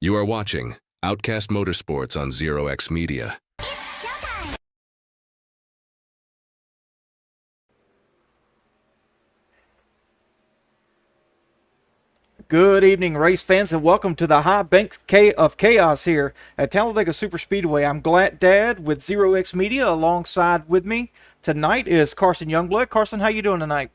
You are watching Outcast Motorsports on Zero X Media. Good evening, race fans, and welcome to the High Banks of Chaos here at Talladega Superspeedway. I'm Dad with Zero X Media. Alongside with me tonight is Carson Youngblood. Carson, how you doing tonight?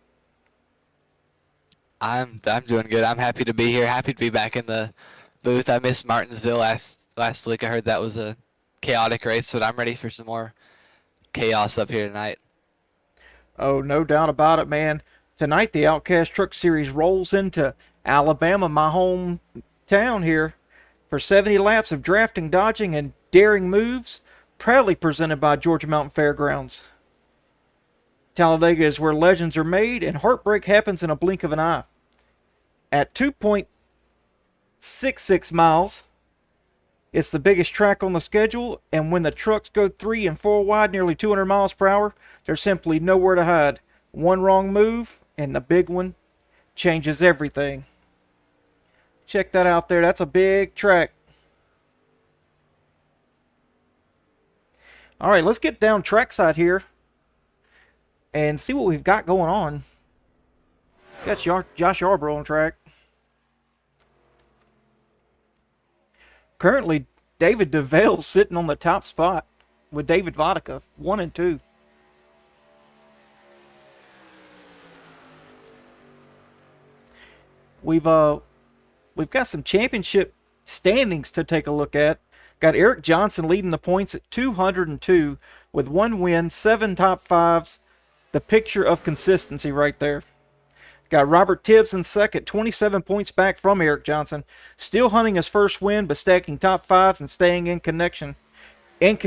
I'm doing good. I'm happy to be here. Happy to be back in the booth. I missed Martinsville last week. I heard that was a chaotic race, but I'm ready for some more chaos up here tonight. Oh, no doubt about it, man. Tonight, the Outcast Truck Series rolls into Alabama, my hometown here, for 70 laps of drafting, dodging, and daring moves, proudly presented by Georgia Mountain Fairgrounds. Talladega is where legends are made and heartbreak happens in a blink of an eye. At 2.66 miles, it's the biggest track on the schedule, and when the trucks go 3 and 4 wide, nearly 200 miles per hour, there's simply nowhere to hide. One wrong move, and the big one changes everything. Check that out there. That's a big track. All right, let's get down trackside here and see what we've got going on. Got Josh Yarbrough on track. Currently, David DeVale's sitting on the top spot with David Vodka, 1 and 2. We've got some championship standings to take a look at. Got Eric Johnson leading the points at 202 with 1 win, 7 top 5s. The picture of consistency right there. Got Robert Tibbs in second, 27 points back from Eric Johnson. Still hunting his first win, but stacking top 5s and staying in contention. Matt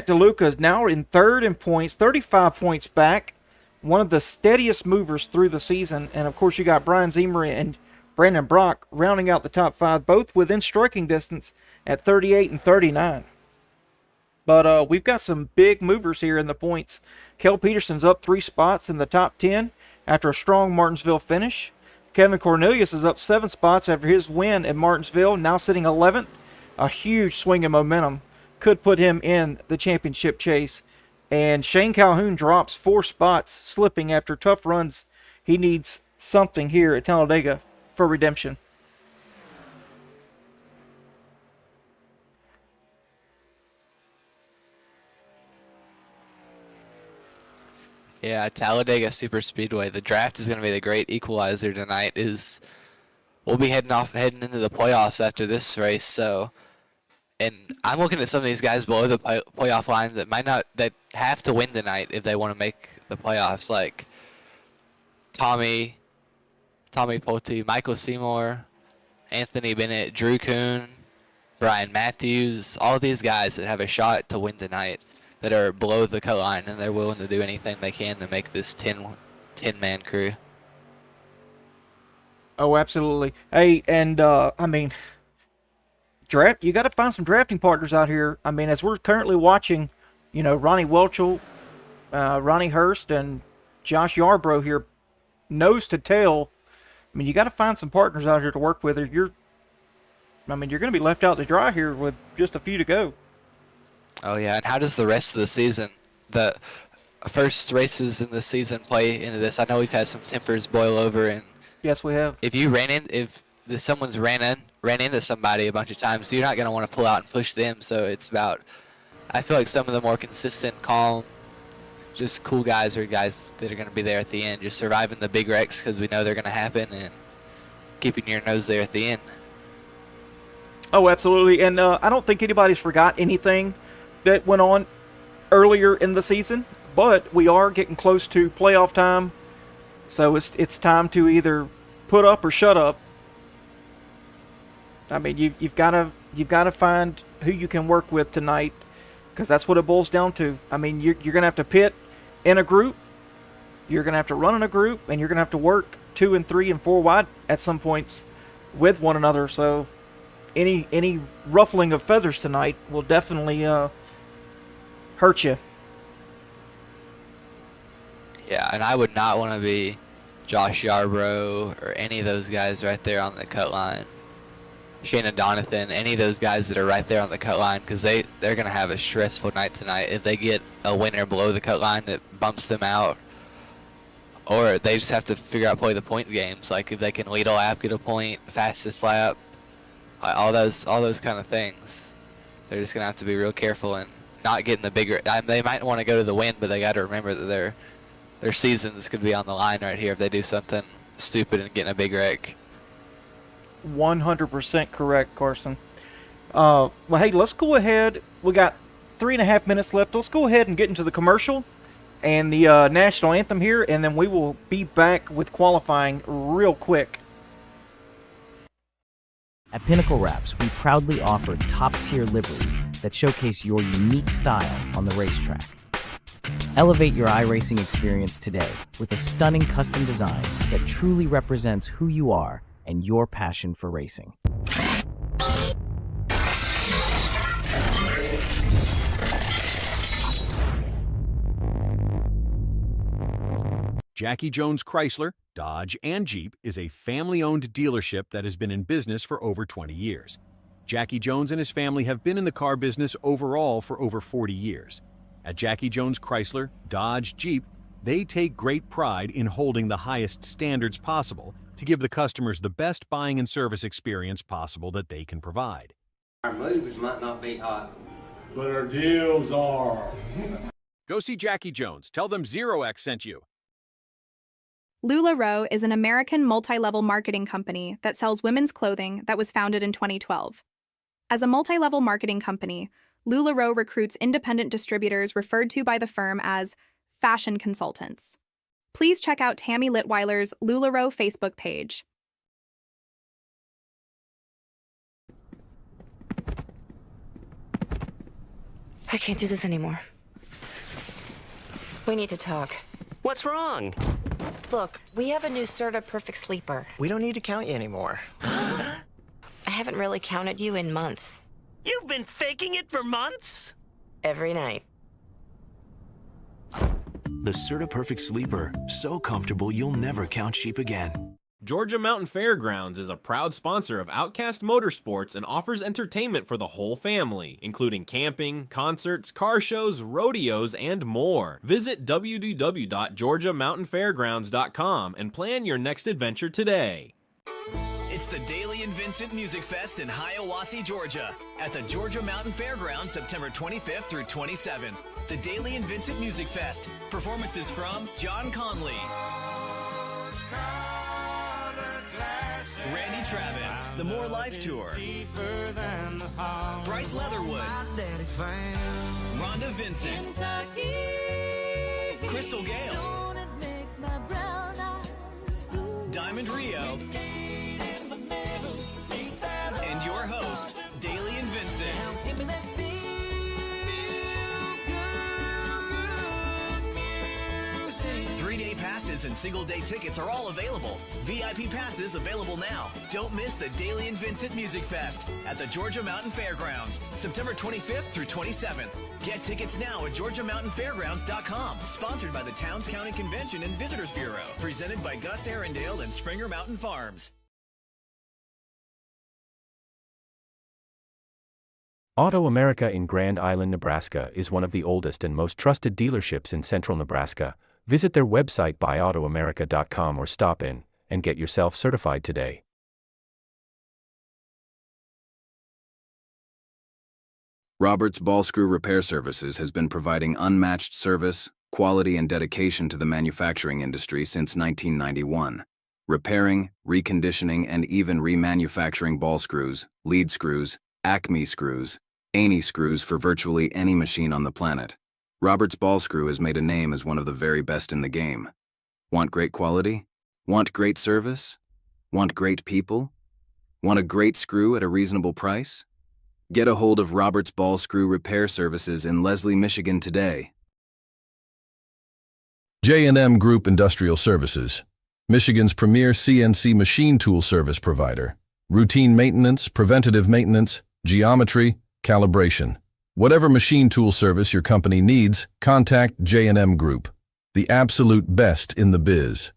DeLuca is now in third in points, 35 points back. One of the steadiest movers through the season. And, of course, you got Brian Zemer and Brandon Brock rounding out the top 5, both within striking distance at 38 and 39. But we've got some big movers here in the points. Kel Peterson's up 3 spots in the top 10 after a strong Martinsville finish. Kevin Cornelius is up 7 spots after his win at Martinsville, now sitting 11th. A huge swing in momentum could put him in the championship chase. And Shane Calhoun drops 4 spots, slipping after tough runs. He needs something here at Talladega for redemption. Yeah, Talladega Superspeedway. The draft is going to be the great equalizer tonight. We'll be heading into the playoffs after this race. So, and I'm looking at some of these guys below the playoff line that have to win tonight if they want to make the playoffs, like Tommy Pote, Michael Seymour, Anthony Bennett, Drew Kuhn, Brian Matthews, all these guys that have a shot to win tonight that are below the cut line, and they're willing to do anything they can to make this 10-man crew. Oh, absolutely. Hey, and I mean, you got to find some drafting partners out here. I mean, as we're currently watching, Ronnie Welchel, Ronnie Hurst, and Josh Yarbrough here, nose to tail. I mean, you got to find some partners out here to work with, or you're going to be left out to dry here with just a few to go. Oh yeah, and how does the rest of the season, the first races in the season, play into this? I know we've had some tempers boil over, and yes, we have. If someone's ran into somebody a bunch of times, you're not going to want to pull out and push them. So it's about, I feel like some of the more consistent, calm, just cool guys are guys that are going to be there at the end, just surviving the big wrecks because we know they're going to happen, and keeping your nose there at the end. Oh, absolutely. And I don't think anybody's forgot anything that went on earlier in the season, but we are getting close to playoff time, so it's time to either put up or shut up. I mean, you've got to find who you can work with tonight, because that's what it boils down to. I mean, you're going to have to pit in a group, you're going to have to run in a group, and you're going to have to work 2 and 3 and 4 wide at some points with one another. So any ruffling of feathers tonight will definitely hurt you. Yeah, and I would not want to be Josh Yarbrough or any of those guys right there on the cut line. Shannon Donathan, any of those guys that are right there on the cut line, because they're going to have a stressful night tonight. If they get a winner below the cut line that bumps them out, or they just have to figure out play the point games, like if they can lead a lap, get a point, fastest lap, all those kind of things. They're just going to have to be real careful and not get in the bigger. They might want to go to the win, but they got to remember that their seasons could be on the line right here if they do something stupid and get in a big wreck. 100% correct, Carson. Well, hey, let's go ahead. We got 3.5 minutes left. Let's go ahead and get into the commercial and the national anthem here, and then we will be back with qualifying real quick. At Pinnacle Wraps, we proudly offer top-tier liveries that showcase your unique style on the racetrack. Elevate your iRacing experience today with a stunning custom design that truly represents who you are and your passion for racing. Jackie Jones Chrysler, Dodge, and Jeep is a family-owned dealership that has been in business for over 20 years. Jackie Jones and his family have been in the car business overall for over 40 years. At Jackie Jones Chrysler, Dodge, Jeep, they take great pride in holding the highest standards possible to give the customers the best buying and service experience possible that they can provide. Our moves might not be hot, but our deals are. Go see Jackie Jones. Tell them ZeroX sent you. LuLaRoe is an American multi-level marketing company that sells women's clothing that was founded in 2012. As a multi-level marketing company, LuLaRoe recruits independent distributors referred to by the firm as fashion consultants. Please check out Tammy Litweiler's LuLaRoe Facebook page. I can't do this anymore. We need to talk. What's wrong? Look, we have a new Serta Perfect Sleeper. We don't need to count you anymore. I haven't really counted you in months. You've been faking it for months? Every night. The Serta Perfect Sleeper. So comfortable you'll never count sheep again. Georgia Mountain Fairgrounds is a proud sponsor of Outcast Motorsports and offers entertainment for the whole family, including camping, concerts, car shows, rodeos, and more. Visit www.georgiamountainfairgrounds.com and plan your next adventure today. It's the Daily and Vincent Music Fest in Hiawassee, Georgia, at the Georgia Mountain Fairgrounds, September 25th through 27th. The Daily and Vincent Music Fest. Performances from John Conley, Randy Travis, The More Life Tour, Bryce Leatherwood, Rhonda Vincent, Crystal Gale, Diamond Rio, and your host, Daily and Vincent. 3-day passes and single-day tickets are all available. VIP passes available now. Don't miss the Daily and Vincent Music Fest at the Georgia Mountain Fairgrounds, September 25th through 27th. Get tickets now at GeorgiaMountainFairgrounds.com. Sponsored by the Towns County Convention and Visitors Bureau. Presented by Gus Arundel and Springer Mountain Farms. Auto America in Grand Island, Nebraska is one of the oldest and most trusted dealerships in central Nebraska. Visit their website buyautoamerica.com or stop in and get yourself certified today. Roberts Ball Screw Repair Services has been providing unmatched service, quality, and dedication to the manufacturing industry since 1991. Repairing, reconditioning, and even remanufacturing ball screws, lead screws, Acme screws, Aney screws for virtually any machine on the planet. Roberts Ball Screw has made a name as one of the very best in the game. Want great quality? Want great service? Want great people? Want a great screw at a reasonable price? Get a hold of Roberts Ball Screw Repair Services in Leslie, Michigan today. J&M Group Industrial Services, Michigan's premier CNC machine tool service provider. Routine maintenance, preventative maintenance, geometry, calibration. Whatever machine tool service your company needs, contact J&M Group, the absolute best in the biz.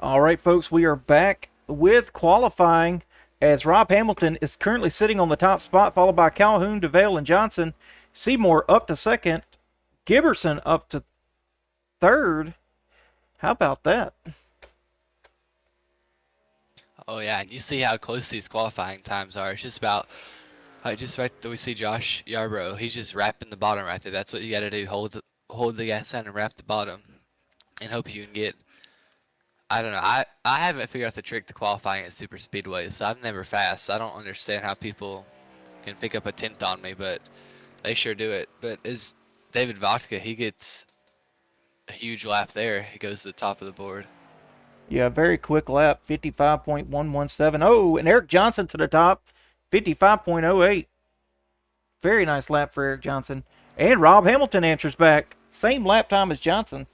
All right, folks, we are back with qualifying as Rob Hamilton is currently sitting on the top spot, followed by Calhoun, DeVale, and Johnson. Seymour up to second. Giberson up to third. How about that? Oh, yeah, and you see how close these qualifying times are. It's just about, just right there we see Josh Yarbrough. He's just wrapping the bottom right there. That's what you got to do. Hold the gas down and wrap the bottom and hope you can get, I don't know. I haven't figured out the trick to qualifying at super speedways, so I'm never fast. I don't understand how people can pick up a 10th on me, but they sure do it. But as David Vodka, he gets a huge lap there. He goes to the top of the board. Yeah, very quick lap, 55.117. Oh, and Eric Johnson to the top, 55.08. Very nice lap for Eric Johnson. And Rob Hamilton answers back. Same lap time as Johnson.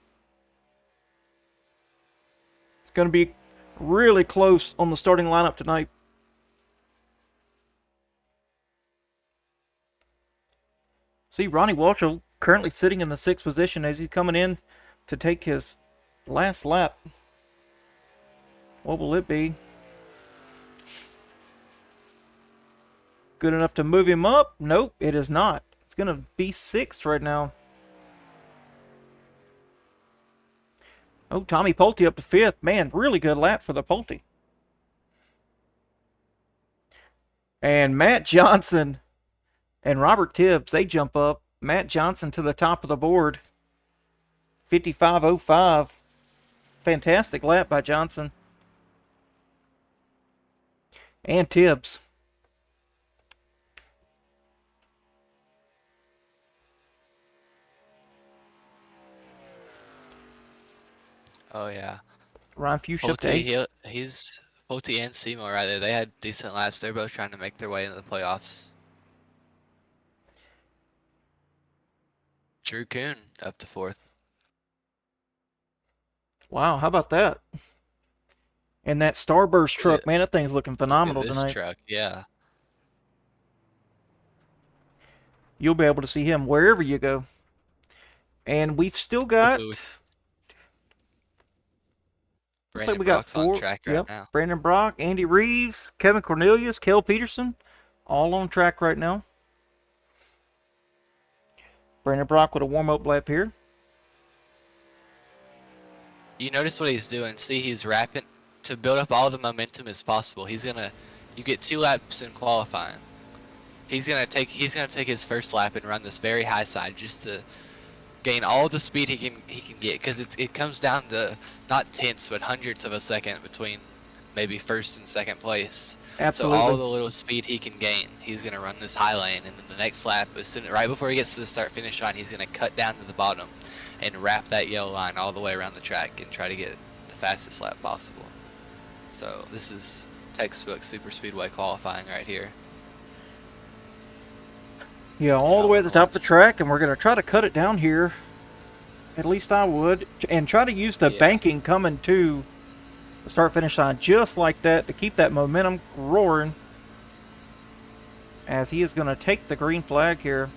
It's going to be really close on the starting lineup tonight. See, Ronnie Waltrell currently sitting in the 6th position as he's coming in to take his last lap. What will it be? Good enough to move him up? Nope, it is not. It's going to be 6th right now. Oh, Tommy Pulte up to 5th. Man, really good lap for the Pulte. And Matt Johnson and Robert Tibbs, they jump up. Matt Johnson to the top of the board. 55.05. Fantastic lap by Johnson. And Tibbs. Oh, yeah. Ryan Fuchs up to 8th. He's Pulte and Seymour right there. They had decent laps. They're both trying to make their way into the playoffs. Drew Kuhn up to 4th. Wow, how about that? And that Starburst truck, man, that thing's looking phenomenal this tonight. Truck, yeah. You'll be able to see him wherever you go. And we've still got... Looks like we got Brock's 4. on track right now. Brandon Brock, Andy Reeves, Kevin Cornelius, Kel Peterson, all on track right now. Brandon Brock with a warm-up lap here. You notice what he's doing. See, he's wrapping to build up all the momentum as possible. He's gonna, you get 2 laps in qualifying. He's gonna take his first lap and run this very high side just to gain all the speed he can get, because it comes down to not tenths but hundredths of a second between maybe 1st and 2nd place. Absolutely. So all the little speed he can gain, he's gonna run this high lane, and then the next lap, right before he gets to the start-finish line, he's gonna cut down to the bottom and wrap that yellow line all the way around the track and try to get the fastest lap possible. So this is textbook super speedway qualifying right here. Yeah, all the way at the top of the track, and we're going to try to cut it down here. At least I would. And try to use the banking coming to the start-finish line just like that to keep that momentum roaring. As he is going to take the green flag here.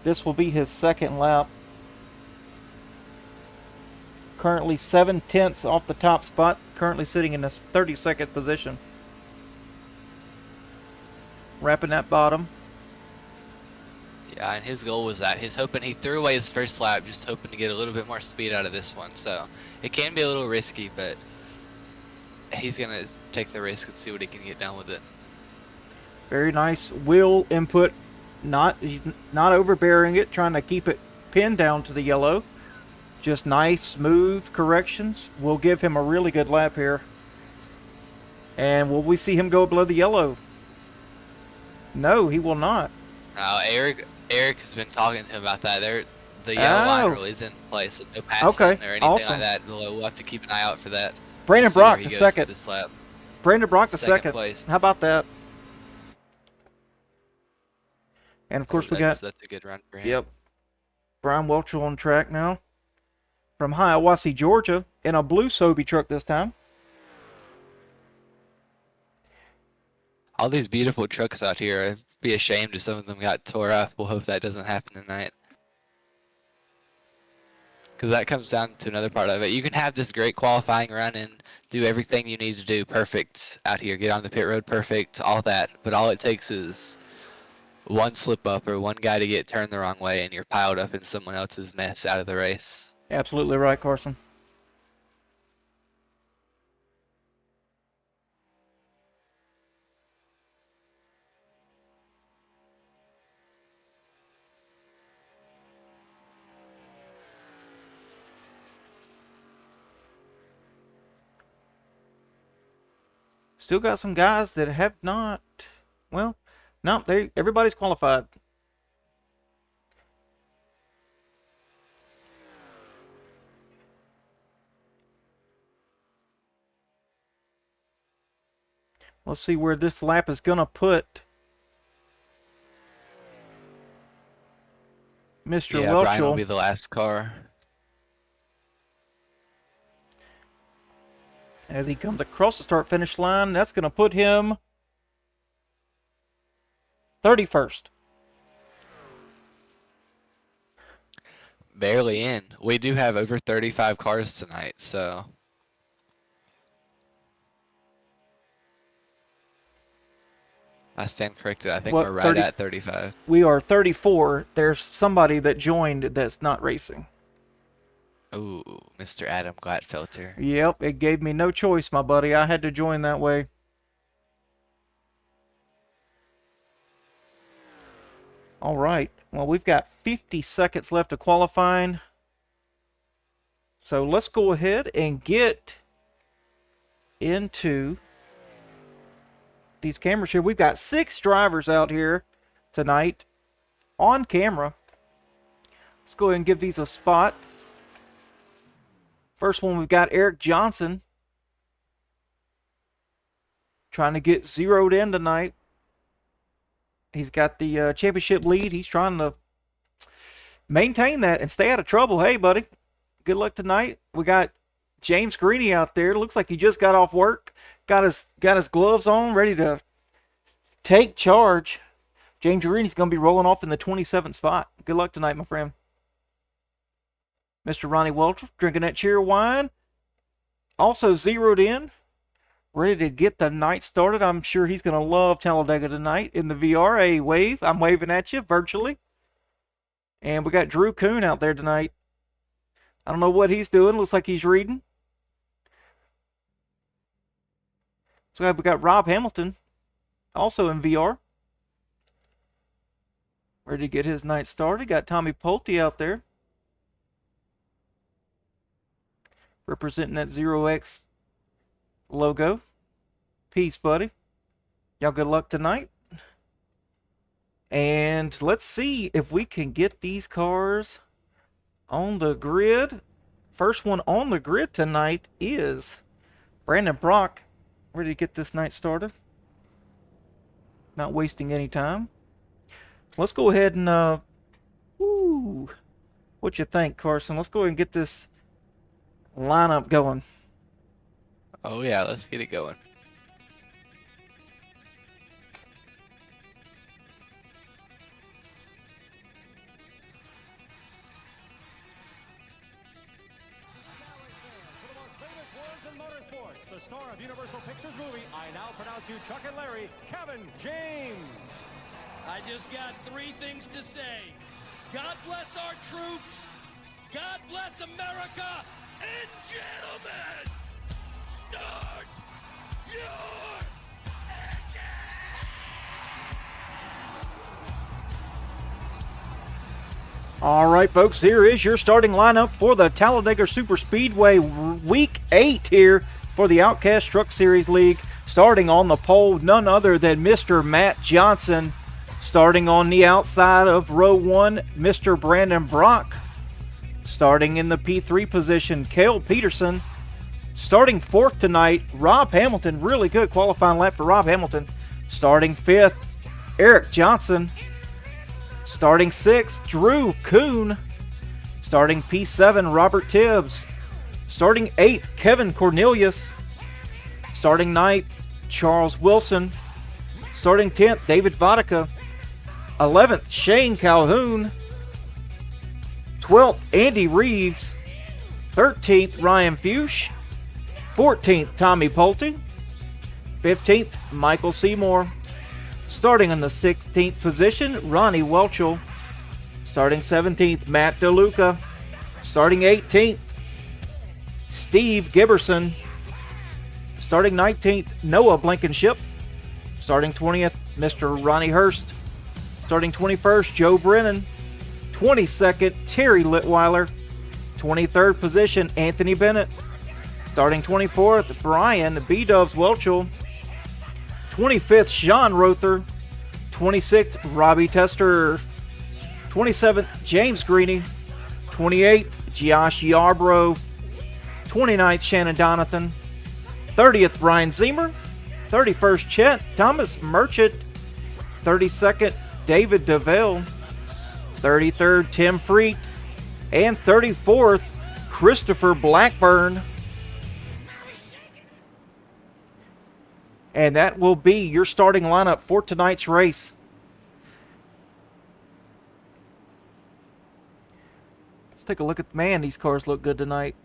This will be his 2nd lap. Currently 7/10 off the top spot. Currently sitting in the 32nd position. Wrapping that bottom. Yeah, and his goal was that. He threw away his first lap, just hoping to get a little bit more speed out of this one. So it can be a little risky, but he's going to take the risk and see what he can get done with it. Very nice wheel input. Not overbearing it, trying to keep it pinned down to the yellow. Just nice, smooth corrections. We'll give him a really good lap here. And will we see him go below the yellow? No, he will not. Now, Eric has been talking to him about that. The yellow line rule is in place, so no passing or anything like that. We'll have to keep an eye out for that. Brandon Brock, the 2nd. This lap. Brandon Brock, the 2nd. Place. How about that? And of course, that's a good run for him. Yep. Brian Welchel on track now from Hiawassee, Georgia, in a blue Sobe truck this time. All these beautiful trucks out here. I'd be ashamed if some of them got tore up. We'll hope that doesn't happen tonight. because that comes down to another part of it. You can have this great qualifying run and do everything you need to do perfect out here, get on the pit road perfect, all that, but all it takes is one slip up or one guy to get turned the wrong way and you're piled up in someone else's mess out of the race. Absolutely right, Carson. Still got some guys that have not, well, no, everybody's qualified. Let's see where this lap is going to put Mr. Yeah, Welchel. Brian will be the last car. As he comes across the start-finish line, that's going to put him 31st. Barely in. We do have over 35 cars tonight, so. I stand corrected. I think we're right at 35. We are 34. There's somebody that joined that's not racing. Ooh, Mr. Adam Glatfelter. Yep, it gave me no choice, my buddy. I had to join that way. All right. Well, we've got 50 seconds left of qualifying. So let's go ahead and get into these cameras here. We've got 6 drivers out here tonight on camera. Let's go ahead and give these a spot. First one, we've got Eric Johnson trying to get zeroed in tonight. He's got the championship lead. He's trying to maintain that and stay out of trouble. Hey, buddy, good luck tonight. We got James Greeny out there. Looks like he just got off work. Got his gloves on, ready to take charge. James Greeny's going to be rolling off in the 27th spot. Good luck tonight, my friend. Mr. Ronnie Welch drinking that cheer wine. Also zeroed in. Ready to get the night started. I'm sure he's going to love Talladega tonight in the VR. A wave. I'm waving at you virtually. And we got Drew Kuhn out there tonight. I don't know what he's doing. Looks like he's reading. So we got Rob Hamilton also in VR. Ready to get his night started. Got Tommy Pulte out there. Representing that 0X logo. Peace, buddy. Y'all good luck tonight. And let's see if we can get these cars on the grid. First one on the grid tonight is Brandon Brock. Ready to get this night started. Not wasting any time. Let's go ahead and what you think, Carson? Let's go ahead and get this lineup going. Oh yeah, let's get it going. The star of Universal Pictures movie, I now pronounce you Chuck and Larry, Kevin James. I just got 3 things to say. God bless our troops. God bless America. And gentlemen, start your All right, folks, here is your starting lineup for the Talladega Super Speedway Week 8 here for the Outcast Truck Series League. Starting on the pole, none other than Mr. Matt Johnson. Starting on the outside of row 1, Mr. Brandon Brock. Starting in the P3 position, Cale Peterson. Starting 4th tonight, Rob Hamilton. Really good qualifying lap for Rob Hamilton. Starting 5th, Eric Johnson. Starting 6th, Drew Kuhn. Starting P7, Robert Tibbs. Starting 8th, Kevin Cornelius. Starting 9th, Charles Wilson. Starting 10th, David Vodka. 11th, Shane Calhoun. 12th, Andy Reeves. 13th, Ryan Fuchs. 14th, Tommy Pulte. 15th, Michael Seymour. Starting in the 16th position, Ronnie Welchel. Starting 17th, Matt DeLuca. Starting 18th, Steve Giberson. Starting 19th, Noah Blankenship. Starting 20th, Mr. Ronnie Hurst. Starting 21st, Joe Brennan. 22nd, Terry Litweiler. 23rd position, Anthony Bennett. Starting 24th, Brian B-Dubs Welchel. 25th, Sean Rother. 26th, Robbie Tester. 27th, James Greeny. 28th, Josh Yarbrough. 29th, Shannon Donathan. 30th, Brian Zemer. 31st, Chet Thomas Merchant. 32nd, David DeVille. 33rd, Tim Freet. And 34th, Christopher Blackburn. And that will be your starting lineup for tonight's race. Let's take a look at, man, these cars look good tonight.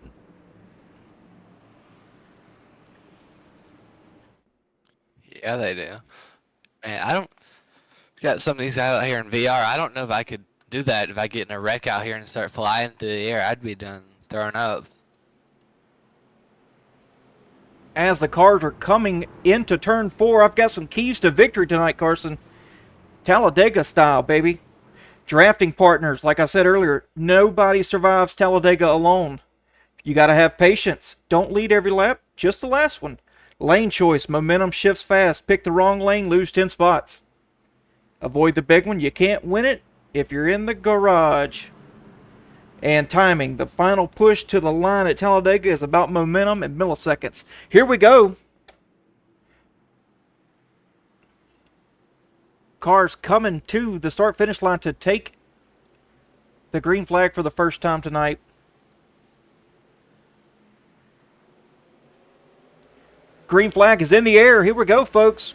Yeah, they do. Man, I don't got some of these out here in VR. I don't know if I could do that if I get in a wreck out here and start flying through the air. I'd be done throwing up. As the cars are coming into turn 4, I've got some keys to victory tonight, Carson. Talladega style, baby. Drafting partners, like I said earlier, nobody survives Talladega alone. You got to have patience. Don't lead every lap, just the last one. Lane choice, momentum shifts fast. Pick the wrong lane, lose 10 spots. Avoid the big one. You can't win it if you're in the garage. And timing. The final push to the line at Talladega is about momentum and milliseconds. Here we go. Cars coming to the start-finish line to take the green flag for the first time tonight. Green flag is in the air. Here we go, folks.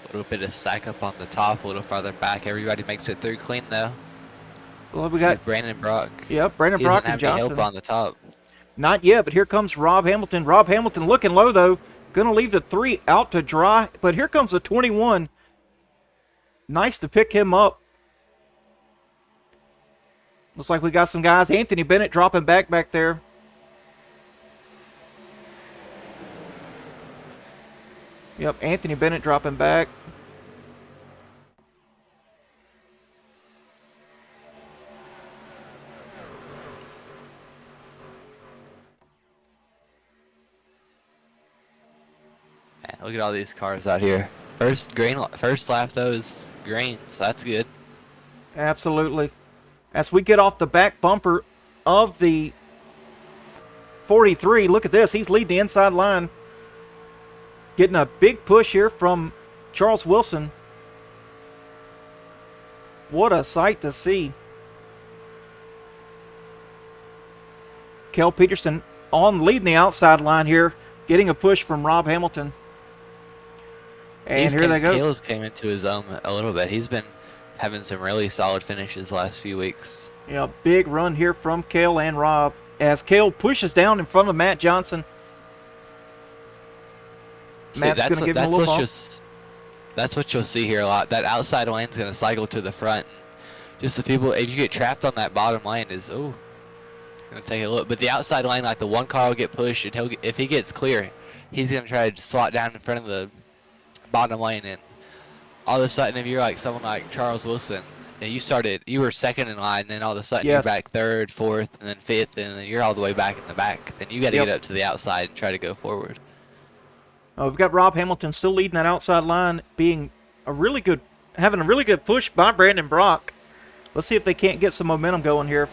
A little bit of stack up on the top, a little farther back. Everybody makes it through clean, though. Well, we got Brandon Brock. Yep, Brandon Brock and He doesn't have Johnson. any help on the top. Not yet, but here comes Rob Hamilton. Rob Hamilton looking low, though. Going to leave the 3 out to dry, but here comes the 21. Nice to pick him up. Looks like we got some guys. Anthony Bennett dropping back there. Yep, Anthony Bennett dropping back. Man, look at all these cars out here. First lap though is green, so that's good. Absolutely. As we get off the back bumper of the 43, look at this. He's leading the inside line. Getting a big push here from Charles Wilson. What a sight to see. Kel Peterson on leading the outside line here, getting a push from Rob Hamilton. And here they go. Kale's came into his own a little bit. He's been having some really solid finishes the last few weeks. Yeah, big run here from Kale and Rob as Kale pushes down in front of Matt Johnson. Matt's going to give him a little ball. That's what you'll see here a lot. That outside lane's going to cycle to the front. Just the people, if you get trapped on that bottom lane, it's going to take a look. But the outside lane, like the one car will get pushed, and if he gets clear, he's going to try to slot down in front of the bottom lane. And all of a sudden, if you're like someone like Charles Wilson, and you were second in line, then all of a sudden you're back third, fourth, and then fifth, and then you're all the way back in the back. Then you got to get up to the outside and try to go forward. We've got Rob Hamilton still leading that outside line, having a really good push by Brandon Brock. Let's see if they can't get some momentum going here.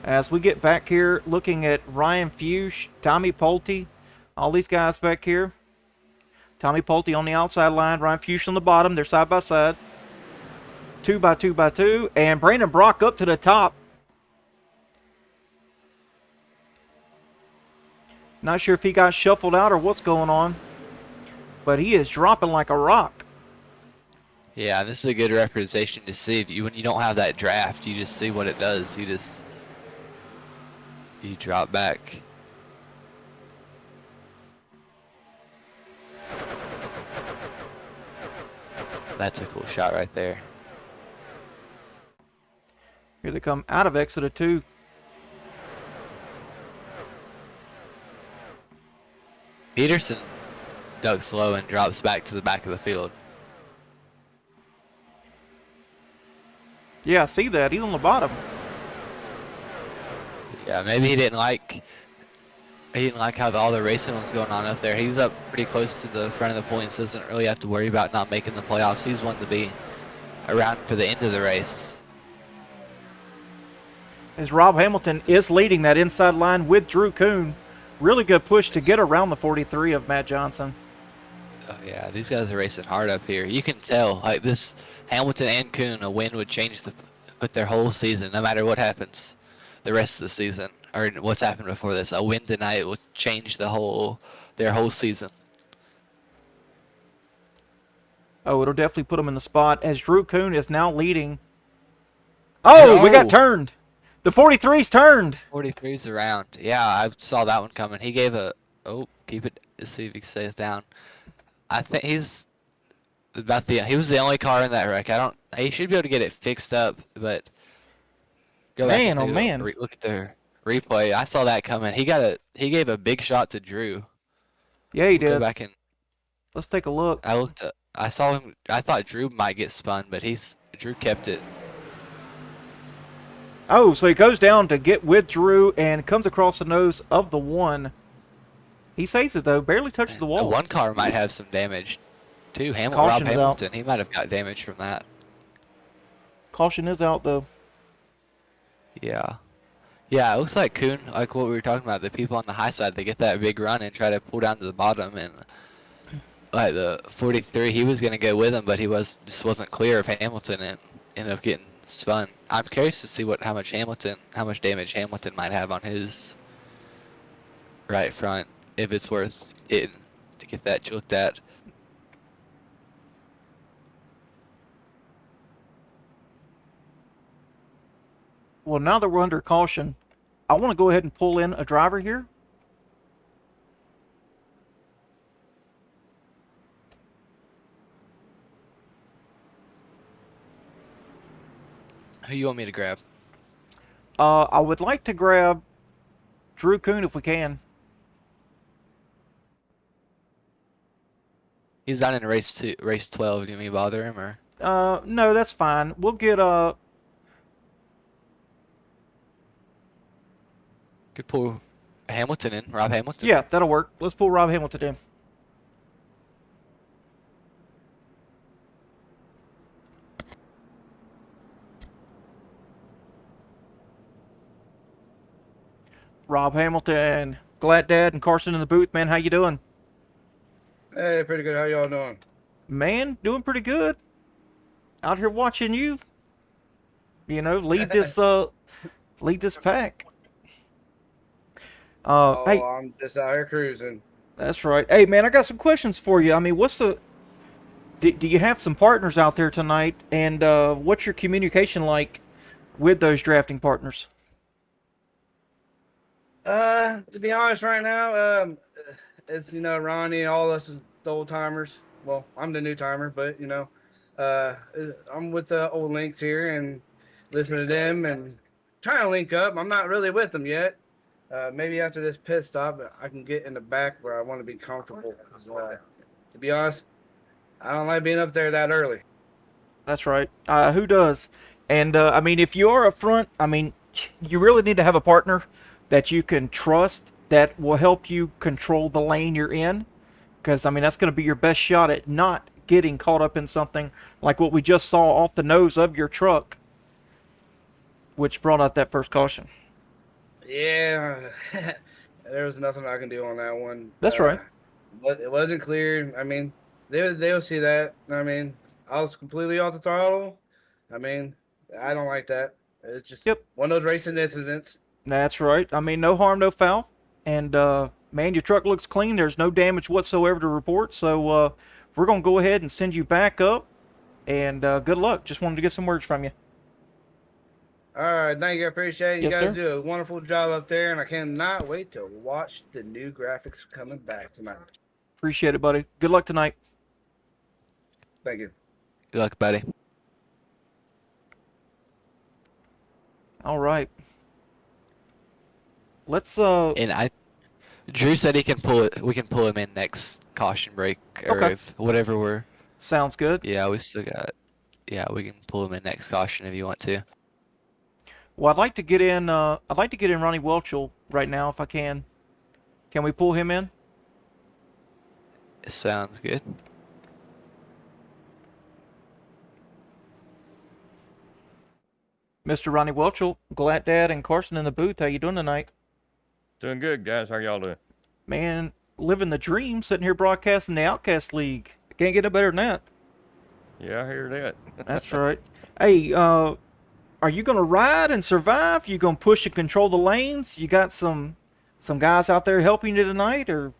As we get back here, looking at Ryan Fuchs, Tommy Pulte, all these guys back here. Tommy Pulte on the outside line, Ryan Fuchs on the bottom. They're side by side. 2 by 2 by 2, and Brandon Brock up to the top. Not sure if he got shuffled out or what's going on, but he is dropping like a rock. Yeah, this is a good representation to see. If you, when you don't have that draft, you just see what it does. You drop back. That's a cool shot right there. Here they come out of exit of 2. Peterson ducks low and drops back to the back of the field. Yeah, I see that. He's on the bottom. Yeah, maybe he didn't like how all the racing was going on up there. He's up pretty close to the front of the points. Doesn't really have to worry about not making the playoffs. He's one to be around for the end of the race. As Rob Hamilton is leading that inside line with Drew Kuhn. Really good push to get around the 43 of Matt Johnson. Oh yeah, these guys are racing hard up here. You can tell, like this, Hamilton and Kuhn, a win would change with their whole season, no matter what happens the rest of the season, or what's happened before this. A win tonight will change their whole season. Oh, it'll definitely put him in the spot as Drew Kuhn is now leading. Oh, we got turned. The 43's turned. 43's around. Yeah, I saw that one coming. He gave a, keep it, see if he stays down. I think he was the only car in that wreck. He should be able to get it fixed up, but go back and look at the replay. I saw that coming. He gave a big shot to Drew. Yeah, he did. Go back and let's take a look. I saw him. I thought Drew might get spun, but Drew kept it. Oh, so he goes down to get with Drew and comes across the nose of the 1. He saves it, though. Barely touches the wall. One car might have some damage, too. Rob Hamilton, he might have got damage from that. Caution is out, though. Yeah. Yeah, it looks like Kuhn, like what we were talking about, the people on the high side, they get that big run and try to pull down to the bottom. And like the 43, he was going to go with him, but he just wasn't clear of Hamilton and ended up getting spun. I'm curious to see how much damage Hamilton might have on his right front, if it's worth it to get that looked at. Well, now that we're under caution, I want to go ahead and pull in a driver here. Who you want me to grab? I would like to grab Drew Kuhn if we can. He's not in race 12. Do you want me to bother him or? No, that's fine. We'll get Could pull Hamilton in, Rob Hamilton. Yeah, that'll work. Let's pull Rob Hamilton in. Rob Hamilton, Glad Dad, and Carson in the booth. Man, how you doing? Hey, pretty good. How y'all doing? Man, doing pretty good. Out here watching you. You know, lead this pack. Hey, I'm just out here cruising. That's right. Hey, man, I got some questions for you. I mean, do you have some partners out there tonight? And what's your communication like with those drafting partners? To be honest, right now, it's Ronnie and all us the old timers. Well, I'm the new timer, but I'm with the old links here and listening to them and trying to link up. I'm not really with them yet. Maybe after this pit stop, I can get in the back where I want to be comfortable. To be honest, I don't like being up there that early. That's right. Who does? And I mean, if you are up front, I mean, you really need to have a partner that you can trust that will help you control the lane you're in. Because, I mean, that's going to be your best shot at not getting caught up in something like what we just saw off the nose of your truck, which brought out that first caution. Yeah, there was nothing I can do on that one. That's right. But it wasn't clear. I mean, they'll see that. I mean, I was completely off the throttle. I mean, I don't like that. It's just one of those racing incidents. That's right. I mean, no harm, no foul. And, man, your truck looks clean. There's no damage whatsoever to report. So we're going to go ahead and send you back up. And good luck. Just wanted to get some words from you. All right, thank you. I appreciate it. You Yes, guys sir. do a wonderful job up there, and I cannot wait to watch the new graphics coming back tonight. Appreciate it, buddy. Good luck tonight. Thank you. Good luck, buddy. All right. Let's And Drew said he can pull it. We can pull him in next caution break, or Okay. if whatever we're. Sounds good. Yeah, we still got. Yeah, we can pull him in next caution if you want to. Well, I'd like to get in Ronnie Welchel right now if I can. Can we pull him in? Sounds good. Mr. Ronnie Welchel, Glad Dad and Carson in the booth. How you doing tonight? Doing good, guys. How y'all doing? Man, living the dream, sitting here broadcasting the Outcast League. Can't get no better than that. Yeah, I hear that. That's right. Hey, are you gonna ride and survive? You gonna push and control the lanes? You got some guys out there helping you tonight, or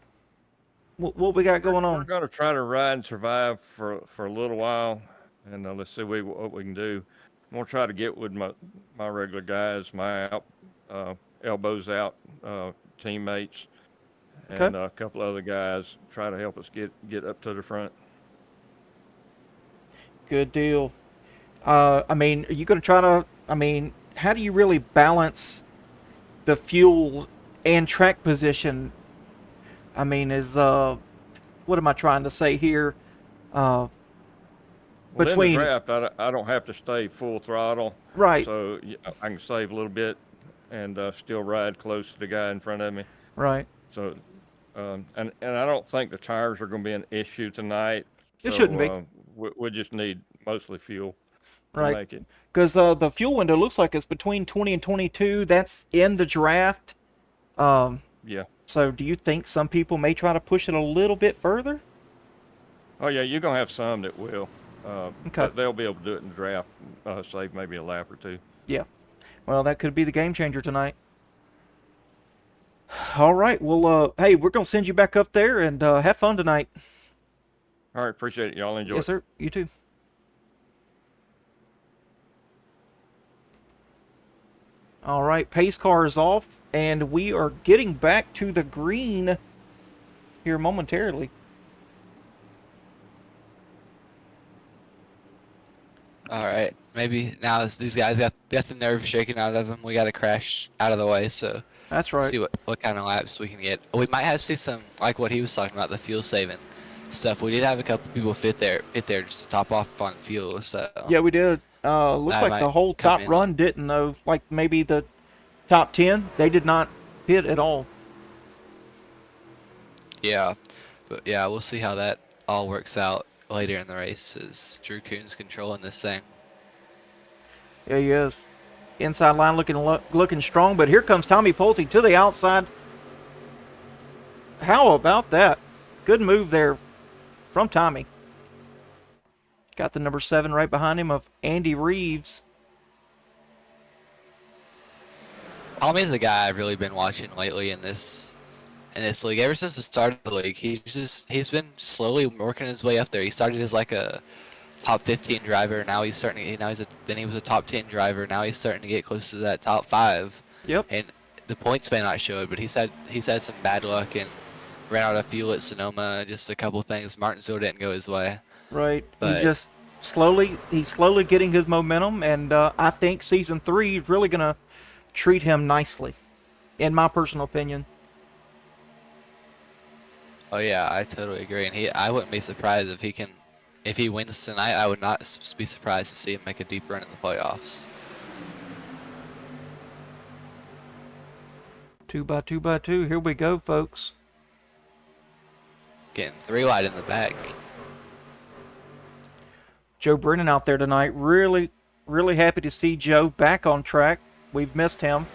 what we got going on? We're going to try to ride and survive for a little while, and let's see what we can do. I'm going to try to get with my regular guys, my elbows out teammates, and a couple other guys. Try to help us get up to the front. Good deal. I mean, are you going to try to? I mean, how do you really balance the fuel and track position? I mean, what am I trying to say here? Between in the draft, I don't have to stay full throttle, right? So I can save a little bit and still ride close to the guy in front of me, right? So, and I don't think the tires are going to be an issue tonight. It shouldn't be. We just need mostly fuel to right? make it. Because the fuel window looks like it's between 20 and 22. That's in the draft. Yeah. So do you think some people may try to push it a little bit further? Oh yeah, you're gonna have some that will. Okay. But they'll be able to do it in the draft, save maybe a lap or two. Yeah. Well, that could be the game changer tonight. All right. Well, hey, we're gonna send you back up there and have fun tonight. All right, appreciate it. Y'all enjoy. Yes, sir. You too. All right, pace car is off, and we are getting back to the green here momentarily. All right, maybe now these guys got the nerve shaken out of them. We got to crash out of the way, so that's right. See what kind of laps we can get. We might have to see some, like what he was talking about, the fuel saving stuff. We did have a couple people fit there just to top off on fuel. So yeah, we did. Looks like the whole top run didn't though. Like maybe the top 10, they did not hit at all. Yeah, but yeah, we'll see how that all works out later in the race as Drew Coon's controlling this thing. Yeah, he is. Inside line looking strong, but here comes Tommy Pulte to the outside. How about that? Good move there from Tommy. Got the number 7 right behind him of Andy Reeves. Tommy's the guy I've really been watching lately in this league. Ever since the start of the league, he's been slowly working his way up there. He started as like a top 15 driver. Now he's starting. Then he was a top 10 driver. Now he's starting to get close to that top 5. Yep. And the points may not show it, but he's had some bad luck and ran out of fuel at Sonoma. Just a couple things. Martinsville didn't go his way. Right. But he's slowly getting his momentum, and I think season 3 is really gonna treat him nicely, in my personal opinion. Oh yeah, I totally agree. And I wouldn't be surprised if he wins tonight. I would not be surprised to see him make a deep run in the playoffs. 2x2x2. Here we go, folks. Getting 3 wide in the back. Joe Brennan out there tonight. Really, really happy to see Joe back on track. We've missed him.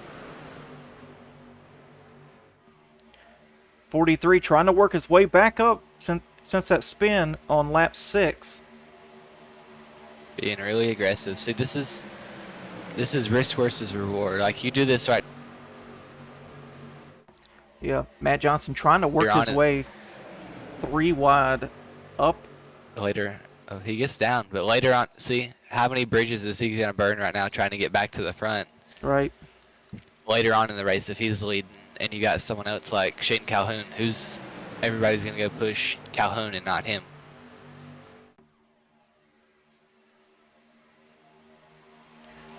43 trying to work his way back up since that spin on lap 6. Being really aggressive. See, this is risk versus reward. Like, you do this right. Yeah, Matt Johnson trying to work his way 3 wide up. Later Oh, he gets down, but later on, see how many bridges is he gonna burn right now trying to get back to the front? Right. Later on in the race, if he's leading and you got someone else like Shane Calhoun, everybody's gonna go push Calhoun and not him.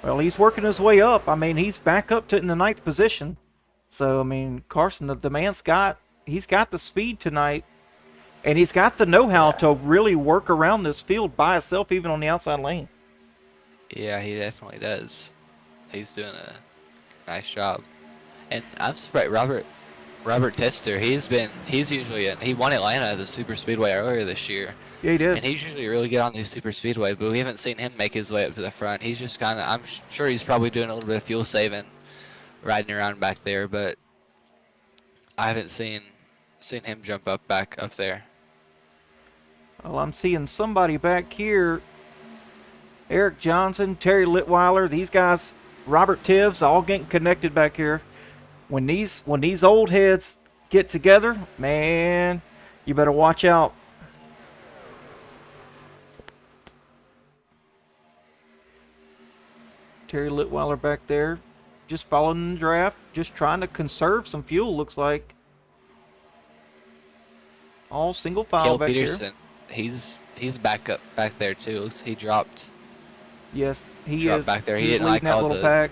Well, he's working his way up. I mean, he's back up to in the 9th position. So, I mean, Carson, the man's he's got the speed tonight. And he's got the know-how to really work around this field by himself, even on the outside lane. Yeah, he definitely does. He's doing a nice job. And I'm surprised Robert Tester, he won Atlanta at the Super Speedway earlier this year. Yeah, he did. And he's usually really good on these Super Speedway, but we haven't seen him make his way up to the front. He's just kind of, I'm sure he's probably doing a little bit of fuel saving, riding around back there, but I haven't seen him jump back up there. Well, I'm seeing somebody back here. Eric Johnson, Terry Litweiler, these guys, Robert Tibbs, all getting connected back here. When these old heads get together, man, you better watch out. Terry Litweiler back there, just following the draft, just trying to conserve some fuel, looks like. All single file Cale back Peterson, here. he's back there too. He dropped. Yes, he dropped is. back there. He He's didn't leading like that all little pack.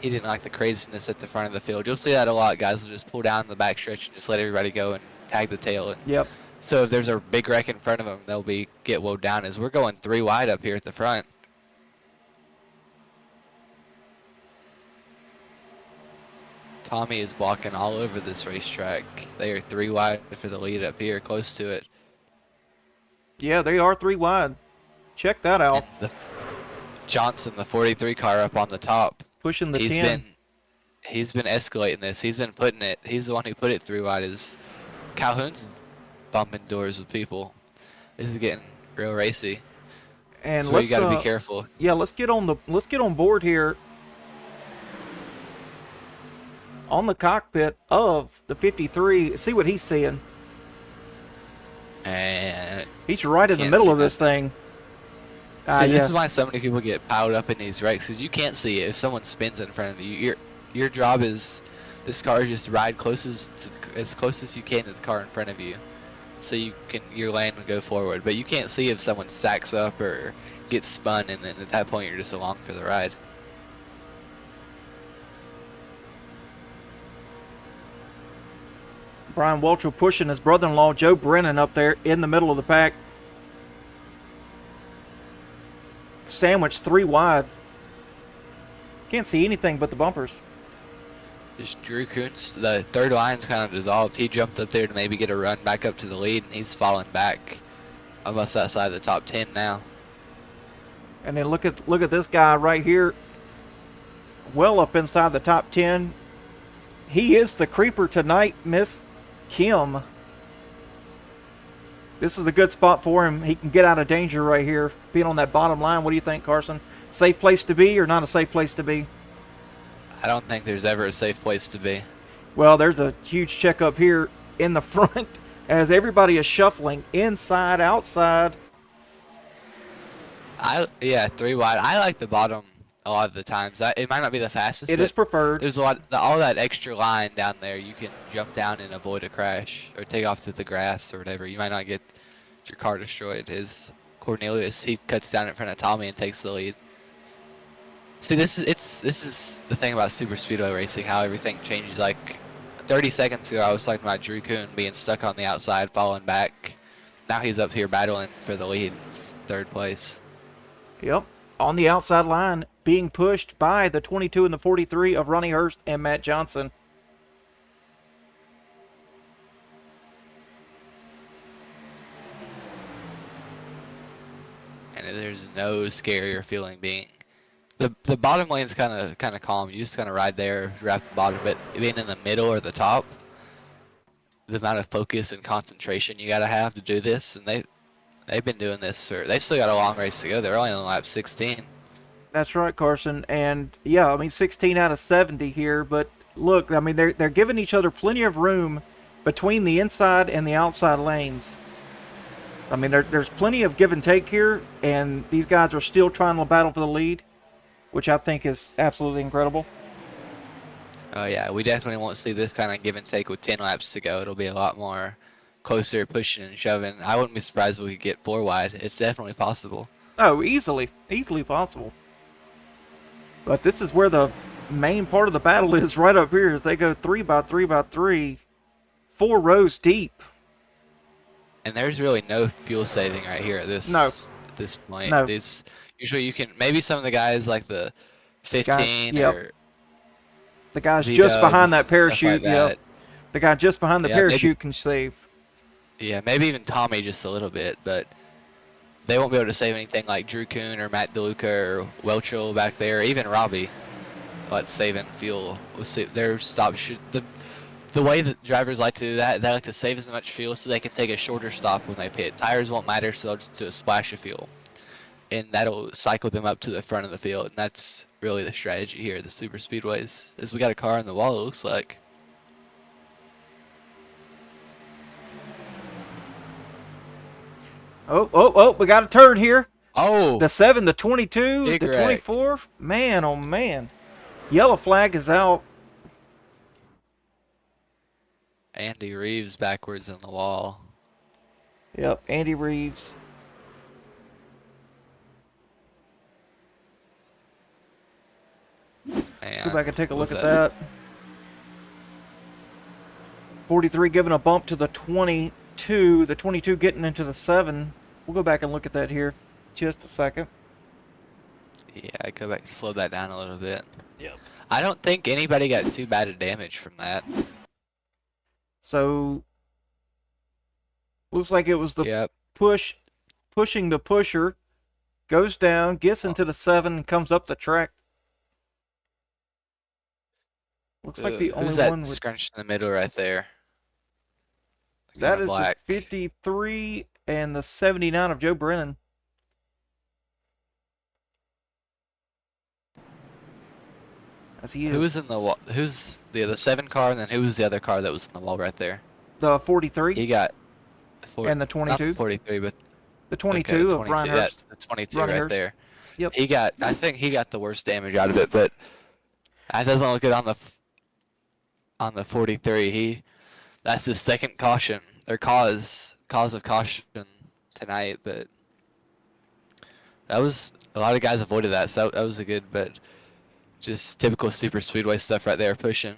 He didn't like the craziness at the front of the field. You'll see that a lot. Guys will just pull down the back stretch and just let everybody go and tag the tail. And yep. So if there's a big wreck in front of them, they'll get woed down. As we're going 3 wide up here at the front. Tommy is blocking all over this racetrack. They are 3 wide for the lead up here, close to it. Yeah, they are 3 wide. Check that out. Johnson, the 43 car up on the top. Pushing the 10. He's been escalating this. He's been putting it. He's the one who put it 3 wide. Is Calhoun's bumping doors with people. This is getting real racy. And so you got to be careful. Yeah, let's get on board here. On the cockpit of the 53, see what he's seeing. And he's right in the middle of this thing. See, this is why so many people get piled up in these wrecks, because you can't see it. If someone spins in front of you, your job is, this car is just ride as close as you can to the car in front of you, so your lane will go forward. But you can't see if someone stacks up or gets spun, and then at that point you're just along for the ride. Brian Welchel pushing his brother-in-law, Joe Brennan, up there in the middle of the pack. Sandwiched 3 wide. Can't see anything but the bumpers. Just Drew Kuntz, the third line's kind of dissolved. He jumped up there to maybe get a run back up to the lead, and he's falling back almost outside the top 10 now. And then look at this guy right here, well up inside the top 10. He is the creeper tonight, Miss Kim. This is a good spot for him. He can get out of danger right here, being on that bottom line. What do you think, Carson? Safe place to be or not a safe place to be? I don't think there's ever a safe place to be. Well, there's a huge check up here in the front as everybody is shuffling inside, outside. Yeah, 3 wide. I like the bottom a lot of the times. It might not be the fastest. It is preferred. There's all that extra line down there. You can jump down and avoid a crash or take off through the grass or whatever. You might not get your car destroyed. Cornelius, he cuts down in front of Tommy and takes the lead. See, this is the thing about super speedway racing, how everything changes. Like 30 seconds ago, I was talking about Drew Kuhn being stuck on the outside, falling back. Now he's up here battling for the lead. It's 3rd place. Yep, on the outside line, being pushed by the 22 and the 43 of Ronnie Hurst and Matt Johnson. And there's no scarier feeling being the bottom lane's kind of calm. You just kind of ride there, wrap the bottom, but being in the middle or the top, the amount of focus and concentration you got to have to do this, and they've been doing this they've still got a long race to go. They're only on lap 16. That's right, Carson. And yeah, I mean 16 out of 70 here, but look, I mean they're giving each other plenty of room between the inside and the outside lanes. I mean, there's plenty of give and take here, and these guys are still trying to battle for the lead, which I think is absolutely incredible. Oh yeah, we definitely won't see this kind of give and take with 10 laps to go. It'll be a lot more closer pushing and shoving. I wouldn't be surprised if we could get 4 wide. It's definitely possible. Oh, easily possible. But this is where the main part of the battle is, right up here, as they go 3 by 3 by 3, 4 rows deep. And there's really no fuel saving right here at this point. No. Usually you can, maybe some of the guys like the 15 or the guys V-dubs, just behind that parachute, like that. The guy just behind the parachute maybe, can save. Yeah, maybe even Tommy just a little bit, but they won't be able to save anything like Drew Kuhn or Matt DeLuca or Welchel back there, even Robbie. But saving fuel, we'll see their stop shoot. The way that drivers like to do that, they like to save as much fuel so they can take a shorter stop when they pit. Tires won't matter, so they'll just do a splash of fuel. And that'll cycle them up to the front of the field. And that's really the strategy here at the super speedways. Is we got a car on the wall, it looks like. Oh, we got a turn here. Oh. The 7, the 22, Big the wreck. 24. Man, oh man. Yellow flag is out. Andy Reeves backwards on the wall. Yep, Andy Reeves. Let's go back and take a look at that. 43 giving a bump to the 22. The 22 getting into the 7. We'll go back and look at that here. Just a second. Yeah, I go back and slow that down a little bit. Yep. I don't think anybody got too bad of damage from that. So looks like it was the pushing the pusher, goes down, gets into the 7, and comes up the track. Looks like the only who's that one with scrunched in the middle right there? that is the black. 53 and the 79 of Joe Brennan. As he is. Who was in the wall? Who's the 7 car, and then who was the other car that was in the wall right there? The 43. He got. And the 22. Not the 43, but the 22 of Ryan Hurst. The 22 Ronnie right Hurst. there. Yep. He got. I think he got the worst damage out of it, but that doesn't look good on the 43. That's his second caution or cause of caution tonight, but that was a lot of guys avoided that, so that was a good, but just typical super speedway stuff right there, pushing.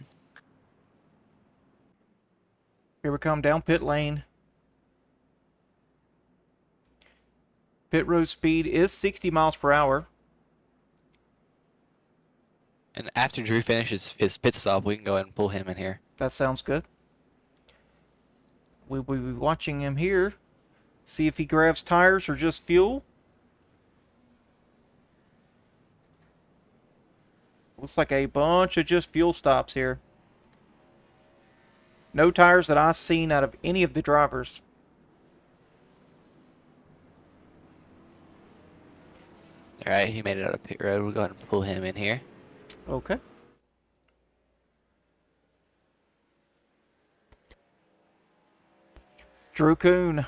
Here we come down pit lane. Pit road speed is 60 miles per hour. And after Drew finishes his pit stop, we can go ahead and pull him in here. That sounds good. We will be watching him here. See if he grabs tires or just fuel. Looks like a bunch of just fuel stops here. No tires that I've seen out of any of the drivers. All right, he made it out of pit road. We'll go ahead and pull him in here. Okay. Drew Kuhn.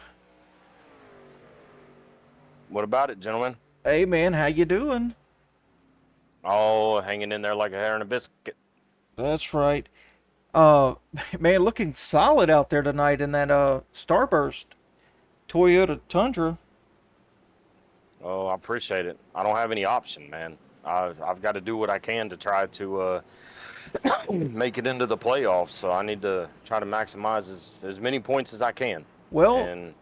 What about it, gentlemen? Hey, man, how you doing? Oh, hanging in there like a hair in a biscuit. That's right. Man, looking solid out there tonight in that Starburst Toyota Tundra. Oh, I appreciate it. I don't have any option, man. I've got to do what I can to try to make it into the playoffs. So I need to try to maximize as many points as I can. Well, and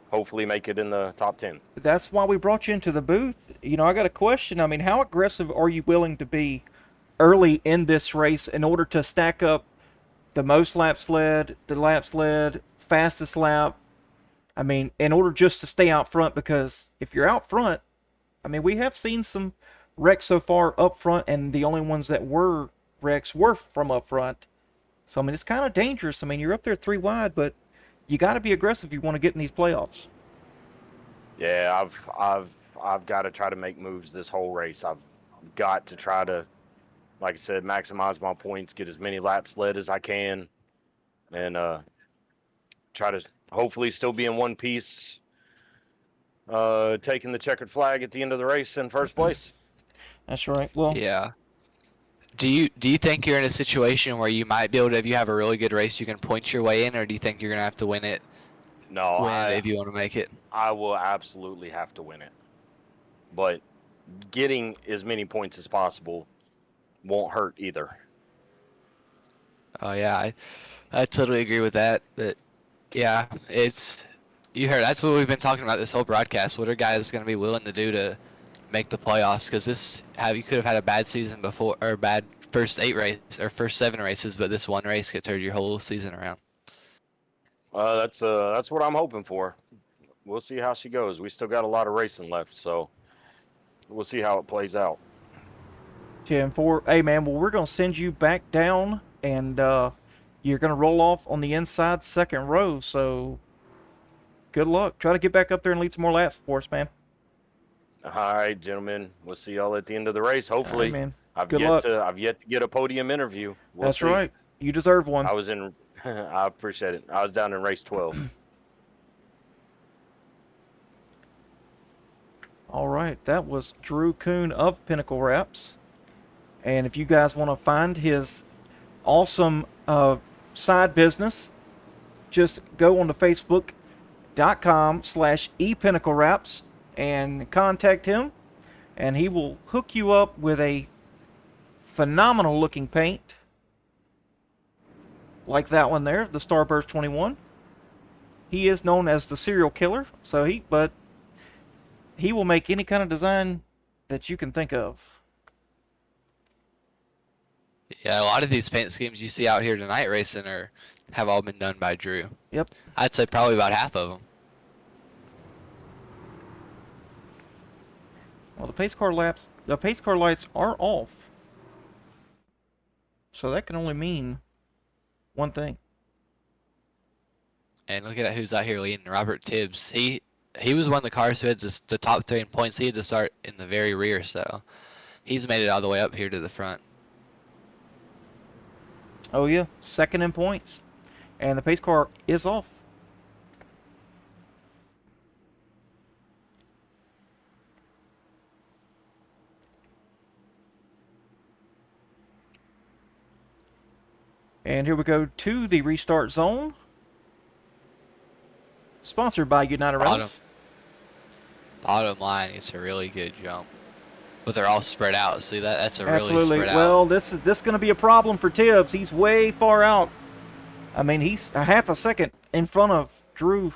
hopefully make it in the top 10. That's why we brought you into the booth. You know, I got a question. I mean, how aggressive are you willing to be early in this race in order to stack up the most laps led, the laps led, fastest lap? I mean, in order just to stay out front, because if you're out front, I mean, we have seen some wrecks so far up front, and the only ones that were wrecks were from up front. So, I mean, it's kind of dangerous. I mean, you're up there 3 wide, but you got to be aggressive if you want to get in these playoffs. Yeah, I've got to try to make moves this whole race. I've got to try to, like I said, maximize my points, get as many laps led as I can, and try to hopefully still be in one piece taking the checkered flag at the end of the race in first place. That's right. Well, yeah. Do you think you're in a situation where you might be able to, if you have a really good race, you can point your way in, or do you think you're gonna have to win it? No, If you want to make it. I will absolutely have to win it. But getting as many points as possible won't hurt either. Oh yeah, I totally agree with that. But yeah, you heard that's what we've been talking about this whole broadcast. What are guys going to be willing to do to make the playoffs? Because you could have had a bad season before, or bad first 8 races or first 7 races, but this one race could turn your whole season around. That's what I'm hoping for. We'll see how she goes. We still got a lot of racing left, so we'll see how it plays out. 10-4. Hey man, well we're gonna send you back down, and you're gonna roll off on the inside second row. So good luck. Try to get back up there and lead some more laps for us, man. All right, gentlemen. We'll see y'all at the end of the race. Hopefully, right, man. I've Good yet luck. to get a podium interview. That's see. right. You deserve one. I was in. I appreciate it. I was down in race 12. All right, that was Drew Kuhn of Pinnacle Wraps. And if you guys want to find his awesome side business, just go on to facebook.com/epinnaclewraps and contact him, and he will hook you up with a phenomenal looking paint like that one there, the Starburst 21. He is known as the serial killer, but he will make any kind of design that you can think of. Yeah, a lot of these paint schemes you see out here tonight racing have all been done by Drew. Yep. I'd say probably about half of them. Well, the pace car lights are off, so that can only mean one thing. And look at who's out here leading. Robert Tibbs. He was one of the cars who had the top 3 in points. He had to start in the very rear, so he's made it all the way up here to the front. Oh yeah, second in points, and the pace car is off. And here we go to the restart zone, sponsored by United Rentals. Bottom line, it's a really good jump, but they're all spread out. See that's a really spread out. Well, this is going to be a problem for Tibbs. He's way far out. I mean, he's a half a second in front of Drew.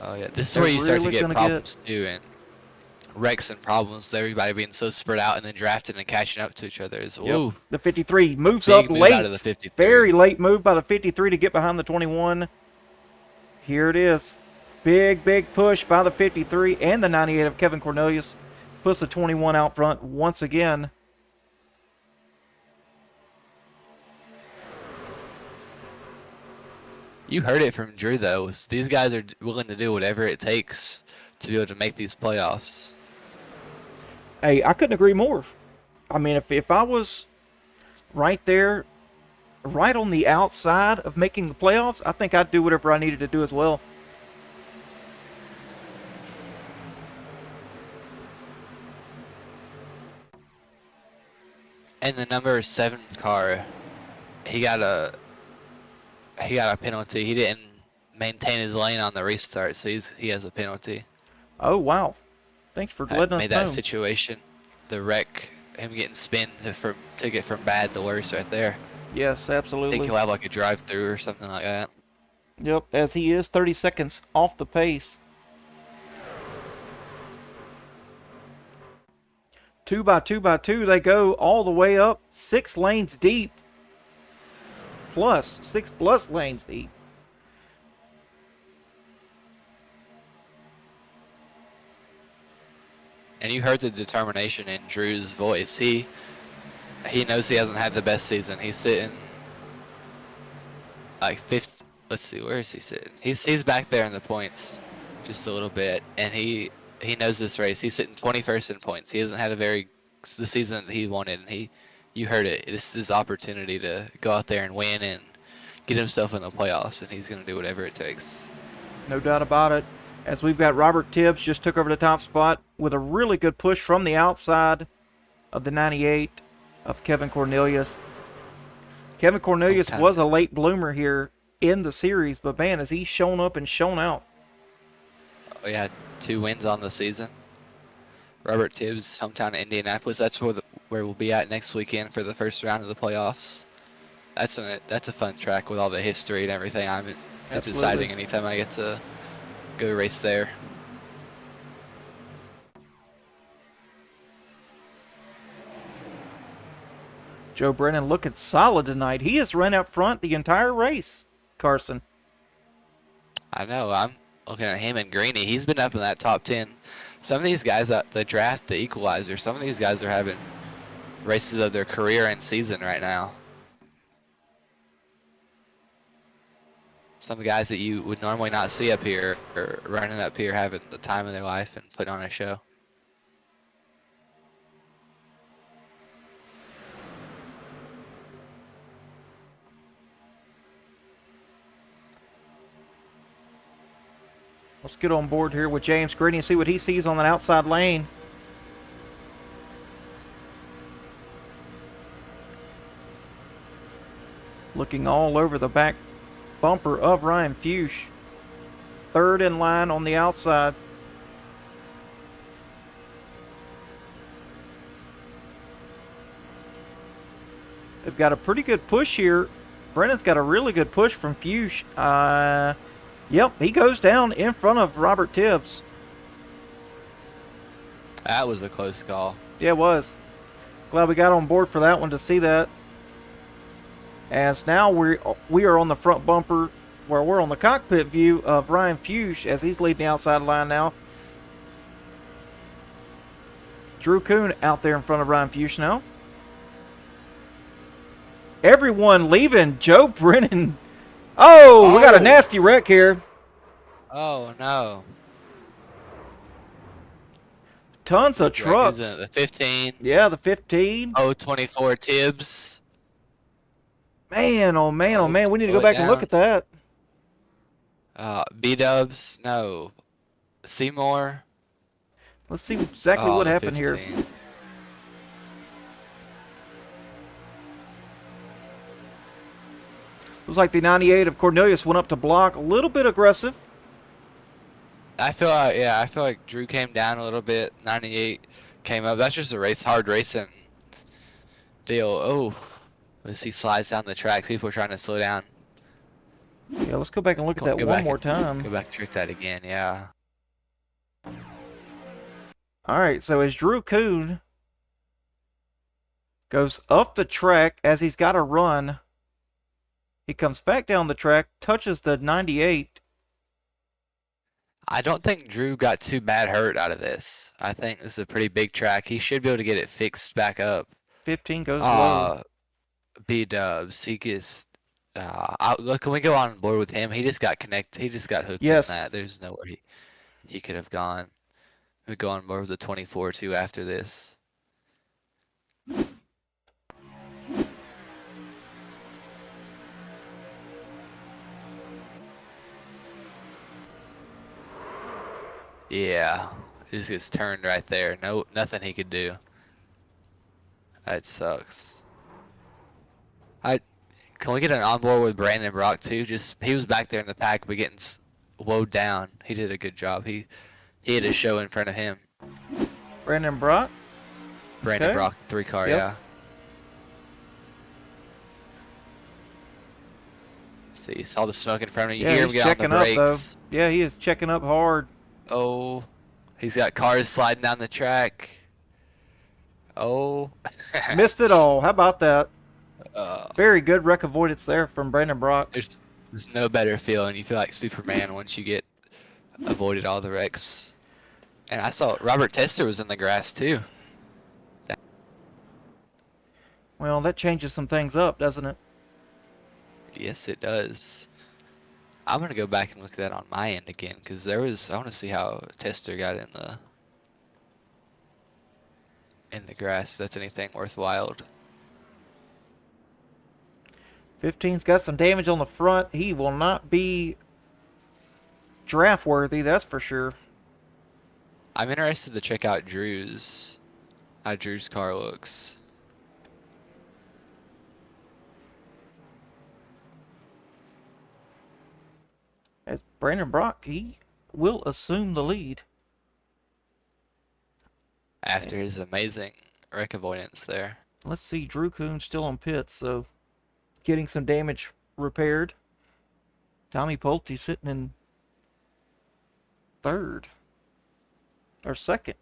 Oh yeah, this is where you start to get problems too, and wrecks and problems. Everybody being so spread out and then drafting and catching up to each other. Yep. The 53 moves up late. Out of the 53. Very late move by the 53 to get behind the 21. Here it is. Big push by the 53 and the 98 of Kevin Cornelius. Puts the 21 out front once again. You heard it from Drew, though. These guys are willing to do whatever it takes to be able to make these playoffs. Hey, I couldn't agree more. I mean, if I was right there, right on the outside of making the playoffs, I think I'd do whatever I needed to do as well. And the number 7 car, he got a penalty. He didn't maintain his lane on the restart, so he has a penalty. Oh wow! Thanks for letting us know. Made that situation, the wreck, him getting spin took it from bad to worse right there. Yes, absolutely. I think he'll have like a drive-through or something like that. Yep, as he is 30 seconds off the pace. 2 by 2 by 2, they go all the way up 6 lanes deep. Plus 6 plus lanes deep. And you heard the determination in Drew's voice. He knows he hasn't had the best season. He's sitting like 5th. Let's see, where is he sitting? He's back there in the points just a little bit, and he knows this race. He's sitting 21st in points. He hasn't had the season that he wanted, and you heard it. This is his opportunity to go out there and win and get himself in the playoffs, and he's going to do whatever it takes. No doubt about it. As we've got Robert Tibbs just took over the top spot with a really good push from the outside of the 98 of Kevin Cornelius. Kevin Cornelius was a late bloomer here in the series, but man, has he shown up and shown out. Oh, yeah, 2 wins on the season. Robert Tibbs, hometown of Indianapolis. That's where we'll be at next weekend for the first round of the playoffs. That's a fun track with all the history and everything. It's exciting anytime I get to go race there. Joe Brennan looking solid tonight. He has run up front the entire race, Carson. I know. I'm looking at him and Greeny. He's been up in that top 10. Some of these guys at the draft, the equalizer, some of these guys are having races of their career and season right now. Some guys that you would normally not see up here are running up here having the time of their life and putting on a show. Let's get on board here with James Greeny and see what he sees on that outside lane. Looking all over the back bumper of Ryan Fuchs. Third in line on the outside. They've got a pretty good push here. Brennan's got a really good push from Fuchs. Yep, he goes down in front of Robert Tibbs. That was a close call. Yeah, it was. Glad we got on board for that one to see that. As now we are on the front bumper where we're on the cockpit view of Ryan Fuchs as he's leading the outside line now. Drew Kuhn out there in front of Ryan Fuchs now. Everyone leaving Joe Brennan. Oh, we got a nasty wreck here. Oh, no. Tons of trucks. The 15. Yeah, the 15. Oh, 24 Tibbs. Man, oh man, oh man. We need to go back and look at that. B-Dubs, no. Seymour. Let's see exactly what happened 15. here. Looks like the 98 of Cornelius went up to block. A little bit aggressive. I feel like Drew came down a little bit. 98 came up. That's just a hard racing deal. Oh, as he slides down the track, people are trying to slow down. Yeah, let's go back and look at that one more time. Go back and trick that again, yeah. All right, so as Drew Kuhn goes up the track as he's got to run, he comes back down the track, touches the 98. I don't think Drew got too bad hurt out of this. I think this is a pretty big track. He should be able to get it fixed back up. 15 goes low. B-Dubs, he gets... look, can we go on board with him? He just got connected. He just got hooked in that. There's nowhere he could have gone. We go on board with the 24 too after this. Yeah, he just gets turned right there. No, nothing he could do. That sucks. Can we get an on board with Brandon Brock too? He was back there in the pack, but getting woed down. He did a good job. He had a show in front of him. Brandon Brock. Brandon Brock, the 3 car, yeah. See, saw the smoke in front of you. Yeah, Hear him get on the brakes. Up, though. Yeah, he is checking up hard. Oh, he's got cars sliding down the track. Oh. Missed it all. How about that? Very good wreck avoidance there from Brandon Brock. There's no better feeling. You feel like Superman once you get avoided all the wrecks. And I saw Robert Tester was in the grass too. Well, that changes some things up, doesn't it? Yes, it does. I'm going to go back and look at that on my end again because I want to see how Tester got in the grass, if that's anything worthwhile. 15's got some damage on the front. He will not be draft worthy, that's for sure. I'm interested to check out how Drew's car looks. As Brandon Brock, he will assume the lead. After his amazing wreck avoidance there. Let's see, Drew Kuhn still on pits, so getting some damage repaired. Tommy Pulte sitting in third or second.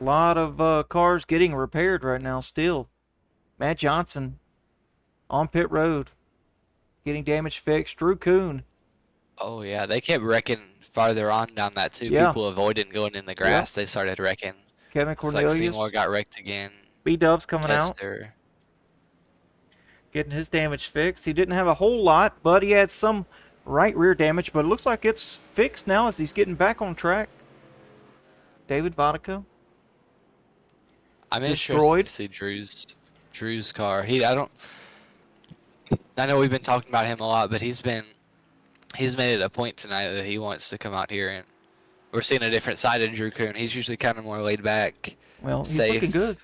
A lot of cars getting repaired right now still. Matt Johnson on pit road getting damage fixed. Drew Kuhn. Oh, yeah. They kept wrecking farther on down that, too. Yeah. People avoiding going in the grass. They started wrecking. Kevin It's Cornelius. like Seymour got wrecked again. B-Dub's coming Tester. out. Getting his damage fixed. He didn't have a whole lot, but he had some right rear damage. But it looks like it's fixed now as he's getting back on track. David Vodka. I'm destroyed. interested to see Drew's car. I know we've been talking about him a lot, but he's made it a point tonight that he wants to come out here, and we're seeing a different side of Drew Kuhn. He's usually kind of more laid back. Well, he's safe. looking good.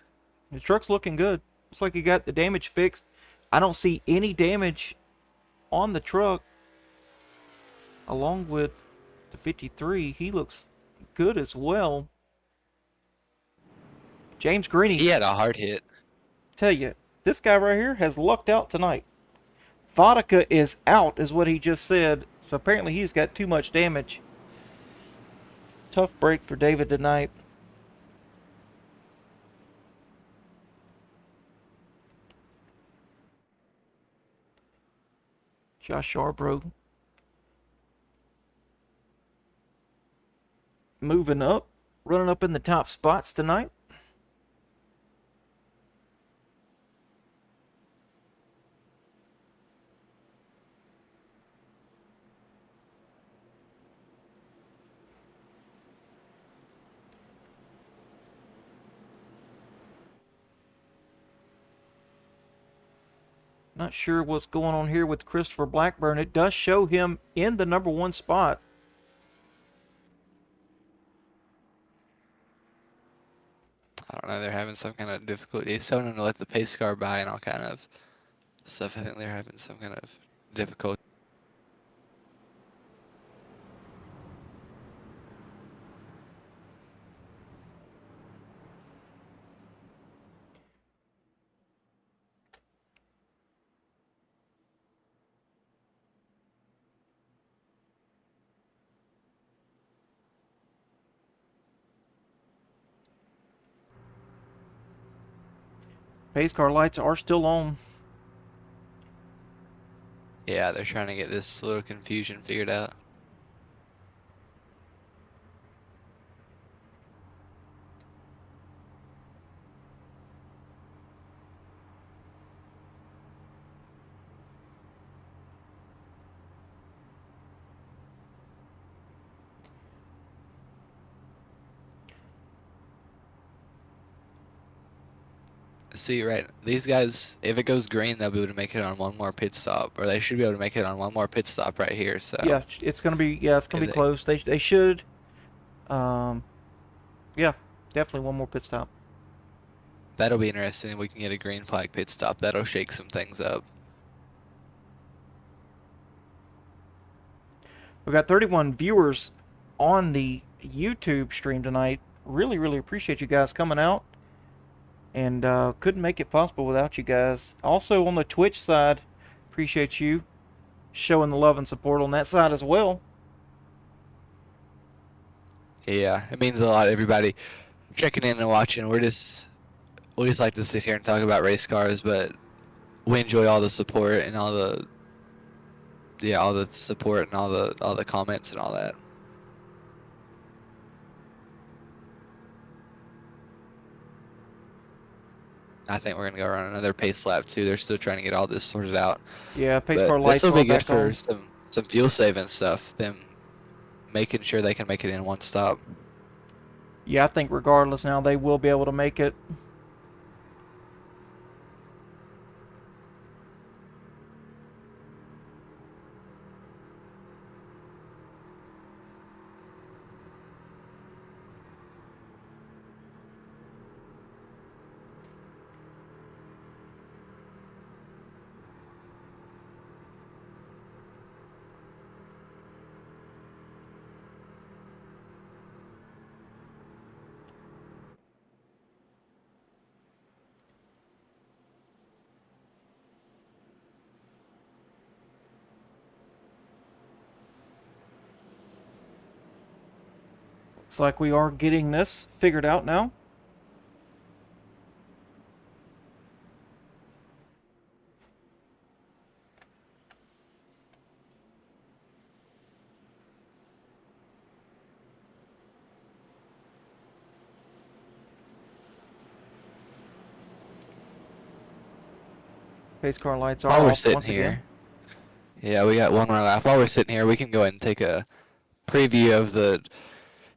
His truck's looking good. Looks like he got the damage fixed. I don't see any damage on the truck. Along with the 53, he looks good as well. James Greeny. He had a hard hit. Tell you, this guy right here has lucked out tonight. Vodka is out, is what he just said. So apparently he's got too much damage. Tough break for David tonight. Josh Yarbrough moving up, running up in the top spots tonight. Not sure what's going on here with Christopher Blackburn. It does show him in the #1 spot. I don't know. They're having some kind of difficulty. He's telling him to let the pace car by and all kind of stuff. I think they're having some kind of difficulty. Pace car lights are still on. Yeah, they're trying to get this little confusion figured out. See, right, these guys, if it goes green, they'll be able to make it on one more pit stop, or they should be able to make it on one more pit stop right here. So yeah, it's gonna be close. They should. Yeah, definitely one more pit stop. That'll be interesting. We can get a green flag pit stop. That'll shake some things up. We've got 31 viewers on the YouTube stream tonight. Really, really appreciate you guys coming out. And couldn't make it possible without you guys. Also on the Twitch side, appreciate you showing the love and support on that side as well. Yeah, it means a lot, everybody checking in and watching. we just like to sit here and talk about race cars, but we enjoy all the support and all the support and all the comments and all that. I think we're gonna go run another pace lap too. They're still trying to get all this sorted out. Yeah, pace But car lights this will are be good back for on. some fuel saving stuff. Them making sure they can make it in one stop. Yeah, I think regardless now they will be able to make it. Looks like we are getting this figured out now. Pace car lights are While we're off sitting once here, again. yeah, we got one more lap. While we're sitting here, we can go ahead and take a preview of the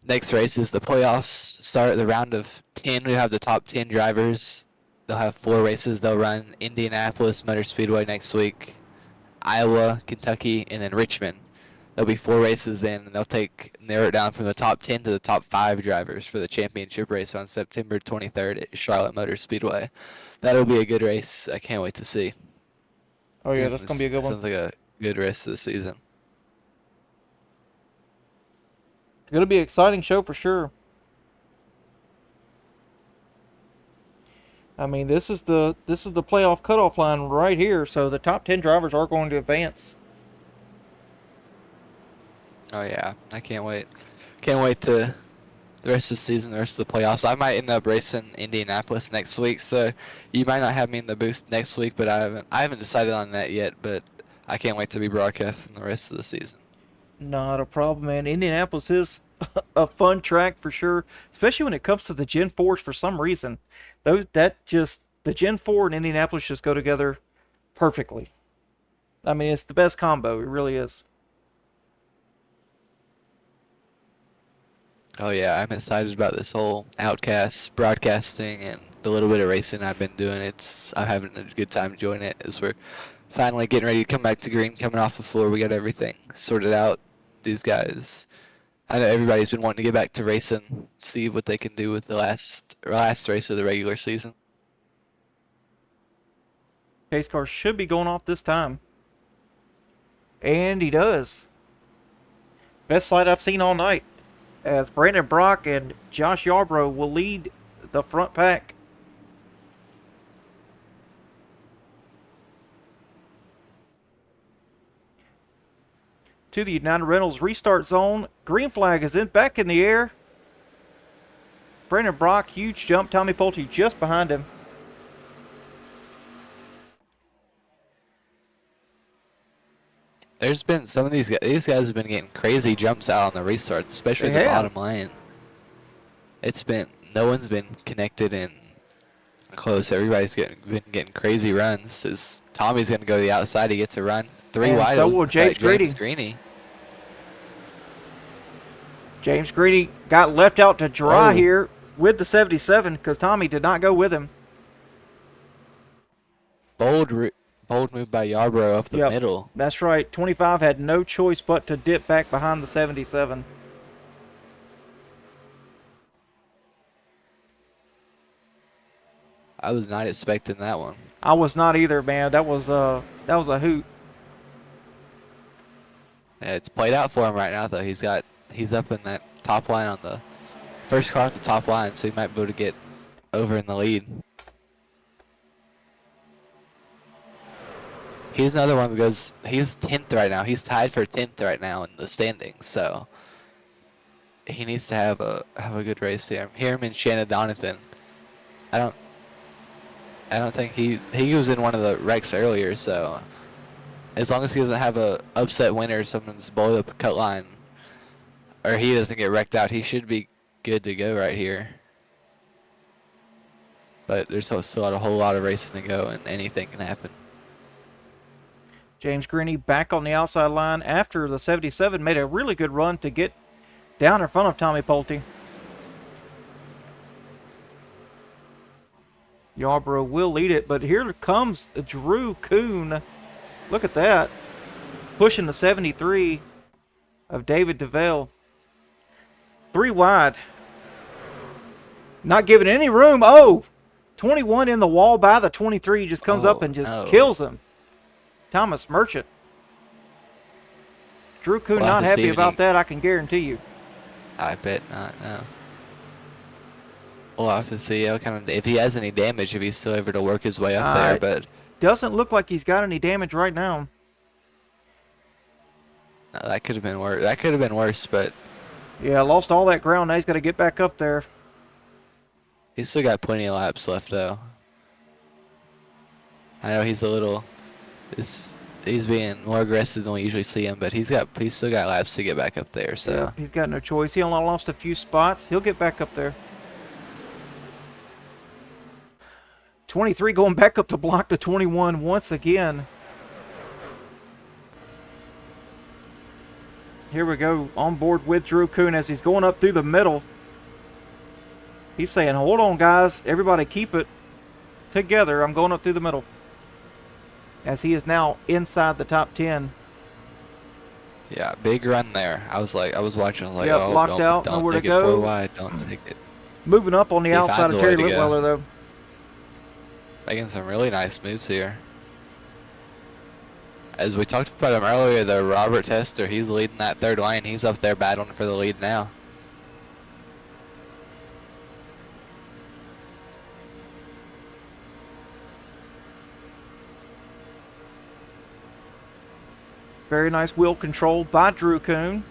next races. The playoffs start at the round of 10. We have the top 10 drivers. They'll have 4 races. They'll run Indianapolis Motor Speedway next week, Iowa, Kentucky, and then Richmond. There'll be 4 races then, and they'll narrow it down from the top 10 to the top 5 drivers for the championship race on September 23rd at Charlotte Motor Speedway. That'll be a good race. I can't wait to see. Oh yeah, that's gonna be a good one. Sounds like a good rest of the season. Gonna be an exciting show for sure. I mean, this is the playoff cutoff line right here, so the top 10 drivers are going to advance. Oh yeah, I can't wait. Can't wait to the rest of the season, the rest of the playoffs. I might end up racing Indianapolis next week, so you might not have me in the booth next week, but I haven't decided on that yet, but I can't wait to be broadcasting the rest of the season. Not a problem, man. Indianapolis is a fun track for sure, especially when it comes to the Gen 4s for some reason. The Gen 4 and Indianapolis just go together perfectly. I mean, it's the best combo. It really is. Oh yeah, I'm excited about this whole Outcast broadcasting and the little bit of racing I've been doing. I'm having a good time enjoying it as we're finally getting ready to come back to green, coming off the floor. We got everything sorted out. These guys, I know everybody's been wanting to get back to racing, see what they can do with the last race of the regular season. Pace car should be going off this time. And he does. Best slide I've seen all night, as Brandon Brock and Josh Yarbrough will lead the front pack. To the United Rentals restart zone. Green flag is back in the air. Brandon Brock, huge jump. Tommy Pulte just behind him. There's been some of these guys have been getting crazy jumps out on the restarts, especially the bottom lane. No one's been connected in close. Everybody's been getting crazy runs. As Tommy's going to go to the outside, he gets a run 3 and wide. So will James Greeny. James Greeny got left out to dry here with the 77 because Tommy did not go with him. Bold move by Yarbrough up the middle. That's right. 25 had no choice but to dip back behind the 77. I was not expecting that one. I was not either, man. That was a hoot. Yeah, it's played out for him right now, though. He's up in that top line on the first car at the top line, so he might be able to get over in the lead. He's another one that goes. He's 10th right now. He's tied for 10th right now in the standings. So he needs to have a good race here. Him and Shannon Donathan. I don't think he was in one of the wrecks earlier, so as long as he doesn't have a upset winner, someone's below the cut line, or he doesn't get wrecked out, he should be good to go right here. But there's still a whole lot of racing to go, and anything can happen. James Greeny back on the outside line after the 77 made a really good run to get down in front of Tommy Pulte. Yarborough will lead it, but here comes Drew Kuhn. Look at that. Pushing the 73 of David DeVale. 3 wide. Not giving any room. Oh! 21 in the wall by the 23. Just comes up and just kills him. Thomas Merchant. Drew Kuhn not happy about that, I can guarantee you. I bet not, no. We'll have to see how if he has any damage, if he's still able to work his way up there, but doesn't look like he's got any damage right now. No, that could have been worse. That could have been worse, but yeah, lost all that ground. Now he's got to get back up there. He's still got plenty of laps left, though. I know he's a little, he's being more aggressive than we usually see him, but he's still got laps to get back up there. So yeah, he's got no choice. He only lost a few spots. He'll get back up there. 23 going back up to block the 21 once again. Here we go, on board with Drew Kuhn as he's going up through the middle. He's saying, hold on, guys. Everybody keep it together. I'm going up through the middle. As he is now inside the top 10. Yeah, big run there. I was watching, like, yep, oh, locked out, don't nowhere take to it go. 4 wide. Don't take it. Moving up on the outside of Terry Litweller, though. Making some really nice moves here. As we talked about him earlier, the Robert Tester, he's leading that third lane. He's up there battling for the lead now. Very nice wheel control by Drew Kuhn.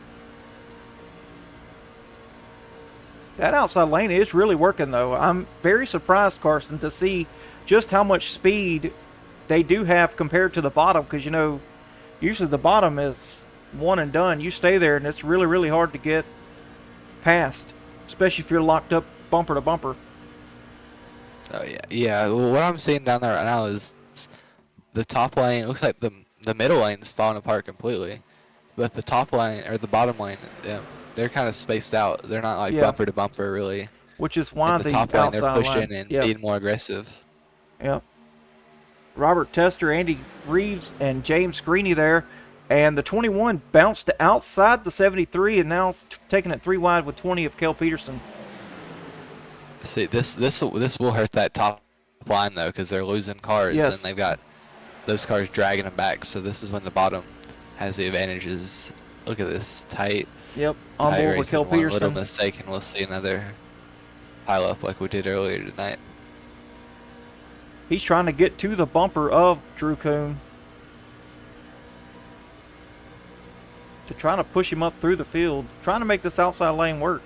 That outside lane is really working, though. I'm very surprised, Carson, to see just how much speed they do have compared to the bottom, because, you know, usually the bottom is one and done. You stay there, and it's really, really hard to get past, especially if you're locked up bumper to bumper. Oh, yeah. Yeah, well, what I'm seeing down there right now is the top lane. It looks like the middle lane is falling apart completely, but the top lane, or the bottom lane, they're kind of spaced out. They're not like bumper to bumper, really. Which is why the top line, they're pushing line, and being more aggressive. Yep. Robert Tester, Andy Reeves, and James Greeny there. And the 21 bounced outside the 73 and now taking it 3 wide with 20 of Kel Peterson. See, this will hurt that top line, though, because they're losing cars, and they've got those cars dragging them back. So this is when the bottom has the advantages. Look at this tight. Yep, on board with Kel Peterson. Little mistake, and we'll see another pile up like we did earlier tonight. He's trying to get to the bumper of Drew Kuhn to try to push him up through the field, trying to make this outside lane work.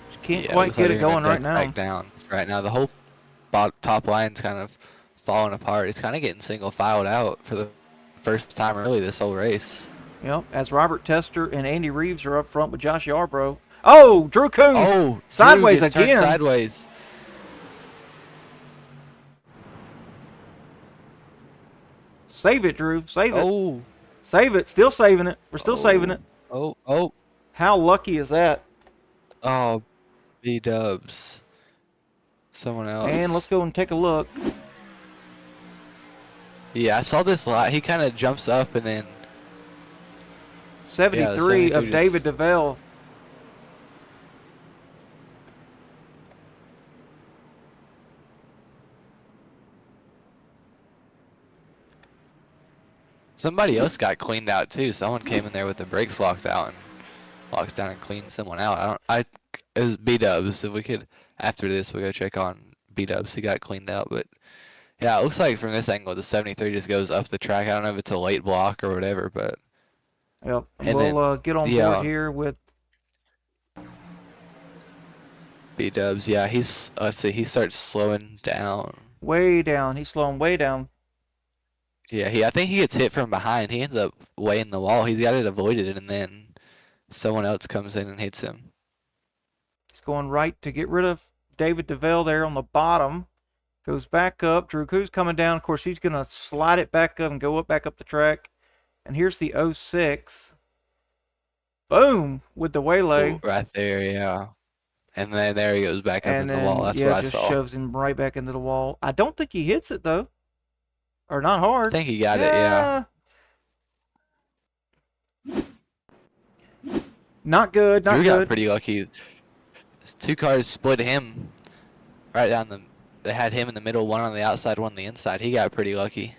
Just can't quite get it going right now. Back down right now. The whole top line's kind of falling apart. It's kind of getting single filed out for the first time early this whole race. Yep, as Robert Tester and Andy Reeves are up front with Josh Yarbrough. Oh, Drew Kuhn! Oh, sideways Drew again. Sideways. Save it, Drew. Save it. Oh. Save it. Still saving it. We're still saving it. Oh. How lucky is that? Oh, B-dubs. Someone else. And let's go and take a look. Yeah, I saw this lot. He kind of jumps up and then 73 of David DeVale. Somebody else got cleaned out too. Someone came in there with the brakes locked out and locks down and cleaned someone out. It was B-dubs. If we could, after this, we go check on B-dubs. He got cleaned out, but yeah, it looks like from this angle, the 73 just goes up the track. I don't know if it's a late block or whatever, but. Yep. And we'll get on board here with B-dubs, yeah, let's see, he starts slowing down. Way down. He's slowing way down. Yeah, I think he gets hit from behind. He ends up way in the wall. He's got it avoided, and then someone else comes in and hits him. He's going right to get rid of David DeVille there on the bottom. Goes back up. Drew Koo's coming down. Of course, he's going to slide it back up and go back up the track. And here's the 06. Boom! With the waylay. Ooh, right there, yeah. And then there he goes back up And in the wall. then, That's yeah, what I just saw. shoves him right back into the wall. I don't think he hits it, though. Or not hard. I think he got it, yeah. Not good, not Drew good. got pretty lucky. Two cars split him right down the... They had him in the middle, one on the outside, one on the inside. He got pretty lucky.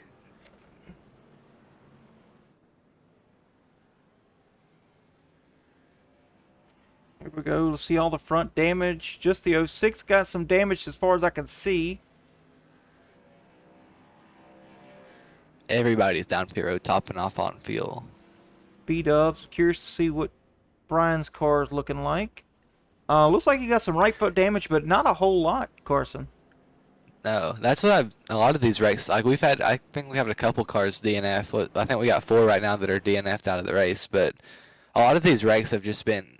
Here we go. Let's see all the front damage. Just the 06 got some damage as far as I can see. Everybody's down pit road, topping off on fuel. B-dubs. Curious to see what Brian's car is looking like. Looks like he got some right foot damage, but not a whole lot, Carson. No, that's what a lot of these wrecks, like I think we have a couple cars DNF. I think we got 4 right now that are DNF'd out of the race, but a lot of these wrecks have just been,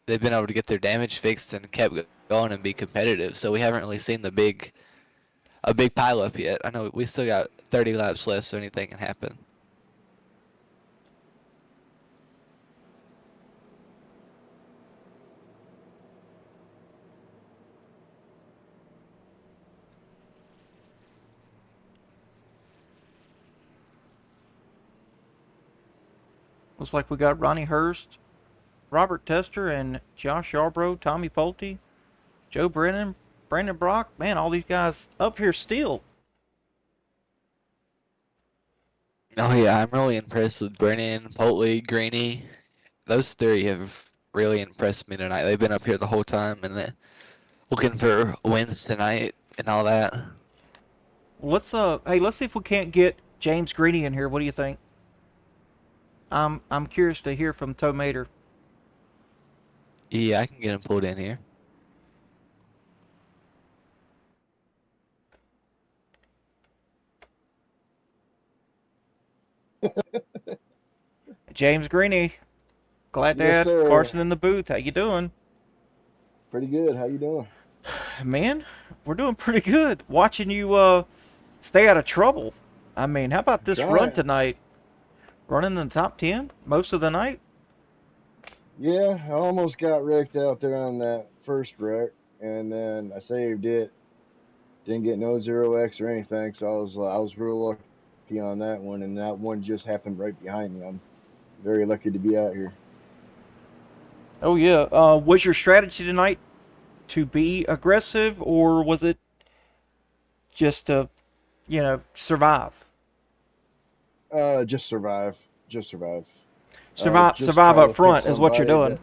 they've been able to get their damage fixed and kept going and be competitive, so we haven't really seen a big pile up yet. I know we still got 30 laps left, so anything can happen. Looks like we got Ronnie Hurst, Robert Tester, and Josh Yarbrough, Tommy Pulte, Joe Brennan, Brandon Brock. Man, all these guys up here still. Oh yeah, I'm really impressed with Brennan, Pulte, Greeny. Those 3 have really impressed me tonight. They've been up here the whole time and they're looking for wins tonight and all that. Let's see if we can't get James Greeny in here. What do you think? I'm curious to hear from Toe Mater. Yeah, I can get him pulled in here. James Greeny, glad to Yes, have sir. Carson in the booth. How you doing? Pretty good. How you doing? Man, we're doing pretty good. Watching you stay out of trouble. I mean, how about this run tonight? Running in the top 10 most of the night? Yeah, I almost got wrecked out there on that first wreck, and then I saved it. Didn't get no 0X or anything, so I was real lucky on that one, and that one just happened right behind me. I'm very lucky to be out here. Oh yeah. Was your strategy tonight to be aggressive, or was it just to, survive? Just survive. Just survive. Survive up front is what you're doing.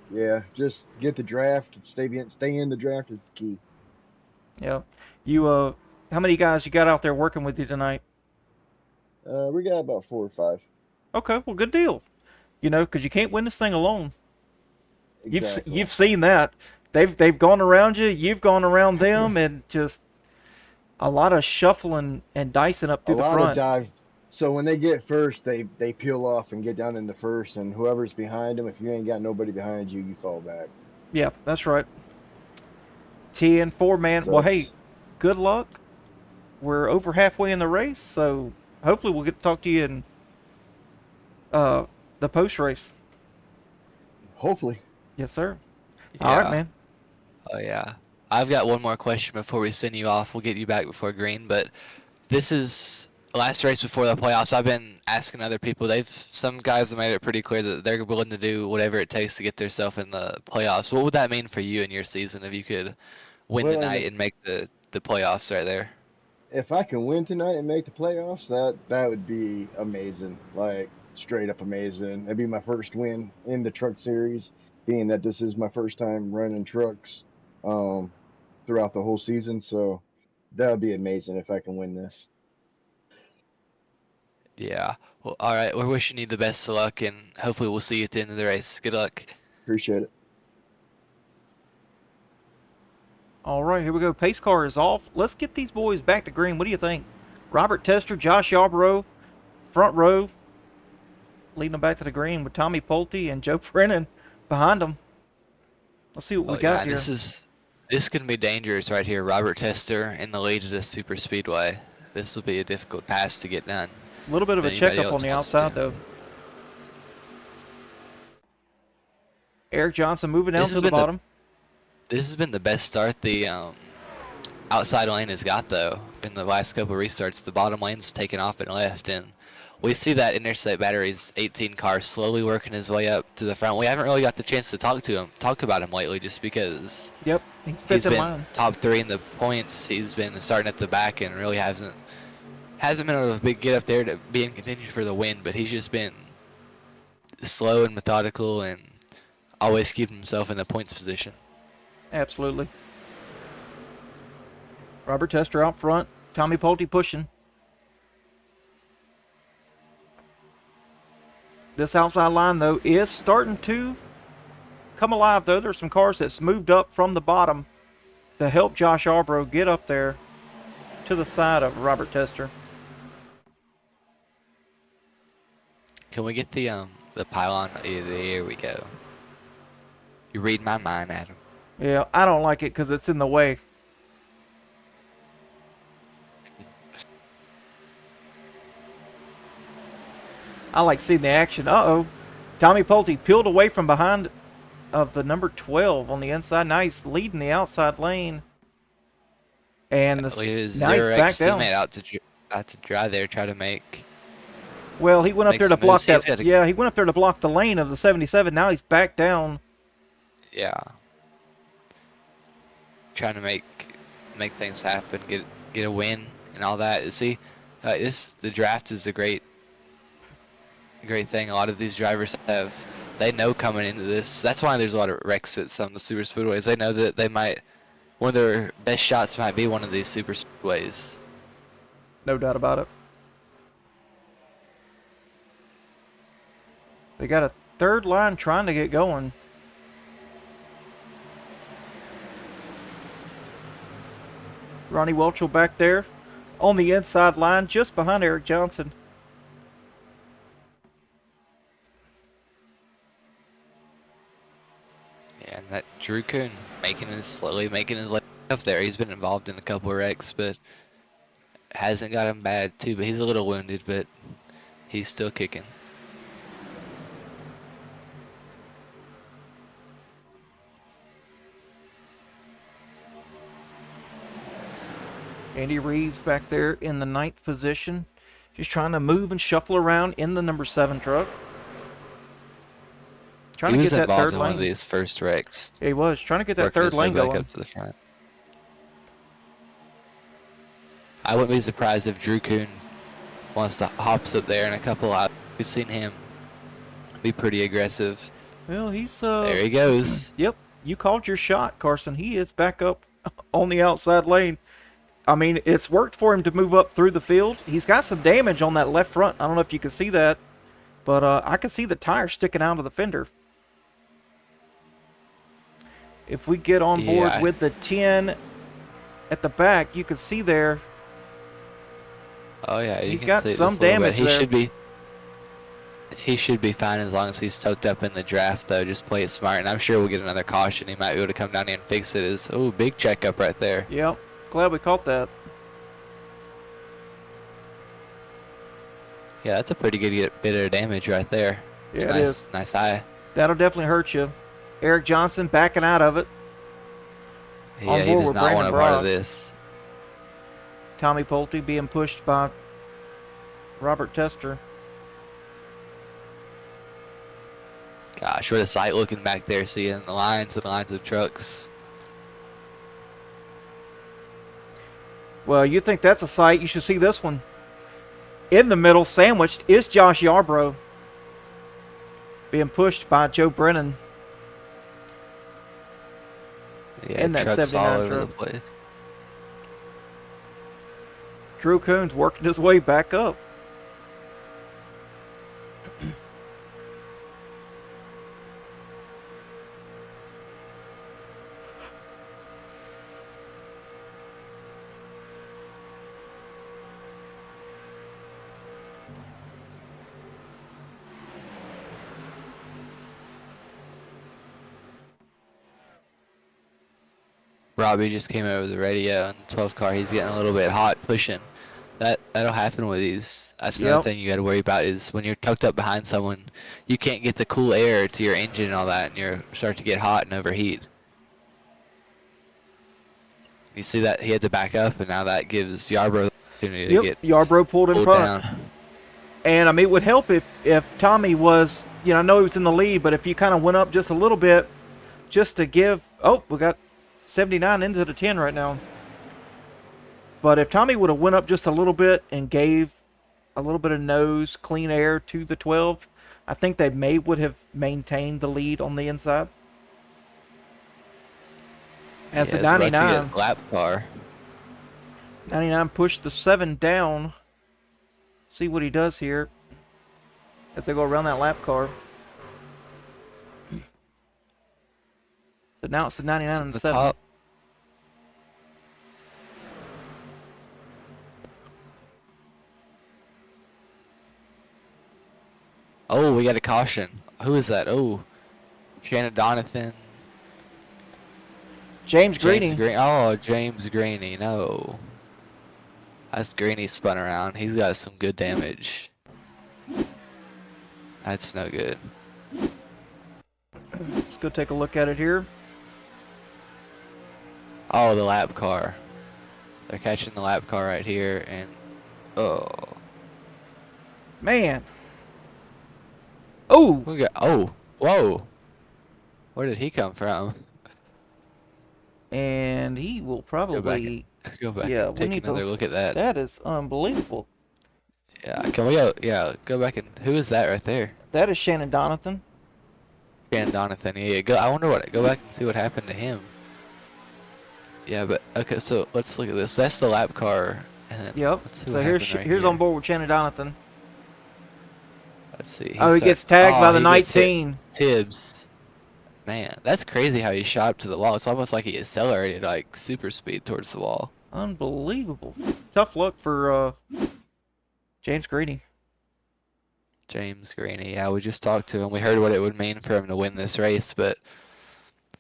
Yeah, just get the draft. Stay in the draft is the key. Yeah. You how many guys you got out there working with you tonight? We got about 4 or 5. Okay, well, good deal. Because you can't win this thing alone. Exactly. You've seen that. They've gone around you. You've gone around them, and just a lot of shuffling and dicing up through the front. A lot of dive. So when they get first, they peel off and get down in the first, and whoever's behind them, if you ain't got nobody behind you, you fall back. Yeah, that's right. 10-4, man. Well, hey, good luck. We're over halfway in the race, so hopefully we'll get to talk to you in the post race. Hopefully. Yes, sir. Yeah. All right, man. Oh yeah. I've got one more question before we send you off. We'll get you back before green, but this is the last race before the playoffs. I've been asking other people. Some guys have made it pretty clear that they're willing to do whatever it takes to get themselves in the playoffs. What would that mean for you in your season if you could win tonight and make the playoffs right there? If I can win tonight and make the playoffs, that would be amazing. Like, straight up amazing. It'd be my first win in the truck series, being that this is my first time running trucks throughout the whole season. So that would be amazing if I can win this. Yeah. Well, all right. We're wishing you the best of luck, and hopefully we'll see you at the end of the race. Good luck. Appreciate it. All right, here we go. Pace car is off. Let's get these boys back to green. What do you think? Robert Tester, Josh Yarborough, front row, leading them back to the green with Tommy Pulte and Joe Brennan behind them. Let's see what we got here. This can be dangerous right here. Robert Tester in the lead of this super speedway. This will be a difficult pass to get done. A little bit of a checkup on the outside, though. Eric Johnson moving down to the bottom. This has been the best start the outside lane has got, though. In the last couple of restarts, the bottom lane's taken off and left, and we see that Interstate Batteries 18 car slowly working his way up to the front. We haven't really got the chance to talk about him lately, just because. Yep, he's been top 3 in the points. He's been starting at the back and really hasn't been able to get up there to be in contention for the win. But he's just been slow and methodical and always keeping himself in the points position. Absolutely. Robert Tester out front. Tommy Pulte pushing. This outside line, though, is starting to come alive, though. There's some cars that's moved up from the bottom to help Josh Yarborough get up there to the side of Robert Tester. Can we get the pylon? There we go. You read my mind, Adam. Yeah, I don't like it because it's in the way. I like seeing the action. Uh-oh. Tommy Pulte peeled away from behind of the number 12 on the inside. Now he's leading the outside lane. And now he's back down. Out to dry there, try to make. Well, he went up there to block that. Yeah, he went up there to block the lane of the 77. Now he's back down. Yeah. Trying to make things happen, get a win and all that. See, the draft is a great thing. A lot of these drivers they know coming into this. That's why there's a lot of wrecks at some of the super speedways. They know that one of their best shots might be one of these super speedways. No doubt about it. They got a third line trying to get going. Ronnie Welchel back there on the inside line just behind Eric Johnson. Yeah, and that Drew Kuhn slowly making his way up there. He's been involved in a couple of wrecks, but hasn't got him bad too. But he's a little wounded, but he's still kicking. Andy Reeves back there in the 9th position. Just trying to move and shuffle around in the number 7 truck. Trying to get that third lane. One of these first wrecks. Yeah, he was trying to get that third lane going. Up to the front. I wouldn't be surprised if Drew Kuhn wants to hops up there in a couple out. We've seen him be pretty aggressive. Well, he's there he goes. Yep, you called your shot, Carson. He is back up on the outside lane. I mean, it's worked for him to move up through the field. He's got some damage on that left front. I don't know if you can see that, but I can see the tire sticking out of the fender. If we get on board with the 10 at the back, you can see there. Oh yeah, he's got some damage there. He should be fine as long as he's tucked up in the draft, though. Just play it smart, and I'm sure we'll get another caution. He might be able to come down here and fix it. Oh, big checkup right there. Yep. Glad we caught that. Yeah, that's a pretty good bit of damage right there. Yeah, it is. Nice eye. That'll definitely hurt you. Eric Johnson backing out of it. Yeah, he does not want a part of this. Tommy Pulte being pushed by Robert Tester. Gosh, what a sight looking back there, seeing the lines and lines of trucks. Well, you think that's a sight, you should see this one. In the middle, sandwiched, is Josh Yarborough. Being pushed by Joe Brennan. Yeah, in that trucks 79 all over truck. the place. Drew Kuhn's working his way back up. Robbie just came over the radio in the 12 car. He's getting a little bit hot pushing. That'll happen with these. That's another thing you got to worry about is when you're tucked up behind someone, you can't get the cool air to your engine and all that, and you start to get hot and overheat. You see that he had to back up, and now that gives Yarbrough the opportunity to get Yarbrough pulled in front. down. And I mean, it would help if Tommy was, I know he was in the lead, but if you kind of went up just a little bit, just to give. Oh, we got 79 into the 10 right now. But if Tommy would have went up just a little bit and gave a little bit of nose, clean air to the 12, I think they would have maintained the lead on the inside. As the 99 lap car. 99 pushed the 7 down. See what he does here as they go around that lap car. So now it's the 99 and the 7. Top. Oh, we got a caution. Who is that? Oh, Shannon Donathan. James Greeny. James Greeny. No. That's Greeny spun around. He's got some good damage. That's no good. Let's go take a look at it here. Oh, the lap car. They're catching the lap car right here, and oh. Man. Oh. Whoa. Where did he come from? And he will probably go back. Yeah, and take another look at that. That is unbelievable. Yeah, can we go? Yeah, go back and who is that right there? That is Shannon Donathan. Shannon Donathan. Yeah, go. I wonder what. Go back and see what happened to him. Yeah, but okay. So let's look at this. That's the lap car. And yep. So here's on board with Shannon Donathan. Let's see. He gets tagged by the 19. Tibbs. Man, that's crazy how he shot up to the wall. It's almost like he accelerated like super speed towards the wall. Unbelievable. Tough luck for James Greeny. James Greeny. Yeah, we just talked to him. We heard what it would mean for him to win this race, but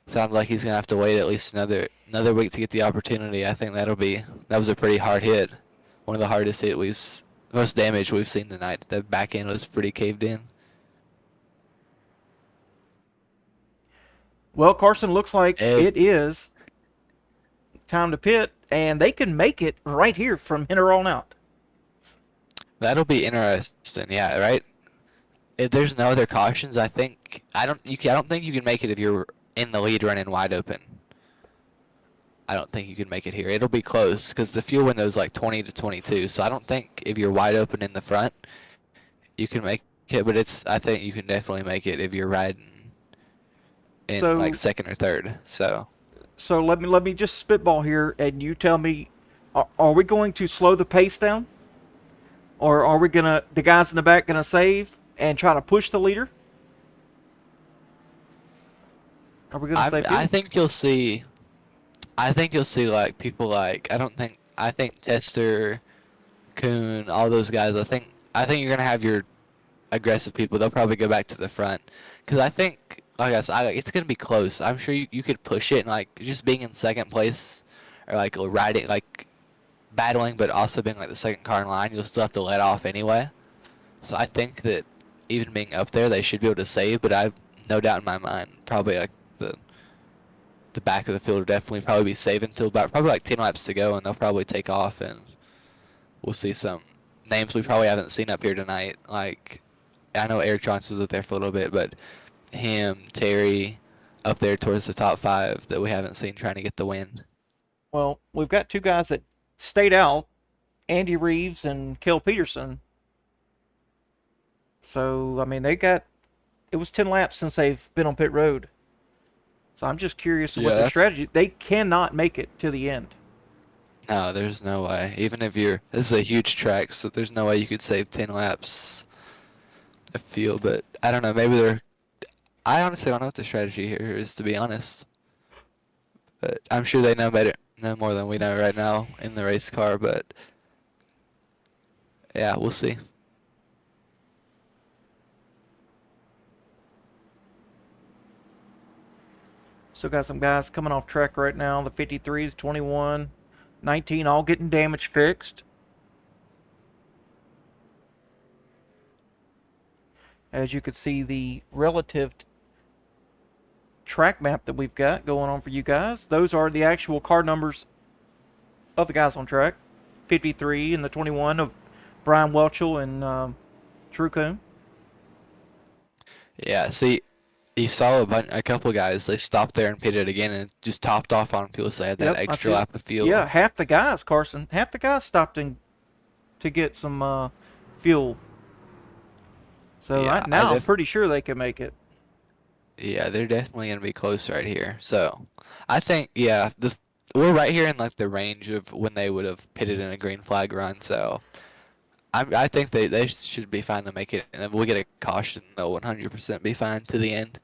sounds like he's gonna have to wait at least another week to get the opportunity. I think that was a pretty hard hit. One of the hardest hit most damage we've seen tonight. The back end was pretty caved in. Well, Carson, looks like it is time to pit, and they can make it right here from here on out. That'll be interesting. Yeah, right. If there's no other cautions, I don't think you can make it if you're in the lead running wide open. I don't think you can make it here. It'll be close because the fuel window is like 20 to 22. So I don't think if you're wide open in the front, you can make it. But I think you can definitely make it if you're riding in like second or third. So let me just spitball here, and you tell me: are we going to slow the pace down, or are we the guys in the back gonna save and try to push the leader? Are we gonna save? I think you'll see like people like I think Tester, Kuhn, all those guys. I think you're gonna have your aggressive people. They'll probably go back to the front because I think. Like I said, it's going to be close. I'm sure you could push it, and like just being in second place or like riding, like battling, but also being like the second car in line, you'll still have to let off anyway. So I think that even being up there, they should be able to save, but I've no doubt in my mind, probably like the back of the field will definitely probably be saving until about probably like 10 laps to go, and they'll probably take off, and we'll see some names we probably haven't seen up here tonight. Like I know Eric Johnson was up there for a little bit, but him, Terry, up there towards the top 5 that we haven't seen trying to get the win. Well, we've got 2 guys that stayed out, Andy Reeves and Kel Peterson. So, I mean, it was 10 laps since they've been on pit road. So I'm just curious what their strategy. They cannot make it to the end. No, there's no way. Even if this is a huge track, so there's no way you could save 10 laps. I feel, but I don't know. I honestly don't know what the strategy here is, to be honest. But I'm sure they know more than we know right now in the race car. But yeah, we'll see. Still got some guys coming off track right now. The 53, the 21, 19, all getting damage fixed. As you can see, the relative track map that we've got going on for you guys. Those are the actual car numbers of the guys on track. 53 and the 21 of Brian Welchel and Drew Coon. Yeah, see, you saw a couple guys, they stopped there and pitted again and just topped off on fuel, so they had that extra lap of fuel. Yeah, half the guys, Carson, half the guys stopped in to get some fuel. So Yeah, now I'm pretty sure they can make it. Yeah, they're definitely going to be close right here. So, I think, yeah, we're right here in like the range of when they would have pitted in a green flag run. So, I think they should be fine to make it. And if we get a caution, they'll 100% be fine to the end.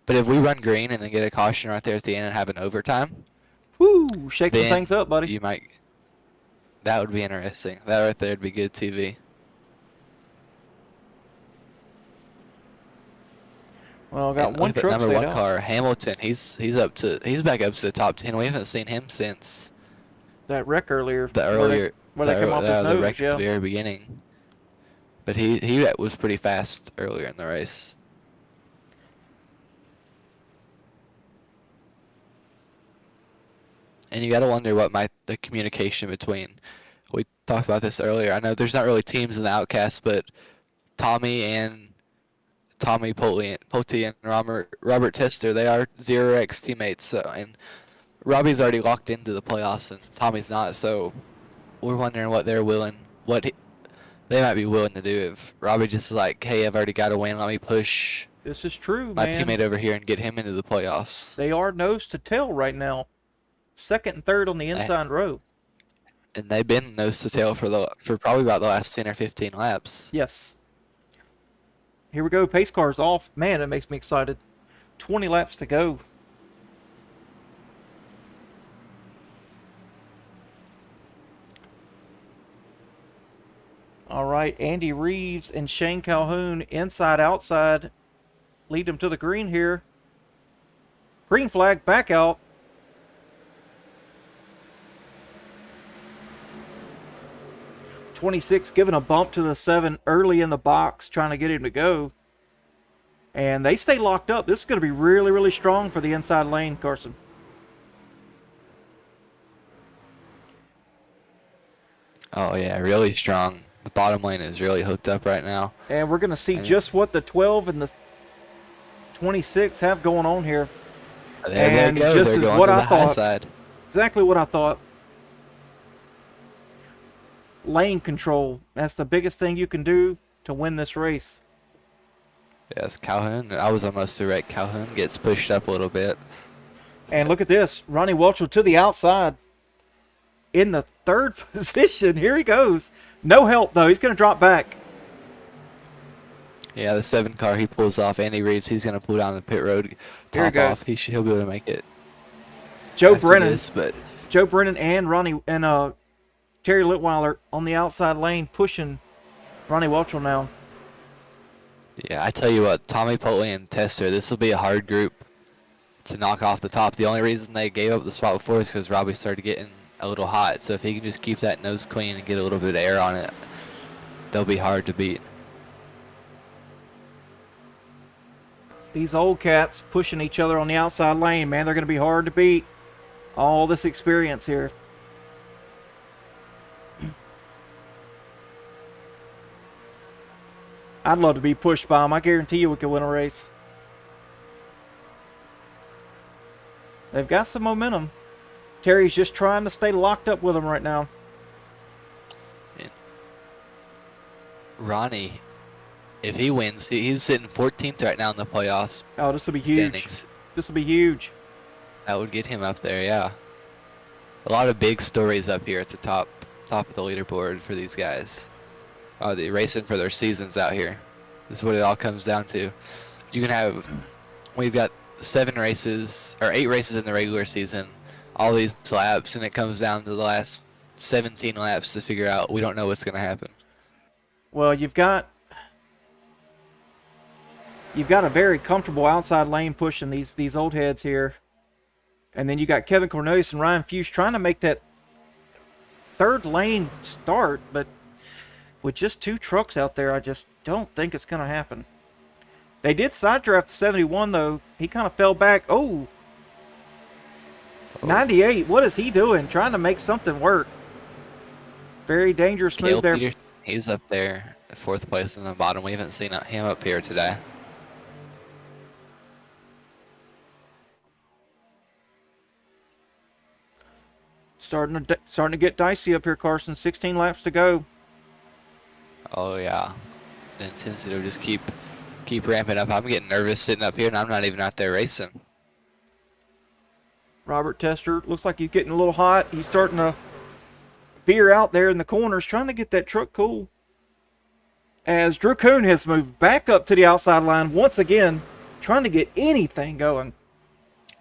But if we run green and then get a caution right there at the end and have an overtime, woo, shake some things up, buddy. You might. That would be interesting. That right there would be good TV. Well, I got one truck number one out. car, Hamilton. He's back up to the top 10. We haven't seen him since that wreck earlier. Where they come off his nose, the wreck at the very beginning. But he was pretty fast earlier in the race. And you got to wonder what the communication between. We talked about this earlier. I know there's not really teams in the Outcast, but Tommy Pulte and Robert Tester, they are 0x teammates. So, and Robbie's already locked into the playoffs, and Tommy's not. So we're wondering what they might be willing to do if Robbie just is like, hey, I've already got a win. Let me push. This is true, my man. teammate over here and get him into the playoffs. They are nose to tail right now, second and third on the inside row. And they've been nose to tail for probably about the last 10 or 15 laps. Yes. Here we go. Pace car's off. Man, that makes me excited. 20 laps to go. All right, Andy Reeves and Shane Calhoun inside outside lead them to the green here. Green flag, back out. .26 giving a bump to the 7 early in the box, trying to get him to go. And they stay locked up. This is going to be really, really strong for the inside lane, Carson. Oh, yeah, really strong. The bottom lane is really hooked up right now. And we're going to see just what the 12 and the 26 have going on here. There they go. Just They're as going what to the I high thought. side. Exactly what I thought. Lane control. That's the biggest thing you can do to win this race. Yes, Calhoun. I was almost direct. Calhoun gets pushed up a little bit. And look at this. Ronnie Welchel to the outside in the third position. Here he goes. No help, though. He's going to drop back. Yeah, the 7 car he pulls off. Andy Reeves, he's going to pull down the pit road. Here he Top goes. off. He'll be able to make it. Joe after Brennan. this, but Joe Brennan and Terry Litweiler on the outside lane pushing Ronnie Welchel now. yeah, I tell you what, Tommy Pulte and Tester, this will be a hard group to knock off the top. The only reason they gave up the spot before is because Robbie started getting a little hot. So if he can just keep that nose clean and get a little bit of air on it, they'll be hard to beat. These old cats pushing each other on the outside lane, man, they're going to be hard to beat. All this experience here. I'd love to be pushed by them. I guarantee you we could win a race. They've got some momentum. Terry's just trying to stay locked up with them right now. And Ronnie, if he wins, he's sitting 14th right now in the playoffs. Oh, this will be huge. Standings. This will be huge. That would get him up there, yeah. A lot of big stories up here at the top of the leaderboard for these guys. They're racing for their seasons out here. This is what it all comes down to. We've got 8 races in the regular season, all these laps, and it comes down to the last 17 laps to figure out. We don't know what's going to happen. Well, you've got a very comfortable outside lane pushing these old heads here. And then you got Kevin Cornelius and Ryan Fuchs trying to make that third lane start, but with just 2 trucks out there, I just don't think it's going to happen. They did side draft 71, though. He kind of fell back. Oh, 98. What is he doing? Trying to make something work. Very dangerous Cale move there. Peter, he's up there, 4th place in the bottom. We haven't seen him up here today. Starting to get dicey up here, Carson. 16 laps to go. Oh yeah, the intensity will just keep ramping up. I'm getting nervous sitting up here, and I'm not even out there racing. Robert Tester looks like he's getting a little hot. He's starting to veer out there in the corners, trying to get that truck cool. As Drew Kuhn has moved back up to the outside line once again, trying to get anything going.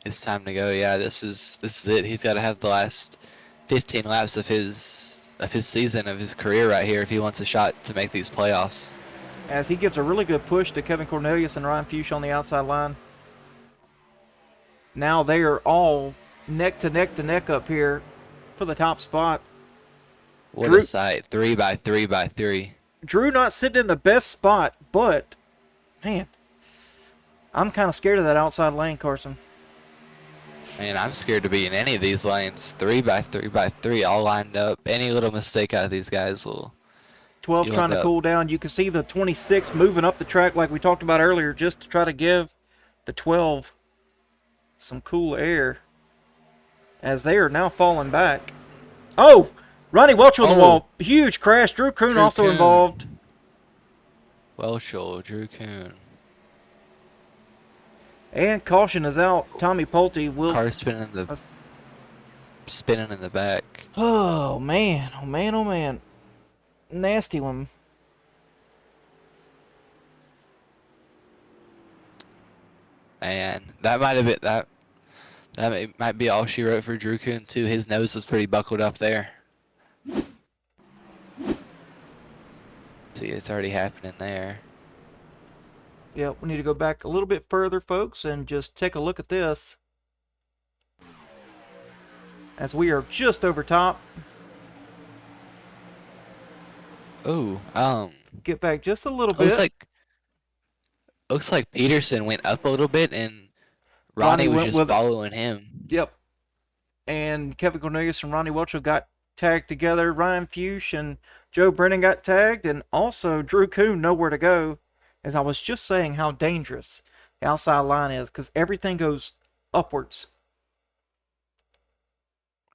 It's time to go. Yeah, this is it. He's got to have the last 15 laps of his season, of his career right here if he wants a shot to make these playoffs. As he gives a really good push to Kevin Cornelius and Ryan Fuchs on the outside line. Now they are all neck to neck up here for the top spot. What a sight. 3 by 3 by 3. Drew not sitting in the best spot, but, man, I'm kind of scared of that outside lane, Carson. Man, I'm scared to be in any of these lanes. 3 by 3 by 3 all lined up. Any little mistake out of these guys will... 12's trying to cool down. You can see the 26 moving up the track like we talked about earlier, just to try to give the 12 some cool air as they are now falling back. Oh, Ronnie Welch on the wall. Huge crash. Drew Kuhn also involved. Welchel, Drew Kuhn. And caution is out. Tommy Pulte will... Car spinning in the back. Oh, man. Oh, man. Oh, man. Nasty one. And that might have been that might be all she wrote for Drew Kuhn too. His nose was pretty buckled up there. See, it's already happening there. Yeah, we need to go back a little bit further, folks, and just take a look at this. As we are just over top. Ooh, get back just a little bit. Looks like Peterson went up a little bit and Ronnie was just following him. Yep. And Kevin Cornelius and Ronnie Welchel got tagged together. Ryan Fuchs and Joe Brennan got tagged, and also Drew Kuhn nowhere to go. As I was just saying how dangerous the outside line is, because everything goes upwards.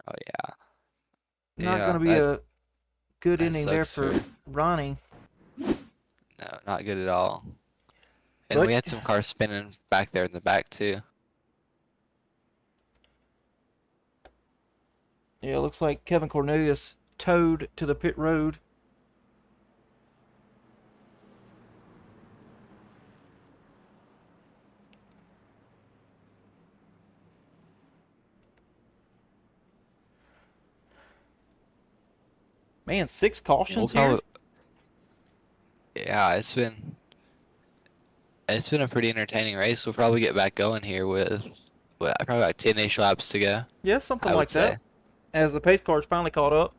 Oh yeah. Not going to be a good inning there for Ronnie. No, not good at all. And we had some cars spinning back there in the back too. Yeah, it looks like Kevin Cornelius towed to the pit road. Man, 6 cautions here. Yeah, it's been a pretty entertaining race. We'll probably get back going here with probably like 10-ish laps to go. Yeah, something like that. As the pace cars finally caught up.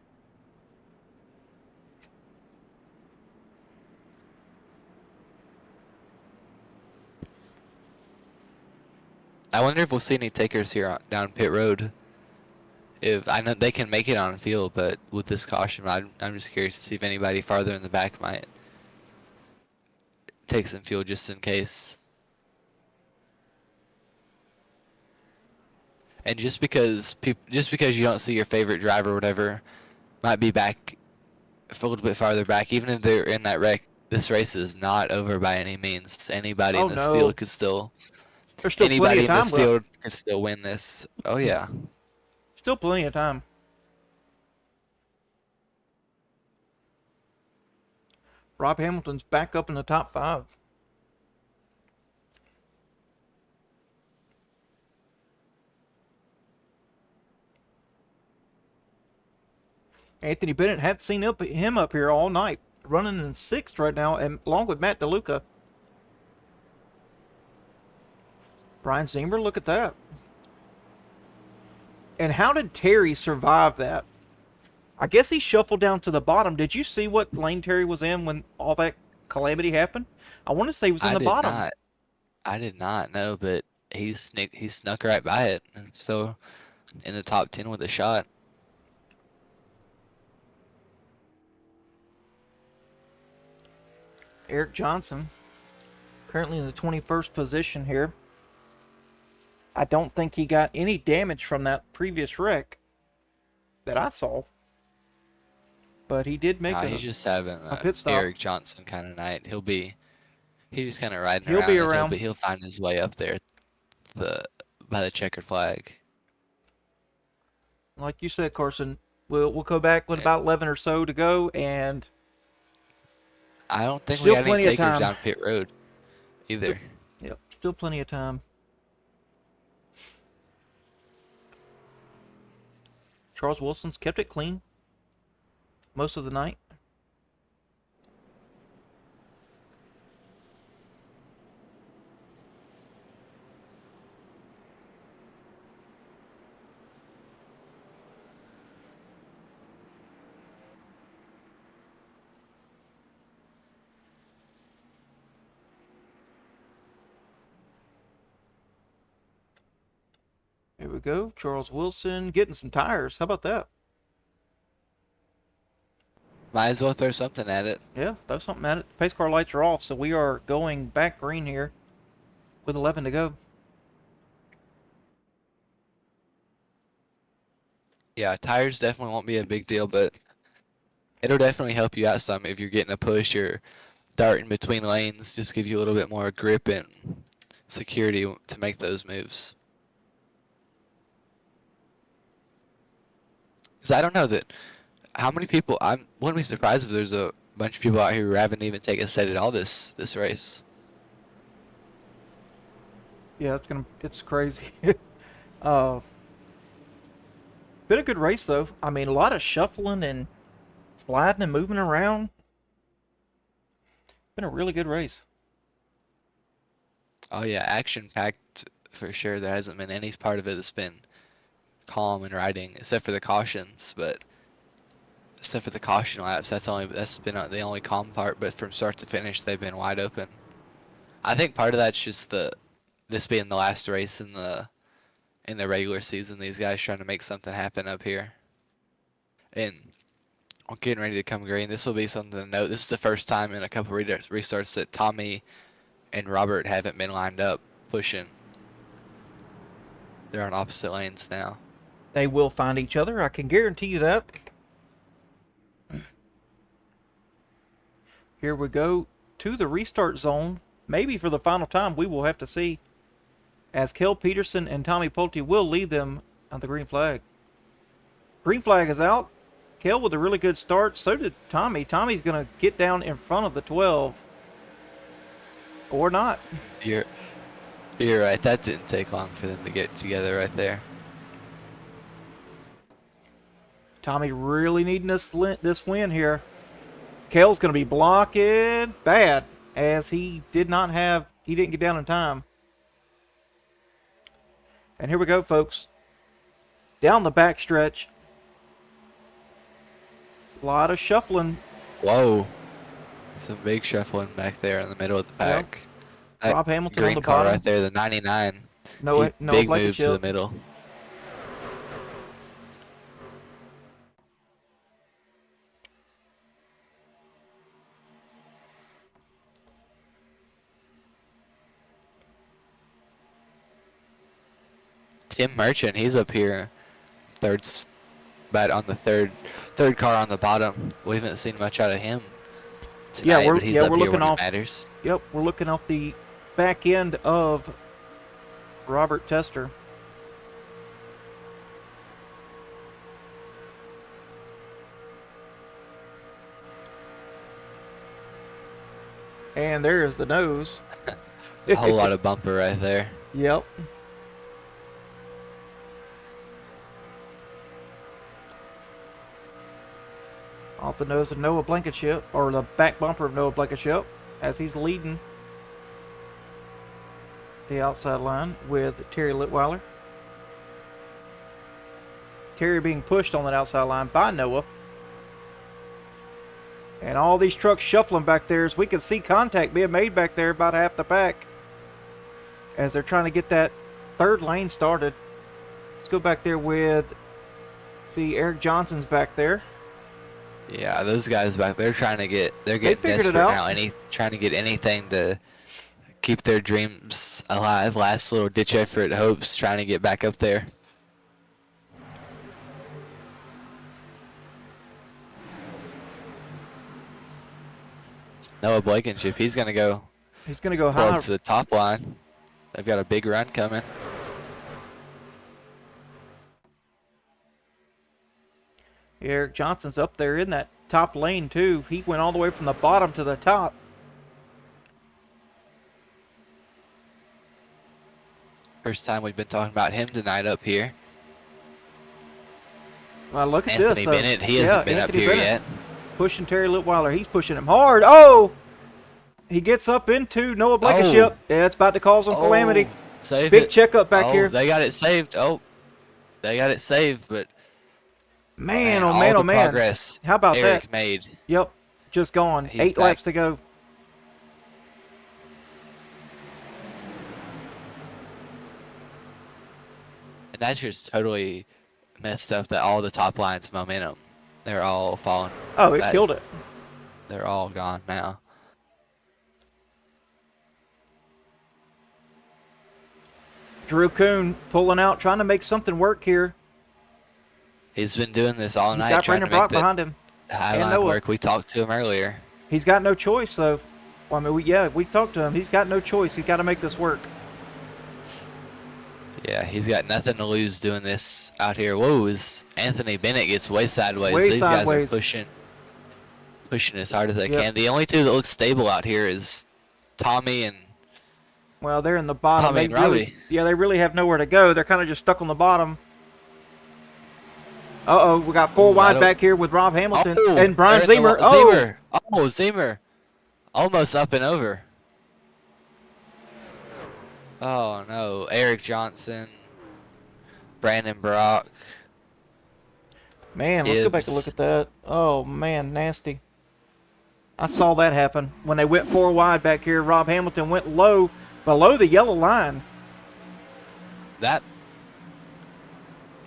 I wonder if we'll see any takers here down pit road. If I know they can make it on field, but with this caution, I'm just curious to see if anybody farther in the back might take some fuel just in case. And just because you don't see your favorite driver or whatever might be back a little bit farther back, even if they're in that wreck, this race is not over by any means. Anybody in this field could still. There's still anybody plenty of time in this field could still win this. Oh yeah. Still plenty of time. Rob Hamilton's back up in the top 5. Anthony Bennett hadn't seen him up here all night, running in 6th right now, and along with Matt DeLuca. Brian Zimmer, look at that. And how did Terry survive that? I guess he shuffled down to the bottom. Did you see what lane Terry was in when all that calamity happened? I want to say he was in the bottom. I did not know, but he snuck right by it, and so in the top 10 with a shot. Eric Johnson, currently in the 21st position here. I don't think he got any damage from that previous wreck that I saw. But he did make he's just having a pit stop. Eric Johnson kind of night. He's just kind of riding around. He'll be around. He'll find his way up there by the checkered flag. Like you said, Carson, we'll go back with about 11 or so to go, and I don't think we got any takers down pit road either. Yep, still plenty of time. Charles Wilson's kept it clean most of the night. Here we go. Charles Wilson getting some tires. How about that? Might as well throw something at it. Yeah, throw something at it. The pace car lights are off, so we are going back green here with 11 to go. Yeah, tires definitely won't be a big deal, but it'll definitely help you out some if you're getting a push or darting between lanes. Just give you a little bit more grip and security to make those moves. Because I don't know how many people, I wouldn't be surprised if there's a bunch of people out here who haven't even taken a set at all this race. Yeah, it's crazy. Been a good race though. I mean, a lot of shuffling and sliding and moving around. Been a really good race. Oh yeah, action packed for sure. There hasn't been any part of it that's been calm and riding, except for the cautions. But except for the caution laps, that's been the only calm part. But from start to finish, they've been wide open. I think part of that's just this being the last race in the regular season. These guys trying to make something happen up here, and we're getting ready to come green. This will be something to note. This is the first time in a couple restarts that Tommy and Robert haven't been lined up pushing. They're on opposite lanes now. They will find each other. I can guarantee you that. Here we go to the restart zone. Maybe for the final time, we will have to see, as Kel Peterson and Tommy Pulte will lead them on the green flag. Green flag is out. Kel with a really good start. So did Tommy. Tommy's going to get down in front of the 12. Or not. You're right. That didn't take long for them to get together right there. Tommy really needing this win here. Kel's going to be blocking bad, as he didn't get down in time. And here we go, folks. Down the back stretch. A lot of shuffling. Whoa. Some big shuffling back there in the middle of the pack. Yep. Rob Hamilton green on the car bottom. Right there, the 99. No big move to the middle. Tim Merchant, he's up here, but on the third car on the bottom. We haven't seen much out of him tonight, we're looking off. Matters. Yep, we're looking off the back end of Robert Tester. And there is the nose. A whole lot of bumper right there. Yep. Off the nose of Noah Blankenship, or the back bumper of Noah Blankenship, as he's leading the outside line with Terry Litweiler. Terry being pushed on that outside line by Noah. And all these trucks shuffling back there, as we can see contact being made back there about half the pack as they're trying to get that third lane started. Let's go back there with, see, Eric Johnson's back there. Yeah, those guys back there they're getting figured it desperate out. now. Trying to get anything to keep their dreams alive. Last little ditch effort hopes, trying to get back up there. Noah Blankenship, he's gonna go. He's gonna go high up to the top line. They've got a big run coming. Eric Johnson's up there in that top lane too. He went all the way from the bottom to the top. First time we've been talking about him tonight up here. Well, look at Anthony this. Bennett, he hasn't been up here yet. Pushing Terry Litweiler. He's pushing him hard. Oh! He gets up into Noah Blankenship. Oh. Yeah, it's about to cause some calamity. Save Big it. checkup back here. They got it saved. Oh, they got it saved, but Man, oh all man, the oh man. progress How about Eric that? made. Yep, just gone. He's 8 back. laps to go. And that's just totally messed up that all the top line's momentum. They're all falling. Oh, it killed it. They're all gone now. Drew Kuhn pulling out, trying to make something work here. He's been doing this all He's night. got trying Brandon to Brock make behind him. high and line Noah. work. We talked to him earlier. He's got no choice, though. Well, I mean, we talked to him. He's got no choice. He's got to make this work. Yeah, he's got nothing to lose doing this out here. Whoa, as Anthony Bennett gets way sideways. Way These sideways. guys are pushing as hard as they Yep. can. The only two that look stable out here is Tommy and Well, they're in the bottom. Tommy They and really, Robbie. yeah, they really have nowhere to go. They're kind of just stuck on the bottom. Uh-oh, we got 4 wide back here with Rob Hamilton and Brian they're in the Zemer. Zemer. Oh, Zemer. Almost up and over. Oh, no. Eric Johnson. Brandon Brock. Man, let's go back and look at that. Oh, man, nasty. I saw that happen. When they went 4 wide back here, Rob Hamilton went low, below the yellow line.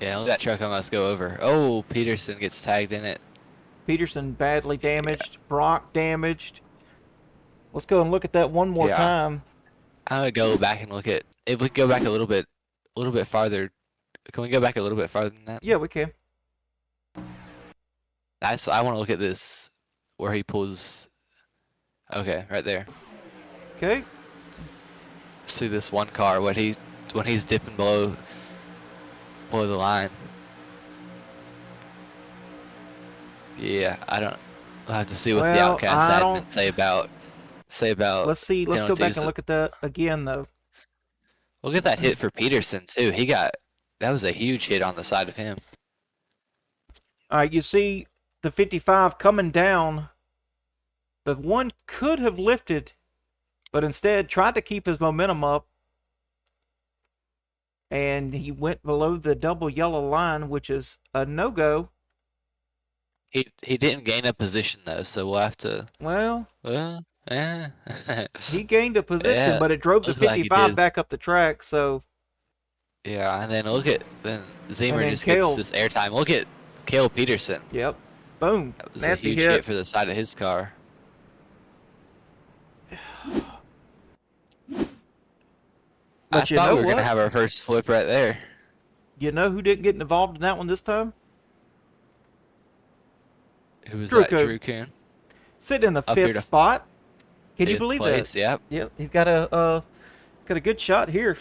Yeah, that truck almost go over. Oh, Peterson gets tagged in it. Peterson badly damaged. Brock damaged. Let's go and look at that one more time. I would go back and look at, if we go back a little bit farther. Can we go back a little bit farther than that? Yeah, we can. I want to look at this where he pulls. Okay, right there. Okay. See this one car when he's dipping below the line. Yeah, I'll have to see what the Outcast admin say about. Let's see. Let's go back penalties. and look at that again, though. Look at that hit for Peterson too. That was a huge hit on the side of him. All right, you see the 55 coming down. The one could have lifted, but instead tried to keep his momentum up. And he went below the double yellow line, which is a no-go. He didn't gain a position though, so we'll have to. Well, yeah. he gained a position, Yeah, but it drove the looked like he 55 did. back up the track. So Yeah, and then Zemer then just Cale- gets this airtime. Look at Cale Peterson. Yep. Boom. That was Nasty a huge hit. hit for the side of his car. I But you thought know we were what? gonna have our first flip right there. You know who didn't get involved in that one this time? Who was Drew that? Coon. Drew Coon. Sitting in the Up here 5th to spot. Can you fifth believe place, that? yep. Yep. He's got a good shot here.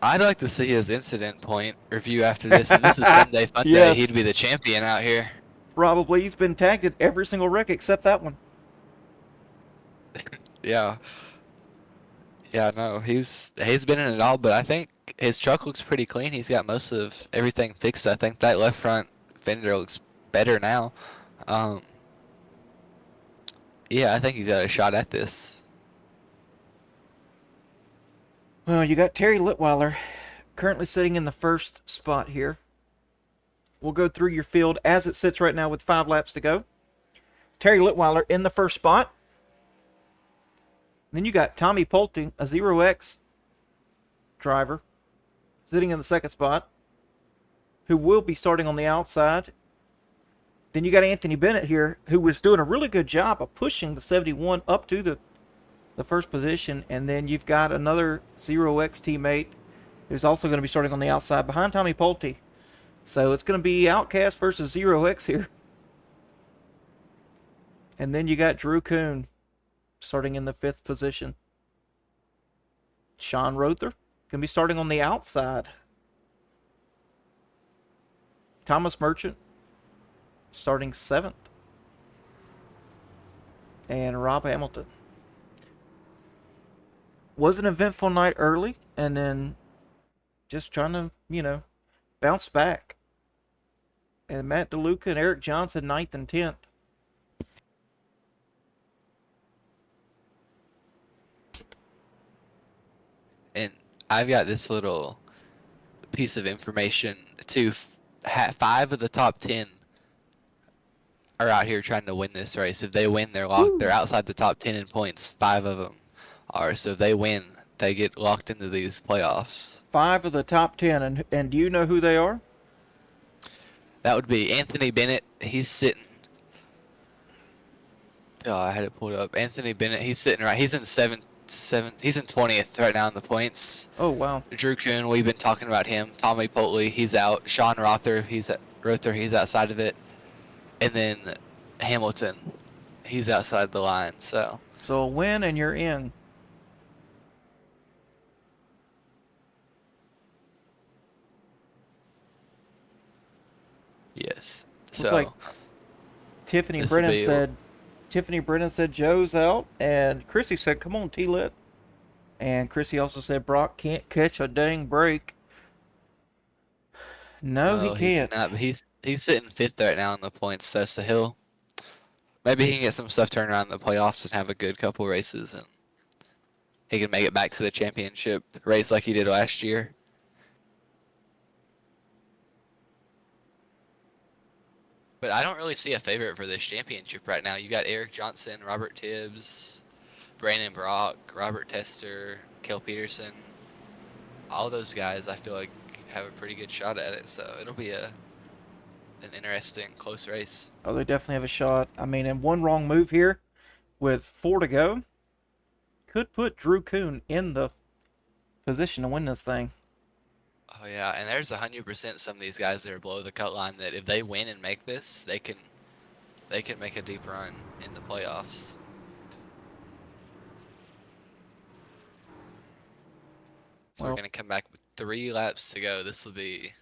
I'd like to see his incident point review after this. If this is Sunday Fun Day, Yes. he'd be the champion out here. Probably. He's been tagged in every single wreck except that one. Yeah. Yeah, no, he's been in it all, but I think his truck looks pretty clean. He's got most of everything fixed. I think that left front fender looks better now. Yeah, I think he's got a shot at this. Well, you got Terry Litweiler currently sitting in the 1st spot here. We'll go through your field as it sits right now with 5 laps to go. Terry Litweiler in the first spot. Then you got Tommy Pulte, a 0X driver, sitting in the second spot, who will be starting on the outside. Then you got Anthony Bennett here, who was doing a really good job of pushing the 71 up to the first position. And then you've got another 0X teammate who's also going to be starting on the outside behind Tommy Pulte. So it's going to be Outcast versus 0X here. And then you got Drew Kuhn starting in the 5th position. Sean Rother going to be starting on the outside. Thomas Merchant starting 7th. And Rob Hamilton. Was an eventful night early, and then just trying to, bounce back. And Matt DeLuca and Eric Johnson 9th and 10th. And I've got this little piece of information too. 5 of the top 10 are out here trying to win this race. If they win, they're locked. They're outside the top 10 in points. 5 of them are. So if they win, they get locked into these playoffs. 5 of the top 10, and do you know who they are? That would be Anthony Bennett. He's sitting. Oh, I had it pulled up. Anthony Bennett. He's sitting right. He's in 7. He's in 20th right now in the points. Oh wow. Drew Kuhn. We've been talking about him. Tommy Pulte. He's out. Sean Rother. He's outside of it. And then Hamilton. He's outside the line. So a win and you're in. Yes. Looks like Tiffany Brennan said Joe's out, and Chrissy said, "Come on, T-Lit." And Chrissy also said Brock can't catch a dang break. No, he can't. Cannot, but he's sitting 5th right now in the points, so maybe he can get some stuff turned around in the playoffs and have a good couple races, and he can make it back to the championship race like he did last year. But I don't really see a favorite for this championship right now. You got Eric Johnson, Robert Tibbs, Brandon Brock, Robert Tester, Kel Peterson. All those guys I feel like have a pretty good shot at it. So it'll be an interesting, close race. Oh, they definitely have a shot. I mean, and one wrong move here with 4 to go could put Drew Kuhn in the position to win this thing. Oh yeah, and there's 100% some of these guys that are below the cut line that if they win and make this, they can make a deep run in the playoffs. So we're gonna come back with 3 laps to go. This will be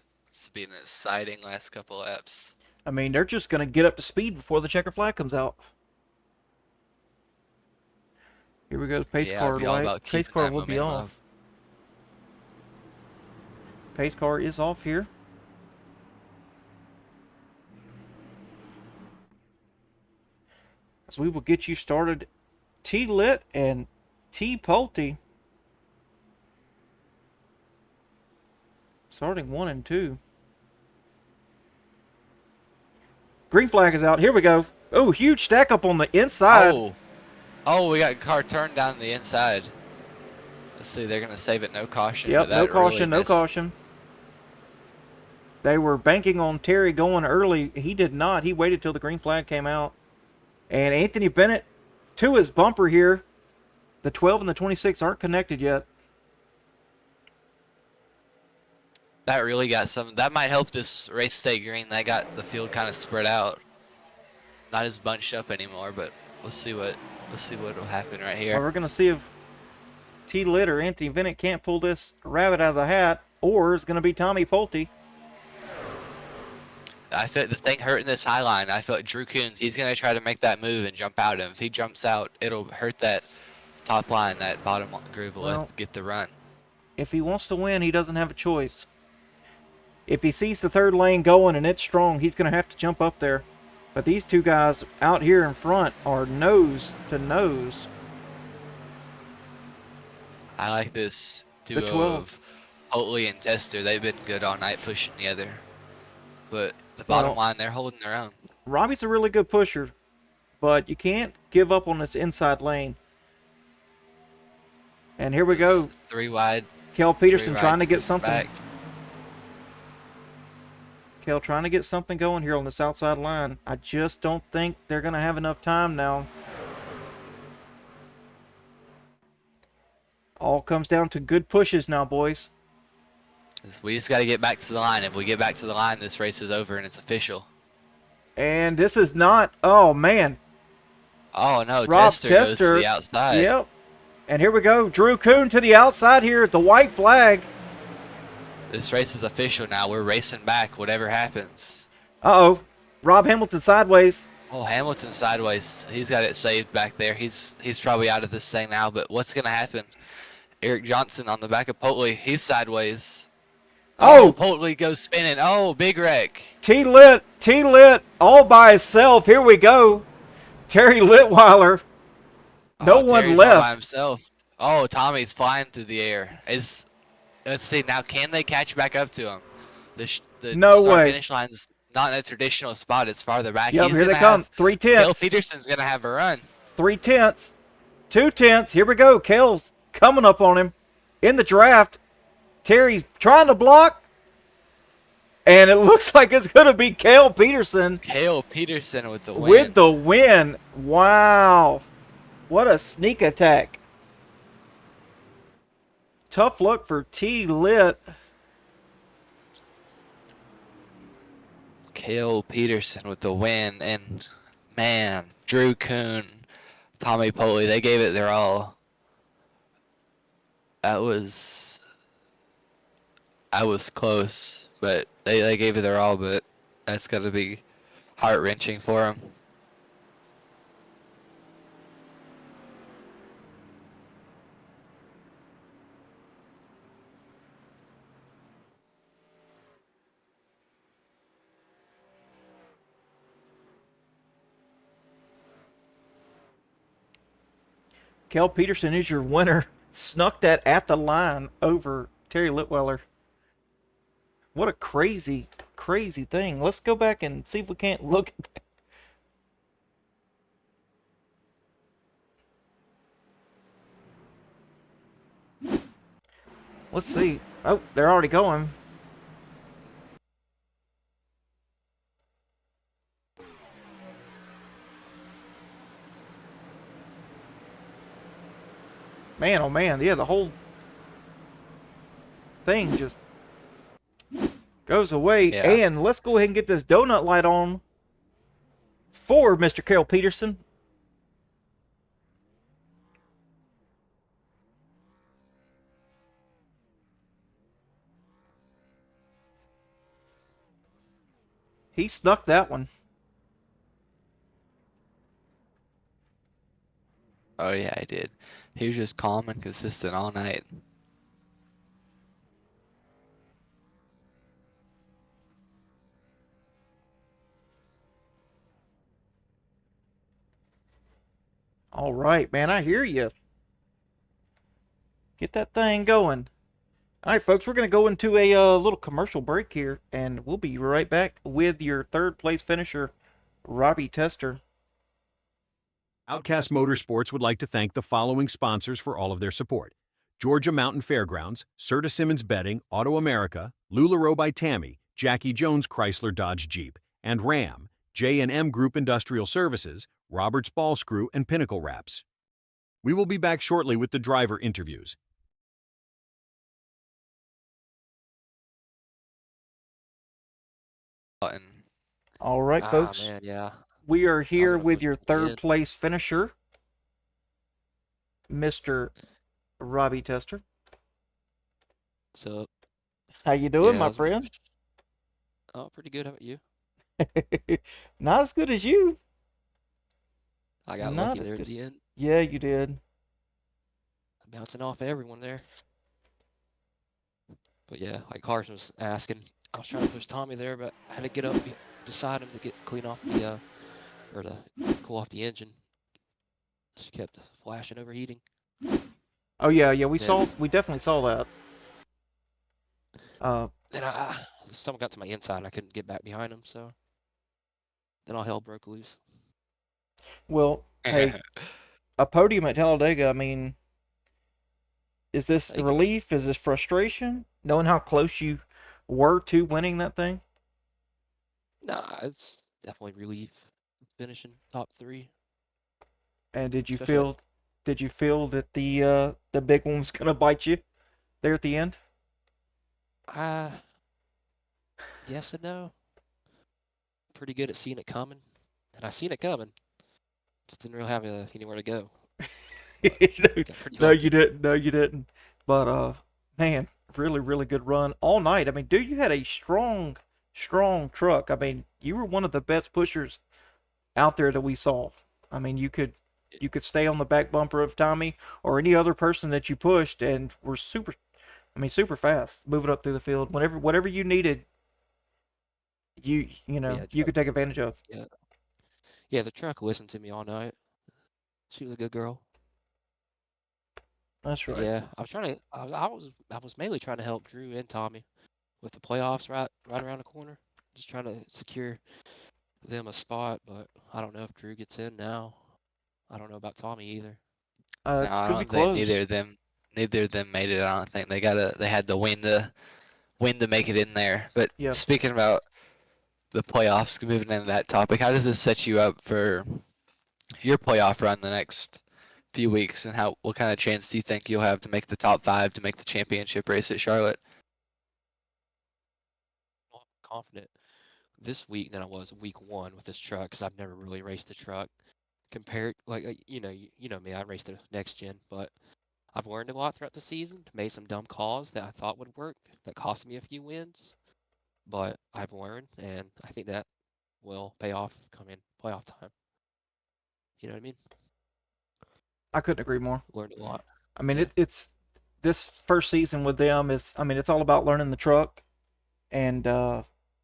an exciting last couple laps. I mean, they're just gonna get up to speed before the checker flag comes out. Here we go. Pace car light. Pace car will be off. Pace car is off here. So we will get you started. T-Lit and T Pulte starting 1 and 2. Green flag is out. Here we go. Oh, huge stack up on the inside. Oh, we got a car turned down the inside. Let's see, they're going to save it. No caution. Yep, no caution, no caution. They were banking on Terry going early. He did not. He waited till the green flag came out. And Anthony Bennett to his bumper here. The 12 and the 26 aren't connected yet. That really got some. That might help this race stay green. That got the field kind of spread out. Not as bunched up anymore, but we'll see what will happen right here. Well, we're gonna see if T-Lit or Anthony Bennett can't pull this rabbit out of the hat, or it's gonna be Tommy Pulte. I feel the thing hurting this high line. I feel like Drew Kuhn, he's gonna try to make that move and jump out. And if he jumps out, it'll hurt that top line, that bottom groove will get the run. If he wants to win, he doesn't have a choice. If he sees the third lane going and it's strong, he's going to have to jump up there. But these two guys out here in front are nose to nose. I like this duo of Oatley and Tester. They've been good all night pushing together. But the bottom line, they're holding their own. Robbie's a really good pusher, but you can't give up on this inside lane. And here we go. 3 wide. Kel Peterson trying to get something. Back. Kel trying to get something going here on this outside line. I just don't think they're going to have enough time now. All comes down to good pushes now, boys. We just got to get back to the line. If we get back to the line, this race is over and it's official. And this is not, oh man. Oh no, Rob Tester goes to the outside. Yep. And here we go. Drew Kuhn to the outside here at the white flag. This race is official now. We're racing back, whatever happens. Uh-oh. Rob Hamilton sideways. Oh, Hamilton sideways. He's got it saved back there. He's probably out of this thing now, but what's going to happen? Eric Johnson on the back of Potley. He's sideways. Oh, Potley goes spinning. Oh, big wreck. T-Lit all by himself. Here we go. Terry Litweiler. No one Terry's left. All by himself. Oh, Tommy's flying through the air. Let's see, now can they catch back up to him? The no way. Finish line's not in a traditional spot. It's farther back. Yep, here they come. 3/10. Cale Peterson's going to have a run. 3/10. 2/10. Here we go. Cale's coming up on him in the draft. Terry's trying to block. And it looks like it's going to be Cale Peterson. Cale Peterson with the win. With the win. Wow. What a sneak attack. Tough luck for T-Lit. Cale Peterson with the win. And, man, Drew Kuhn, Tommy Potley, they gave it their all. I was close, but they gave it their all, but that's got to be heart-wrenching for them. Cale Peterson is your winner. Snuck that at the line over Terry Litweiler. What a crazy, crazy thing. Let's go back and see if we can't look at that. Let's see. Oh, they're already going. Man, oh man, yeah, the whole thing just goes away. Yeah. And let's go ahead and get this donut light on for Mr. Cale Peterson. He snuck that one. Oh, yeah, I did. He was just calm and consistent all night. All right, man, I hear you. Get that thing going. All right, folks, we're going to go into a little commercial break here, and we'll be right back with your third place finisher, Robbie Tester. Outcast Motorsports would like to thank the following sponsors for all of their support: Georgia Mountain Fairgrounds, Serta Simmons Bedding, Auto America, LuLaRoe by Tammy, Jackie Jones Chrysler Dodge Jeep, and Ram, J&M Group Industrial Services, Roberts Ball Screw, and Pinnacle Wraps. We will be back shortly with the driver interviews. All right, folks. Man, yeah. We are here with your third place finisher, Mr. Robbie Tester. What's up? How you doing, my friend? Oh, pretty good. How about you? Not as good as you. I got Not lucky as there at good. the end. Yeah, you did. Bouncing off everyone there. But yeah, like Carson was asking, I was trying to push Tommy there, but I had to get up beside him to get clean off the, or to cool off the engine. She kept flashing overheating. Oh yeah, we definitely saw that. Then someone got to my inside and I couldn't get back behind him, so then all hell broke loose. Well, hey, a podium at Talladega, I mean, is this relief? Is this frustration? Knowing how close you were to winning that thing? Nah, it's definitely relief finishing top 3. And did you Especially feel that the big one was gonna bite you there at the end? Yes and no. Pretty good at seeing it coming, and I seen it coming. Just didn't really have anywhere to go. No, you didn't. No, you didn't. But man, really, really good run all night. I mean, dude, you had a strong, strong truck. I mean, you were one of the best pushers out there that we saw. I mean, you could stay on the back bumper of Tommy or any other person that you pushed, and were super. I mean, super fast moving up through the field. Whatever you needed, you could take advantage of. Yeah, the truck listened to me all night. She was a good girl. That's right. Yeah, I was trying to. I was mainly trying to help Drew and Tommy with the playoffs right around the corner. Just trying to secure them a spot, but I don't know if Drew gets in now. I don't know about Tommy either. It's gonna be close. Neither of them made it. I don't think they had the win to make it in there. But speaking about the playoffs, moving into that topic, how does this set you up for your playoff run the next few weeks, and what kind of chance do you think you'll have to make the top 5 to make the championship race at Charlotte? I'm confident this week than I was week 1 with this truck, because I've never really raced the truck. Compared, you know me, I raced the next gen, but I've learned a lot throughout the season, made some dumb calls that I thought would work, that cost me a few wins, but I've learned, and I think that will pay off coming playoff time. You know what I mean? I couldn't agree more. Learned a lot. I mean, it's this first season with them is. I mean, it's all about learning the truck, and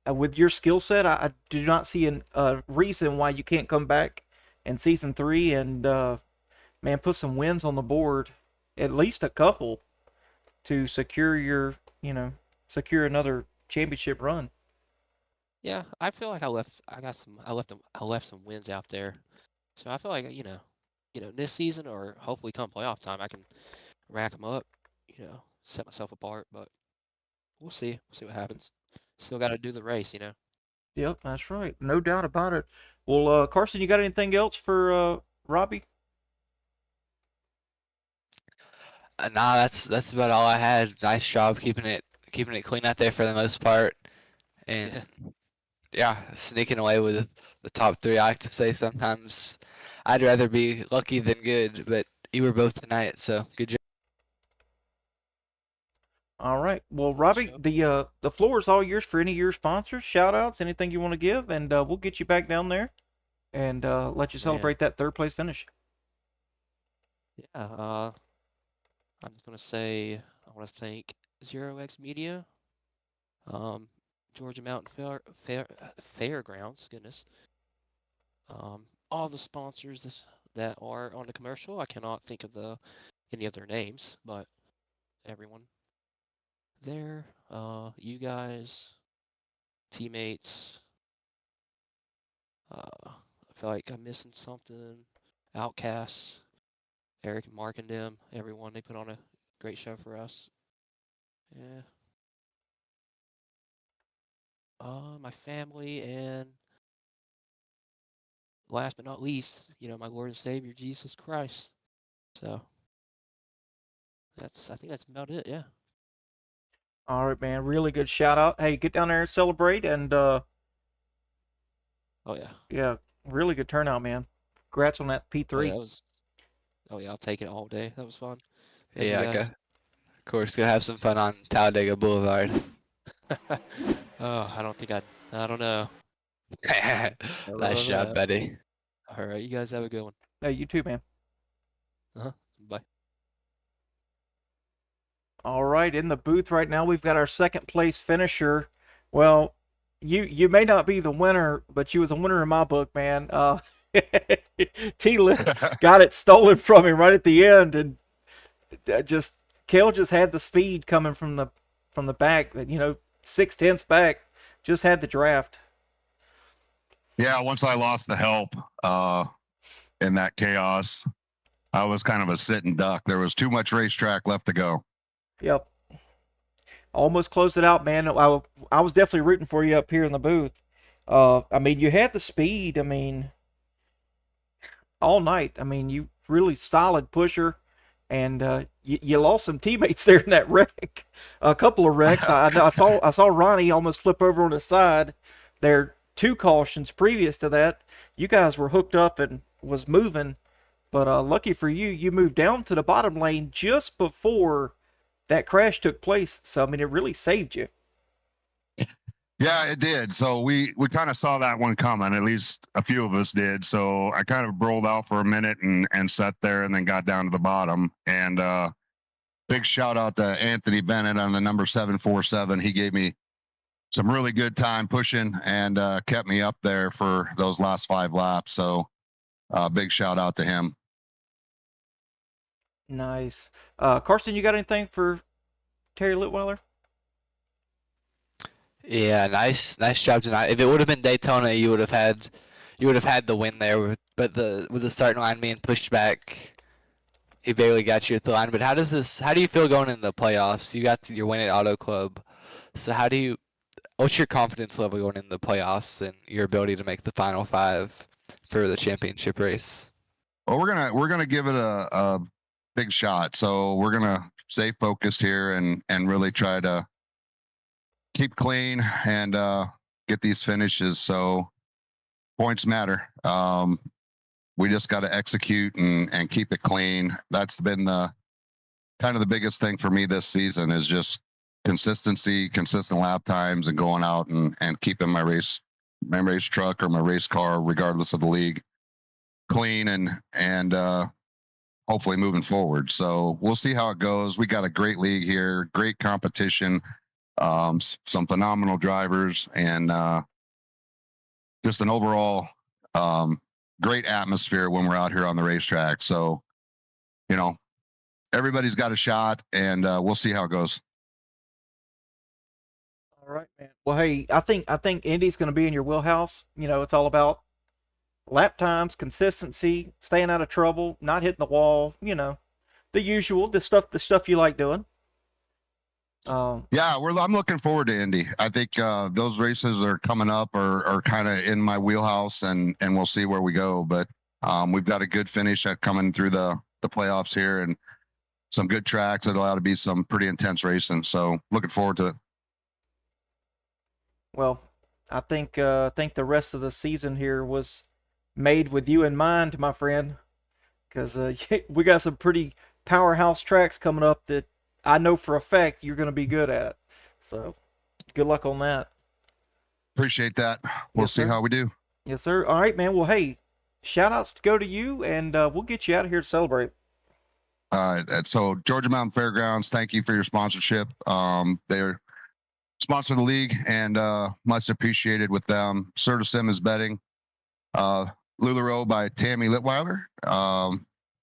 with your skill set, I do not see a reason why you can't come back in season 3 and man, put some wins on the board, at least a couple, to secure secure another championship run. Yeah, I feel like I left some wins out there, so I feel like this season or hopefully come playoff time I can rack them up, set myself apart. But we'll see. We'll see what happens. Still got to do the race, Yep, that's right. No doubt about it. Well, Carson, you got anything else for Robbie? Nah, that's about all I had. Nice job keeping it clean out there for the most part, and yeah, sneaking away with the top 3. I like to say sometimes I'd rather be lucky than good, but you were both tonight, so good job. All right. Well, Robbie, the floor is all yours for any of your sponsors, shout outs, anything you want to give, and we'll get you back down there and let you celebrate that 3rd place finish. Yeah, I'm just gonna say I want to thank 0X Media, Georgia Mountain Fairgrounds, goodness, all the sponsors that are on the commercial. I cannot think of any of their names, but everyone there, you guys, teammates. I feel like I'm missing something. Outcasts, Eric and Mark and them, everyone, they put on a great show for us. Yeah. My family, and last but not least, my Lord and Savior, Jesus Christ. So I think that's about it, yeah. All right, man. Really good shout out. Hey, get down there and celebrate, and oh yeah. Yeah, really good turnout, man. Congrats on that P3. Oh yeah, I'll take it all day. That was fun. Yeah, of course, go have some fun on Talladega Boulevard. Oh, I don't know. Nice job, buddy. All right, you guys have a good one. Hey, you too, man. Bye. All right, in the booth right now, we've got our 2nd place finisher. Well, you may not be the winner, but you was a winner in my book, man. T-Lin got it stolen from him right at the end, and Kale just had the speed coming from the back. 6/10 back. Just had the draft. Yeah, once I lost the help in that chaos, I was kind of a sitting duck. There was too much racetrack left to go. Yep. Almost closed it out, man. I was definitely rooting for you up here in the booth. I mean, you had the speed. I mean, all night. I mean, you really solid pusher, and you lost some teammates there in that wreck. A couple of wrecks. I saw Ronnie almost flip over on his side. There 2 cautions previous to that. You guys were hooked up and was moving, but lucky for you, you moved down to the bottom lane just before that crash took place. So I mean, it really saved you. Yeah, it did. So we kind of saw that one coming. At least a few of us did. So I kind of rolled out for a minute and sat there and then got down to the bottom. And big shout out to Anthony Bennett on the number 747. He gave me some really good time pushing and kept me up there for those last 5 laps. So big shout out to him. Nice. Carson, you got anything for Terry Litweiler? Yeah, nice job tonight. If it would have been Daytona, you would have had the win there. But with the starting line being pushed back, he barely got you at the line. But how do you feel going into the playoffs? You got your win at Auto Club. So what's your confidence level going into the playoffs and your ability to make the final 5 for the championship race? Well, we're gonna give it a big shot. So we're gonna stay focused here and really try to keep clean and get these finishes. So points matter. We just got to execute and keep it clean. That's been the kind of the biggest thing for me this season is just consistency, consistent lap times, and going out and keeping my race truck or my race car, regardless of the league, clean and hopefully moving forward. So we'll see how it goes. We got a great league here, great competition. Some phenomenal drivers and just an overall great atmosphere when we're out here on the racetrack. So, everybody's got a shot and we'll see how it goes. All right, man. Well, hey, I think Indy's going to be in your wheelhouse. It's all about lap times, consistency, staying out of trouble, not hitting the wall, the usual, the stuff you like doing. Yeah, I'm looking forward to Indy. I think those races that are coming up are kind of in my wheelhouse, and we'll see where we go. But we've got a good finish coming through the playoffs here, and some good tracks. It'll ought to be some pretty intense racing. So looking forward to it. Well, I think the rest of the season here was made with you in mind, my friend, because we got some pretty powerhouse tracks coming up that I know for a fact you're going to be good at. So, good luck on that. Appreciate that. We'll see how we do. Yes, sir. All right, man. Well, hey, shout-outs to go to you, and we'll get you out of here to celebrate. All right. So, Georgia Mountain Fairgrounds, thank you for your sponsorship. They're sponsor the league, and much appreciated with them. Certasim is betting. LuLaRoe by Tammy Litweiler.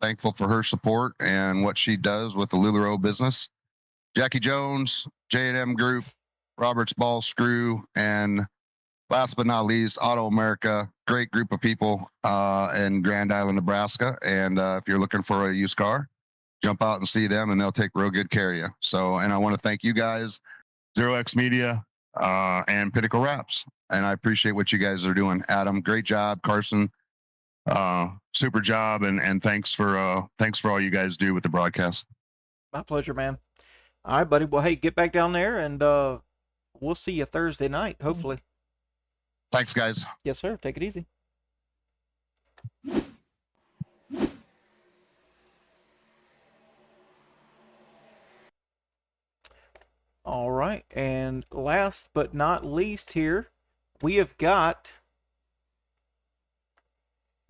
Thankful for her support and what she does with the LuLaRoe business. Jackie Jones, J&M Group, Roberts Ball Screw, and last but not least, Auto America. Great group of people in Grand Island, Nebraska. And if you're looking for a used car, jump out and see them, and they'll take real good care of you. So, and I want to thank you guys, Zero X Media, and Pinnacle Wraps. And I appreciate what you guys are doing. Adam, great job. Carson, super job, and thanks for all you guys do with the broadcast. My pleasure, man. All right, buddy. Well, hey, get back down there, and we'll see you Thursday night, hopefully. Thanks, guys. Yes, sir. Take it easy. All right, and last but not least here, we have got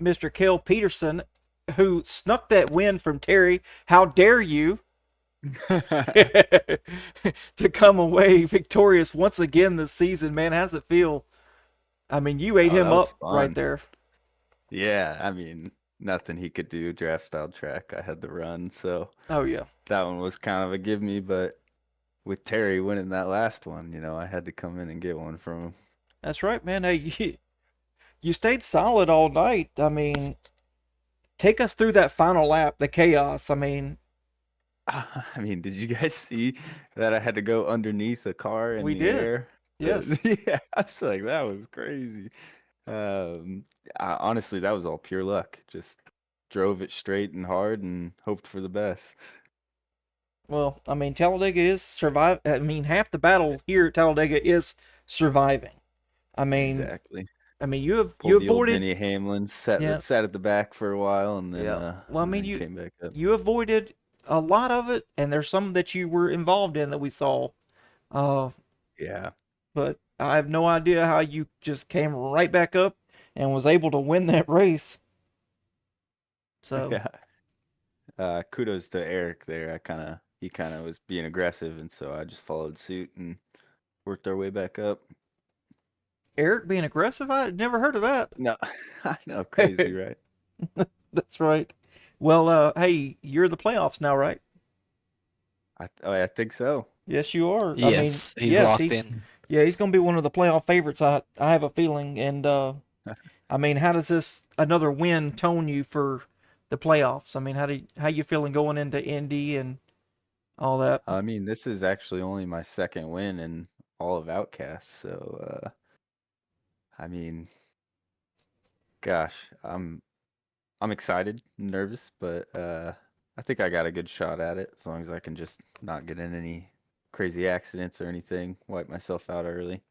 Mr. Kel Peterson, who snuck that win from Terry. How dare you to come away victorious once again this season, man. How does it feel? I mean, you ate him up right there. Yeah, I mean, nothing he could do draft style track. I had the run, so oh yeah, that one was kind of a give me, but with Terry winning that last one, I had to come in and get one from him. That's right, man. Hey, you stayed solid all night. I mean, take us through that final lap, the chaos. I mean, did you guys see that I had to go underneath a car in we the did. air? Yes. Yeah, I was like, that was crazy. Honestly, that was all pure luck. Just drove it straight and hard and hoped for the best. Well, I mean, Talladega is survive. I mean, half the battle here at Talladega is surviving. I mean, Exactly. you Pulled the old avoided. Denny Hamlin, Yeah. sat at the back for a while, and then Yeah. Well, I and mean, then came back up. you avoided a lot of it, and there's some that you were involved in that we saw. Uh, Yeah. but I have no idea how you just came right back up and was able to win that race. So Yeah. Kudos to Eric there. He kind of was being aggressive, and so I just followed suit and worked our way back up. Eric being aggressive, I had never heard of that. No, I know, crazy, right? That's right. Well, hey, you're in the playoffs now, right? I think so. Yes, you are. Yes, I mean, he's locked in. Yeah, he's going to be one of the playoff favorites. I have a feeling. And I mean, how does this another win tone you for the playoffs? I mean, how you feeling going into Indy and all that? I mean, this is actually only my second win in all of Outcast, so I mean, gosh, I'm excited, nervous, but I think I got a good shot at it as long as I can just not get in any crazy accidents or anything, wipe myself out early.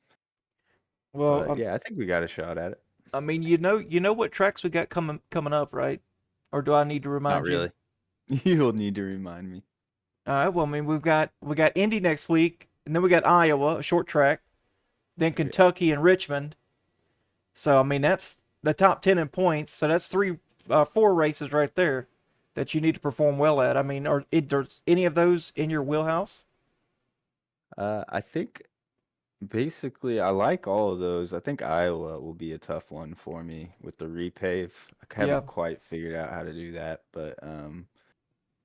Well, But yeah, I think we got a shot at it. I mean, you know what tracks we got coming up, right? Or do I need to remind Not really. You'll need to remind me. All right. Well, I mean, we got Indy next week, and then we got Iowa, a short track, then Kentucky and Richmond. So I mean, that's the top 10 in points. So that's four races right there that you need to perform well at. I mean, are any of those in your wheelhouse? I think basically I like all of those. I think Iowa will be a tough one for me with the repave. I haven't quite figured out how to do that, but I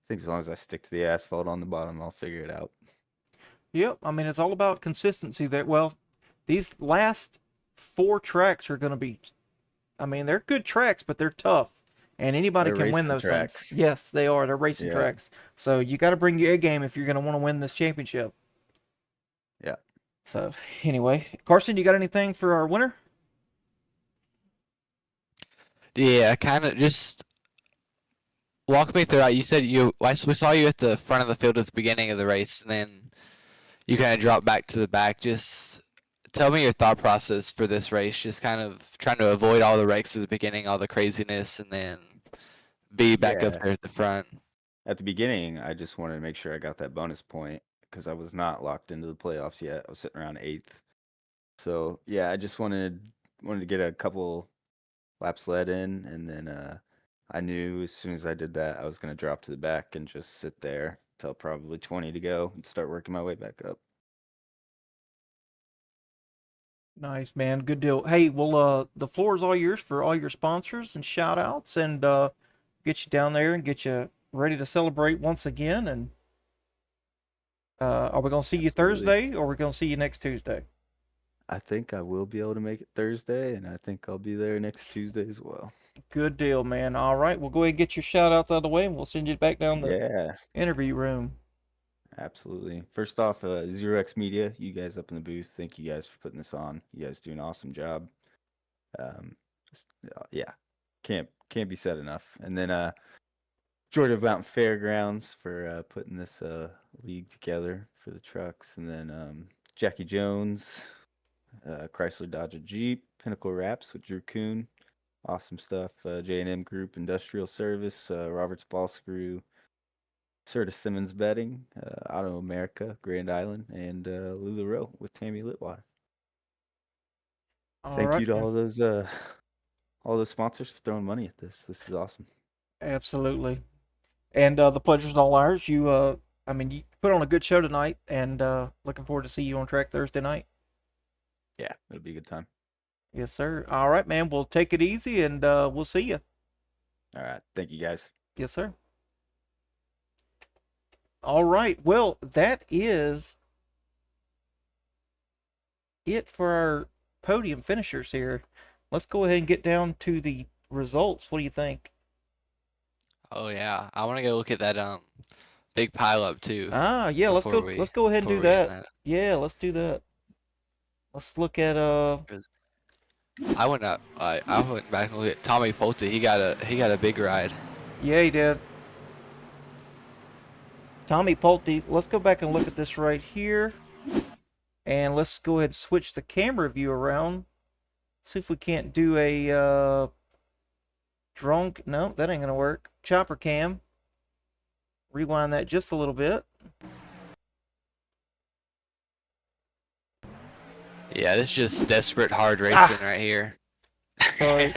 think as long as I stick to the asphalt on the bottom, I'll figure it out. Yep. I mean, it's all about consistency there. Well, these last four tracks are going to be, I mean, they're good tracks, but they're tough. And anybody They're can win racing those tracks. things. Yes, they are. They're racing Yeah. tracks. So you got to bring your A game if you're going to want to win this championship. Yeah. So anyway, Carson, you got anything for our winner? Yeah, kind of just walk me through that. You said we saw you at the front of the field at the beginning of the race, and then you kind of dropped back to the back. Just tell me your thought process for this race. Just kind of trying to avoid all the wrecks at the beginning, all the craziness, and then be back up Yeah. there at the front. At the beginning, I just wanted to make sure I got that bonus point because I was not locked into the playoffs yet. I was sitting around 8th. So yeah, I just wanted to get a couple laps led in, and then I knew as soon as I did that, I was going to drop to the back and just sit there till probably 20 to go and start working my way back up. Nice, man. Good deal. Hey, well, the floor is all yours for all your sponsors and shout outs and get you down there and get you ready to celebrate once again. And are we going to see you Thursday or are we going to see you next Tuesday? I think I will be able to make it Thursday, and I think I'll be there next Tuesday as well. Good deal, man. All right. We'll go ahead and get your shout outs out of the way and we'll send you back down the Yeah, interview room. absolutely. First off, Zero X Media, you guys up in the booth, thank you guys for putting this on. You guys do an awesome job. Yeah, can't be said enough. And then Georgia Mountain Fairgrounds for putting this league together for the trucks, and then Jackie Jones, Chrysler Dodge Jeep, Pinnacle Wraps with Drew Kuhn, awesome stuff. J&M Group Industrial Service, Roberts Ball Screw, Serta Simmons Betting, Auto America, Grand Island, and LuLaRoe with Tammy Litwater. Thank you to all those sponsors for throwing money at this. This is awesome. Absolutely. And the pleasure's all ours. You put on a good show tonight, and looking forward to see you on track Thursday night. Yeah, it'll be a good time. Yes, sir. All right, man. We'll take it easy, and we'll see you. All right. Thank you, guys. Yes, sir. All right. Well, that is it for our podium finishers here. Let's go ahead and get down to the results. What do you think? Oh yeah, I want to go look at that big pile up too Yeah, let's go ahead and do we end that. that. Yeah, let's do that. Let's look at 'Cause I went up. I went back and looked at Tommy Pulte. He got a big ride. yeah, he did. Tommy Pulte. Let's go back and look at this right here. And let's go ahead and switch the camera view around. See if we can't do a drone. No, that ain't gonna work. Chopper cam. Rewind that just a little bit. Yeah, this is just desperate hard racing right here. Sorry.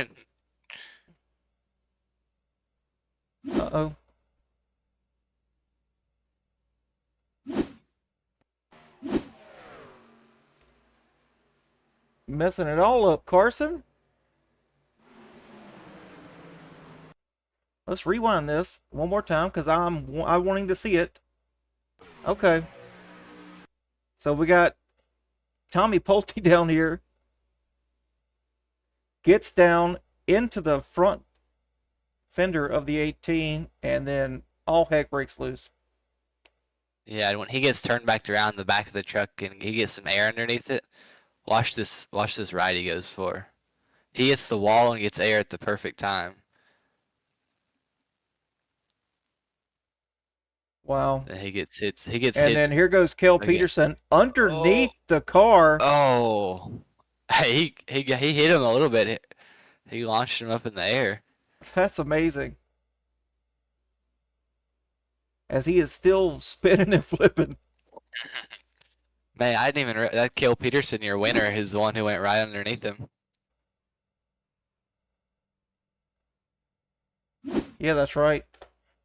Uh-oh. Messing it all up, Carson. Let's rewind this one more time because I'm wanting to see it. Okay. So we got Tommy Pulte down here. Gets down into the front fender of the 18, and then all heck breaks loose. Yeah, and when he gets turned back around the back of the truck and he gets some air underneath it, watch this ride he goes for. He hits the wall and gets air at the perfect time. Wow. And he gets hit. And then here goes Kel Peterson underneath the car. Oh, he hit him a little bit. He launched him up in the air. That's amazing. As he is still spinning and flipping. Man, I didn't even that Kel Peterson, your winner, is the one who went right underneath him. Yeah, that's right.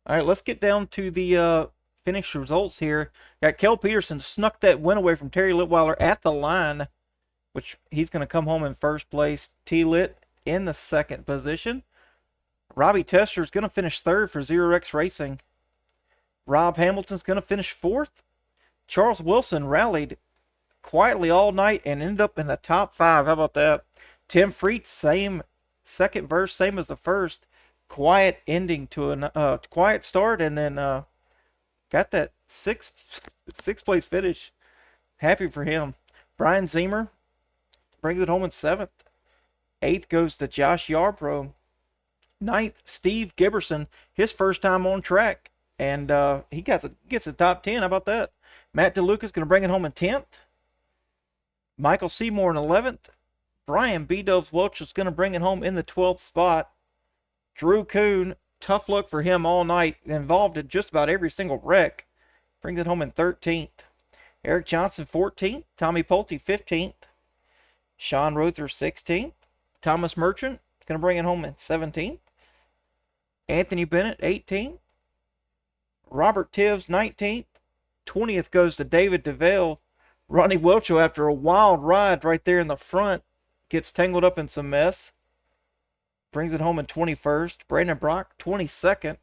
All right, let's get down to the finish results here. Got Kel Peterson snuck that win away from Terry Litweiler at the line, which he's going to come home in first place. T-Lit in the second position. Robbie Tester is going to finish third for Zero X Racing. Rob Hamilton's going to finish fourth. Charles Wilson rallied quietly all night and ended up in the top 5. How about that? Tim Freet, same second verse, same as the first. Quiet ending to a quiet start, and then got that sixth place finish. Happy for him. Brian Zemer brings it home in 7th. 8th goes to Josh Yarbrough. 9th, Steve Giberson, his first time on track, and he gets a top 10. How about that? Matt DeLuca's going to bring it home in 10th. Michael Seymour in 11th. Brian B-Dubs Welch is going to bring it home in the 12th spot. Drew Kuhn, tough luck for him all night, involved in just about every single wreck. Brings it home in 13th. Eric Johnson, 14th. Tommy Pulte, 15th. Sean Rother, 16th. Thomas Merchant, going to bring it home in 17th. Anthony Bennett, 18th. Robert Tibbs, 19th. 20th goes to David DeVale. Ronnie Welcho, after a wild ride right there in the front, gets tangled up in some mess. Brings it home in 21st. Brandon Brock, 22nd.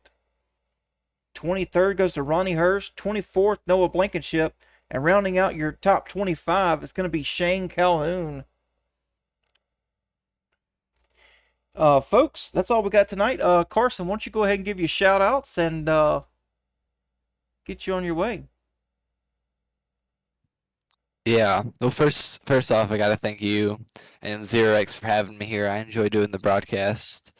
23rd goes to Ronnie Hurst. 24th, Noah Blankenship. And rounding out your top 25 is going to be Shane Calhoun. Folks, that's all we got tonight. Carson, why don't you go ahead and give you shout outs and get you on your way. Yeah. Well, first off, I gotta thank you and Zero X for having me here. I enjoy doing the broadcast.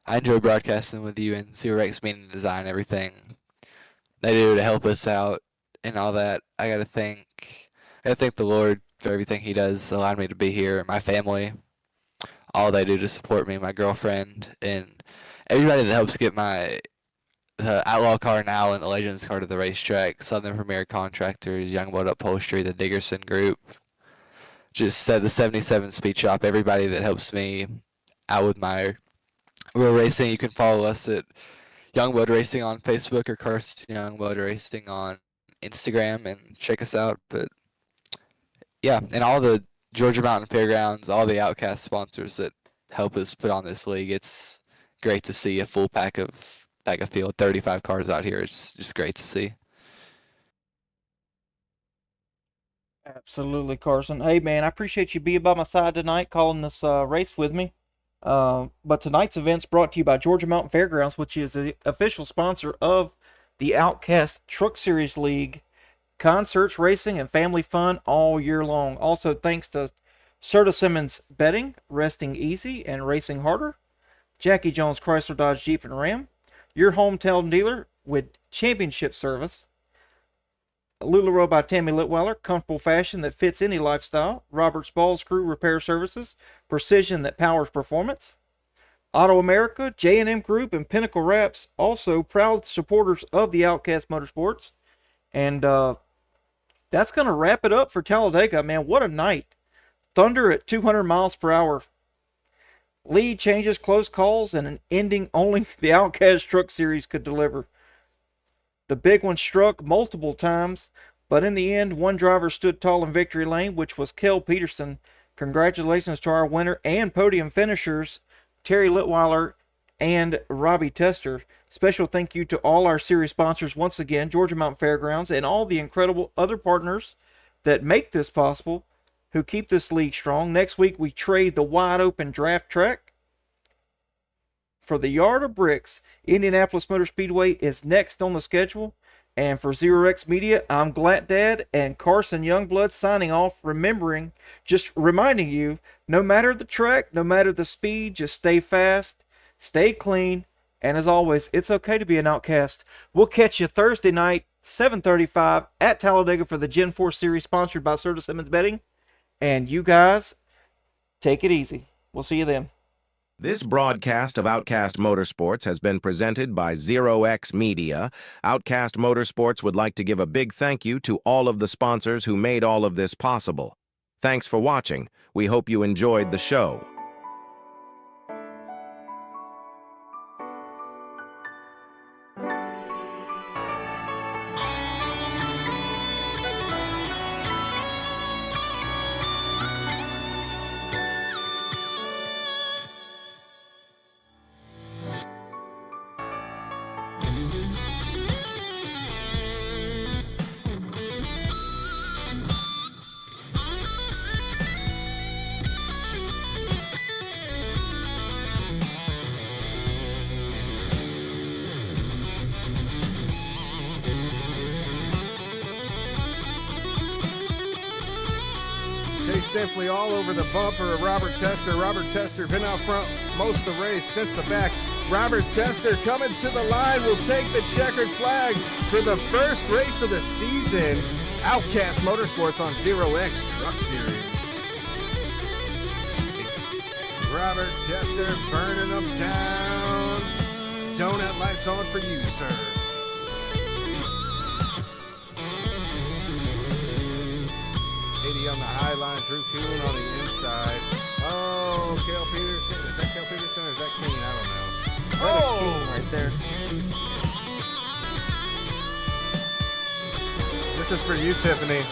I enjoy broadcasting with you and Zero X Media Design, everything they do to help us out and all that. I gotta thank the Lord for everything He does, allowing me to be here, my family, all they do to support me, my girlfriend, and everybody that helps get the Outlaw car now and the Legends car to the racetrack, Southern Premier Contractors, Youngboat Upholstery, the Diggerson Group, just said the 77 Speed Shop, everybody that helps me out with my real racing. You can follow us at Youngboat Racing on Facebook or Carson Youngboat Racing on Instagram and check us out. But yeah, and all the Georgia Mountain Fairgrounds, all the Outcast sponsors that help us put on this league. It's great to see a full pack of field, 35 cars out here. It's just great to see. Absolutely, Carson. Hey, man, I appreciate you being by my side tonight, calling this race with me. But tonight's event's brought to you by Georgia Mountain Fairgrounds, which is the official sponsor of the Outcast Truck Series League. Concerts, racing, and family fun all year long. Also, thanks to Serta Simmons Betting, resting easy and racing harder. Jackie Jones Chrysler Dodge Jeep and Ram, your hometown dealer with championship service. LuLaRoe by Tammy Litweiler, comfortable fashion that fits any lifestyle. Roberts Ball Screw Repair Services, precision that powers performance. Auto America, J&M Group, and Pinnacle Wraps, also proud supporters of the Outcast Motorsports. And that's going to wrap it up for Talladega. Man, what a night. Thunder at 200 miles per hour. Lead changes, close calls, and an ending only the Outcast Truck Series could deliver. The big one struck multiple times, but in the end, one driver stood tall in victory lane, which was Kel Peterson. Congratulations to our winner and podium finishers, Terry Litweiler and Robbie Tester. Special thank you to all our series sponsors once again, Georgia Mountain Fairgrounds, and all the incredible other partners that make this possible, who keep this league strong. Next week, we trade the wide open draft track for the yard of bricks. Indianapolis Motor Speedway is next on the schedule. And for Zero X Media, I'm Glatdad and Carson Youngblood signing off, just reminding you, no matter the track, no matter the speed, just stay fast, stay clean, and as always, it's okay to be an outcast. We'll catch you Thursday night, 7:35 at Talladega for the Gen 4 Series, sponsored by Serta Simmons Betting. And you guys, take it easy. We'll see you then. This broadcast of Outcast Motorsports has been presented by Zero X Media. Outcast Motorsports would like to give a big thank you to all of the sponsors who made all of this possible. Thanks for watching. We hope you enjoyed the show. Stiffly all over the bumper of Robert Tester. Robert Tester been out front most of the race, since the back. Robert Tester coming to the line will take the checkered flag for the first race of the season. Outcast Motorsports on Zero X Truck Series. Robert Tester burning them down. Donut lights on for you, sir. On the high line, Drew Kuhn on the inside. Oh, Kel Peterson. Is that Kel Peterson or is that Keen? I don't know. Oh, Keen right there. This is for you, Tiffany.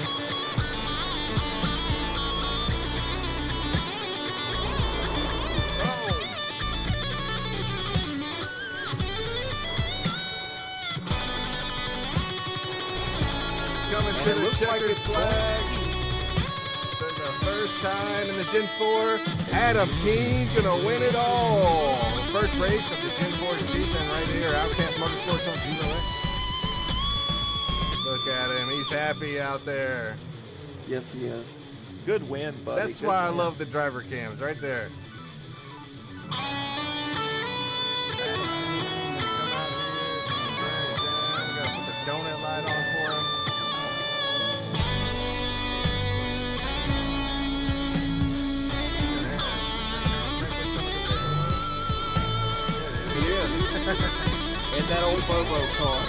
Coming to the checkered flag. First time in the Gen 4, Adam Keen gonna win it all. First race of the Gen 4 season right here, Outcast Motorsports on Zero X. Look at him, he's happy out there. Yes, he is. Good win, buddy. That's Good why win. I love the driver cams, right there. Donut light on for him. He is. In that old Bobo car.